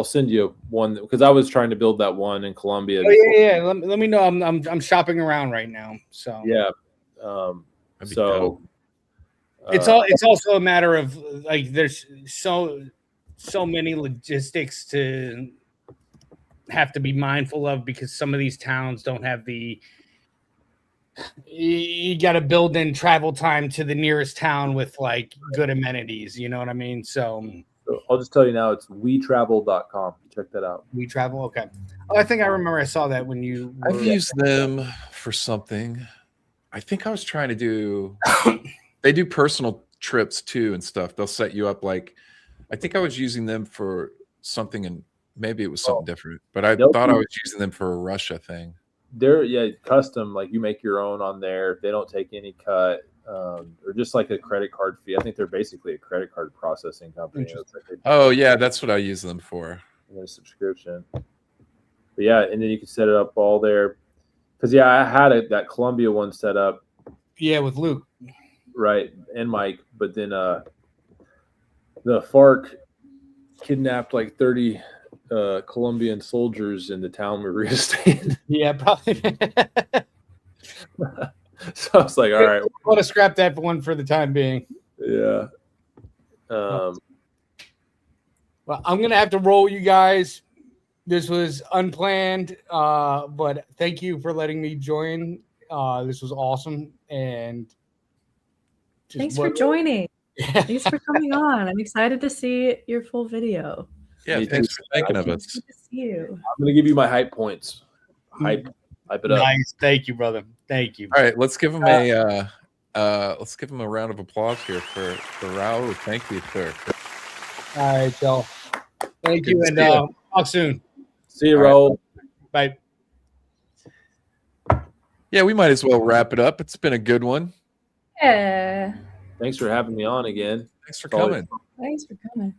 send you one because I was trying to build that one in Colombia. Oh yeah. Let me know. I'm shopping around right now. So yeah. It's also a matter of like there's so many logistics to have to be mindful of because some of these towns don't have you got to build in travel time to the nearest town with like good amenities. You know what I mean? So I'll just tell you now, it's wetravel.com. Check that out. WeTravel, okay. Oh, I think I remember I saw that when you. I've used them for something. I think I was trying to do. They do personal trips too and stuff. They'll set you up like. I think I was using them for something, and maybe it was something different. But I thought I was using them for a Russia thing. They're custom. Like you make your own on there. They don't take any cut. Or just like a credit card fee. I think they're basically a credit card processing company. Oh yeah, that's what I use them for. A subscription. But yeah, and then you can set it up all there. Because I had that Columbia one set up. Yeah, with Luke. Right, and Mike. But then the FARC kidnapped like 30 Colombian soldiers in the town we were staying. Yeah, probably. So I was like, all right, we'll to scrap that one for the time being. Yeah. Well, I'm gonna have to roll, you guys. This was unplanned, but thank you for letting me join. This was awesome, and thanks for joining. Thanks for coming on. I'm excited to see your full video. Yeah, thanks for thinking of us. Good to see you. I'm gonna give you my hype points. Hype it up. Nice, thank you, brother. Thank you. All right, let's give him a round of applause here for Raul. Thank you, sir. All right, y'all. Thank Good you, to and see you. talk soon. See you, Raul. Bye. Yeah, we might as well wrap it up. It's been a good one. Yeah. Thanks for having me on again. Thanks for coming. Thanks for coming.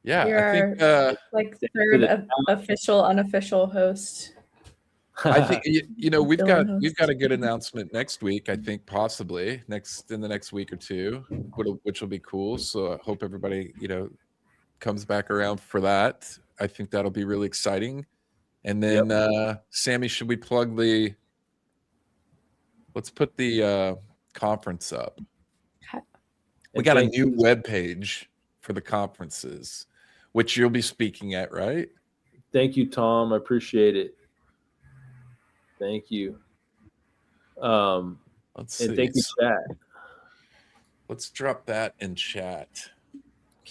Yeah, You're I think like third official, unofficial host. I think we've got a good announcement next week. I think possibly in the next week or two, which will be cool. So I hope everybody comes back around for that. I think that'll be really exciting. And then Sammy, should we plug let's put the conference up. We got a new webpage for the conferences, which you'll be speaking at, right? Thank you, Tom. I appreciate it. Thank you. Let's see. And thank you, chat. Let's drop that in chat.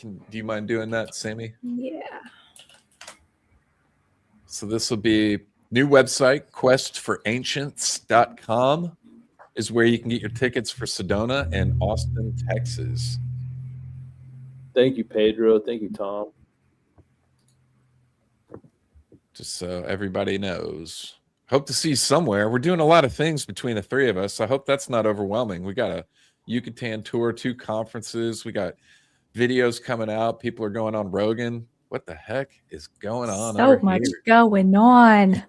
Do you mind doing that, Sammy? Yeah. So this will be new website, questforancients.com is where you can get your tickets for Sedona and Austin, Texas. Thank you, Pedro. Thank you, Tom. Just so everybody knows. Hope to see you somewhere. We're doing a lot of things between the three of us. I hope that's not overwhelming. We got a Yucatan tour, 2 conferences. We got videos coming out. People are going on Rogan. What the heck is going on? So much going on.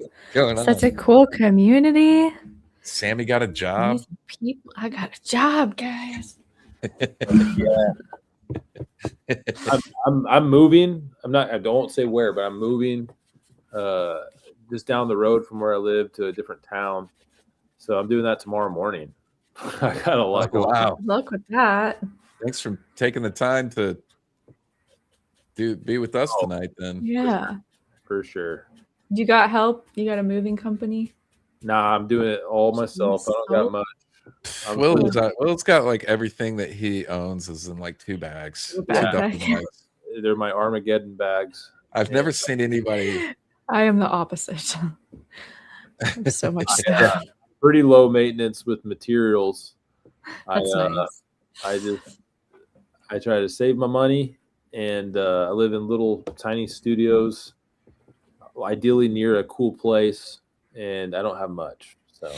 Such a cool community. Sammy got a job. People, I got a job, guys. Yeah. I'm moving. I don't say where, but I'm moving just down the road from where I live to a different town. So I'm doing that tomorrow morning. I got a lot. Wow. Good luck with that. Thanks for taking the time to be with us tonight then. Yeah. For sure. You got help? You got a moving company? Nah, I'm doing it all myself. I don't got much. Will's got like everything that he owns is in like 2 bags. They're my Armageddon bags. I've never seen anybody. I am the opposite. So much stuff. Pretty low maintenance with materials. That's nice. I try to save my money, and I live in little tiny studios, ideally near a cool place, and I don't have much. So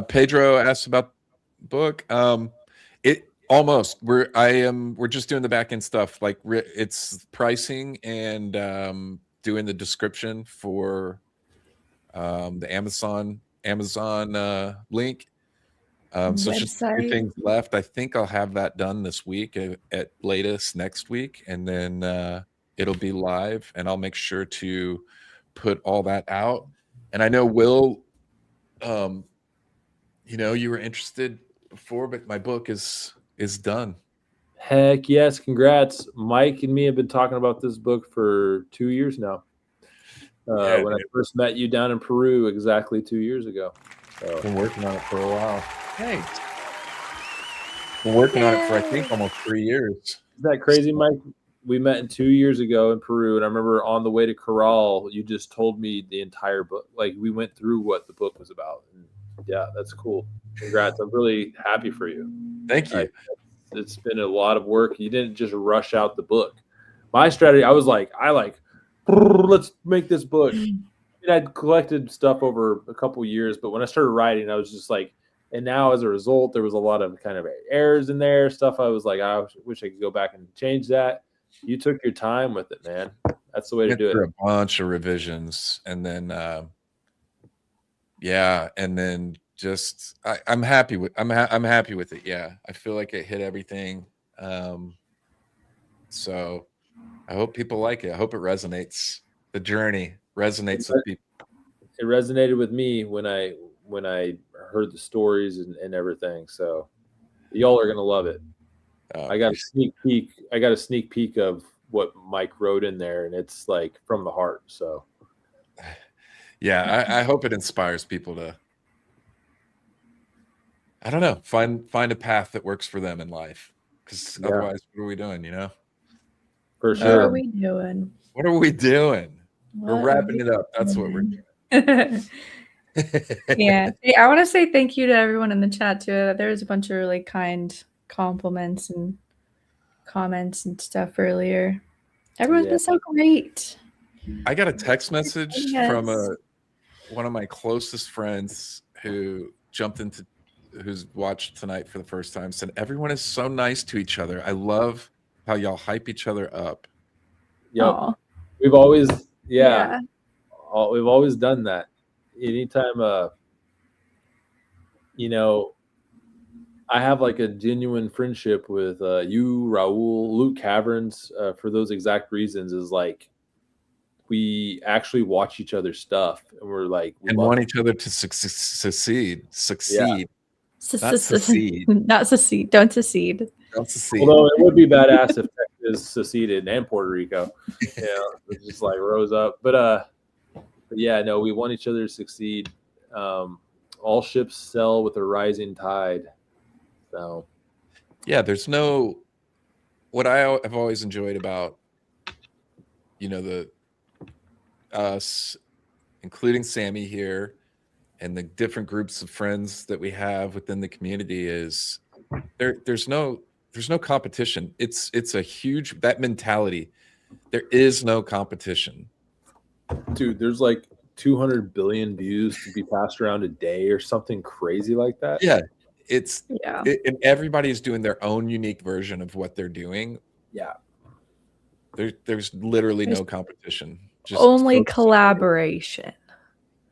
Pedro asked about the book. We're just doing the back end stuff, like it's pricing and doing the description for the Amazon link. So it's just 2 things left. I think I'll have that done this week, at latest next week, and then it'll be live, and I'll make sure to put all that out. And I know Will, you were interested before, but my book is done. Heck yes, congrats. Mike and me have been talking about this book for 2 years now. When I first met you down in Peru exactly 2 years ago. So been working on it for a while. Thanks. Been working on it for I think almost 3 years. Isn't that crazy, Mike? We met 2 years ago in Peru, and I remember on the way to Corral, you just told me the entire book. Like we went through what the book was about. Yeah, that's cool. Congrats. I'm really happy for you. Thank you. It's been a lot of work. You didn't just rush out the book. My strategy, I was like, let's make this book. I'd collected stuff over a couple years, but when I started writing, I was just like, and now as a result, there was a lot of kind of errors in there, stuff I was like, I wish I could go back and change that. You took your time with it, man. That's the way to do it. A bunch of revisions, and then and then just I'm happy with I'm happy with it. Yeah, I feel like it hit everything. So I hope people like it. I hope it resonates. The journey resonates with people. It resonated with me when I heard the stories and everything. So y'all are gonna love it. I got a sneak peek. I got a sneak peek of what Mike wrote in there, and it's like from the heart. So yeah, I hope it inspires people to, I don't know, find a path that works for them in life. Because otherwise, what are we doing? You know, for sure. What are we doing? What are we doing? We're wrapping it up. That's what we're doing. Yeah, I want to say thank you to everyone in the chat too. There was a bunch of really kind compliments and comments and stuff earlier. Everyone's been so great. I got a text message from one of my closest friends who who's watched tonight for the first time, said everyone is so nice to each other. I love how y'all hype each other up. Yeah, we've always we've always done that. Anytime I have like a genuine friendship with you, Raul, Luke Caverns, for those exact reasons, is like we actually watch each other's stuff and we're like and want each other to succeed. Yeah. Not secede. Not secede. Don't secede. Don't secede. Although it would be badass if Texas seceded and Puerto Rico. Yeah, it just like rose up. But yeah, no, we want each other to succeed. All ships sail with a rising tide. So yeah, there's no, what I have always enjoyed about, the us, including Sammy here, and the different groups of friends that we have within the community is there's no competition. It's a huge, that mentality. There is no competition. Dude, there's like 200 billion views to be passed around a day or something crazy like that. Yeah. And everybody's doing their own unique version of what they're doing. Yeah. There's literally no competition. Just only collaboration.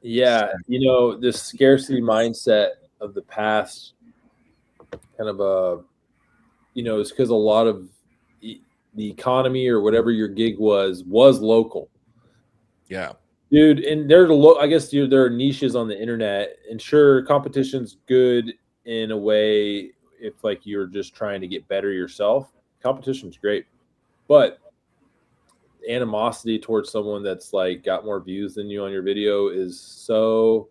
Yeah. This scarcity mindset of the past kind of it's because a lot of the economy or whatever your gig was local. Yeah. Dude, and I guess there are niches on the internet, and sure, competition's good in a way if like you're just trying to get better yourself. Competition's great, but animosity towards someone that's like got more views than you on your video is so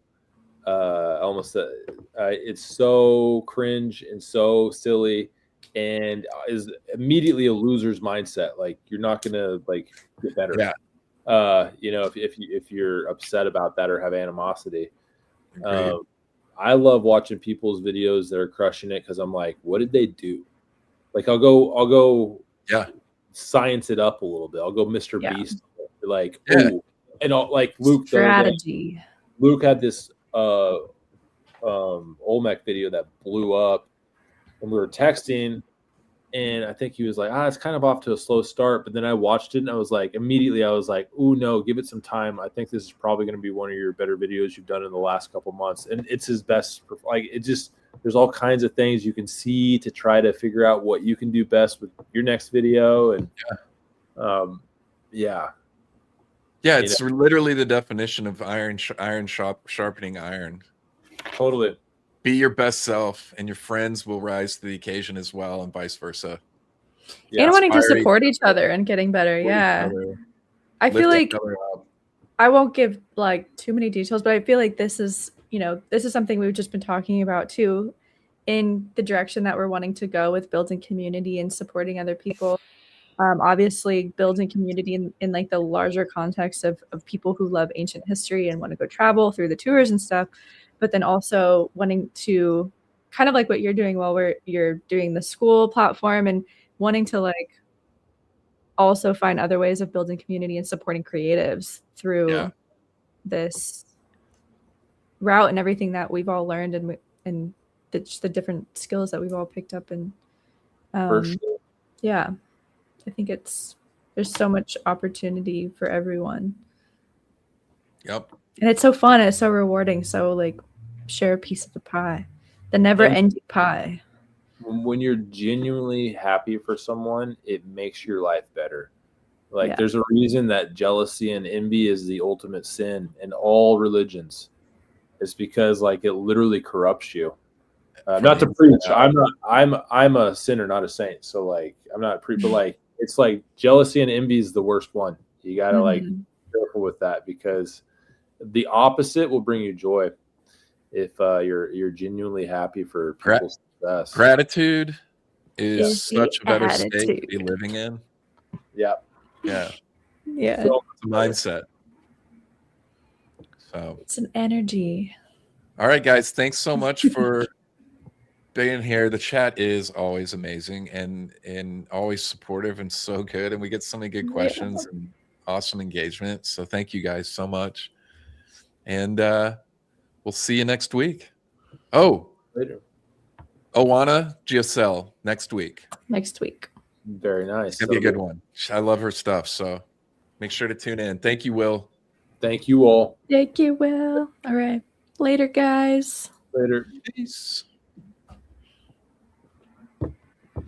it's so cringe and so silly, and is immediately a loser's mindset. Like you're not gonna like get better. Yeah. If you're upset about that or have animosity. I love watching people's videos that are crushing it because I'm like, what did they do? Like I'll go science it up a little bit. I'll go Mr. Beast, like, ooh. And I'll, like Luke strategy. Luke had this Olmec video that blew up, and we were texting, and I think he was like, it's kind of off to a slow start. But then I watched it, and I was like, ooh, no, give it some time. I think this is probably going to be one of your better videos you've done in the last couple months. And it's his best. Like, it just, there's all kinds of things you can see to try to figure out what you can do best with your next video. And yeah, it's literally the definition of iron sharpening iron. Totally. Be your best self, and your friends will rise to the occasion as well, and vice versa. And wanting to support each other and getting better. Yeah. I feel like I won't give like too many details, but I feel like this is something we've just been talking about too, in the direction that we're wanting to go with building community and supporting other people. Obviously building community in like the larger context of people who love ancient history and want to go travel through the tours and stuff. but then also wanting to kind of like what you're doing while you're doing the school platform and wanting to like also find other ways of building community and supporting creatives through this route and everything that we've all learned and just the different skills that we've all picked up. And yeah, I think there's so much opportunity for everyone. Yep. And it's so fun. And it's so rewarding. So like share a piece of the pie, the never ending pie. When you're genuinely happy for someone, it makes your life better. Like there's a reason that jealousy and envy is the ultimate sin in all religions. It's because like it literally corrupts you. Not to preach. I'm a sinner, not a saint. So like I'm not but like it's like jealousy and envy is the worst one. You gotta like be careful with that because the opposite will bring you joy if you're genuinely happy for people's success. Gratitude is such a better state to be living in. Yeah. Yeah. So it's a mindset. So it's an energy. All right, guys. Thanks so much for being here. The chat is always amazing and always supportive and so good. And we get so many good questions and awesome engagement. So thank you guys so much. And we'll see you next week. Oh, later. Oana Giosel next week. Next week. Very nice. It's gonna be a good one. I love her stuff. So make sure to tune in. Thank you, Will. Thank you all. Thank you, Will. All right. Later, guys. Later. Peace.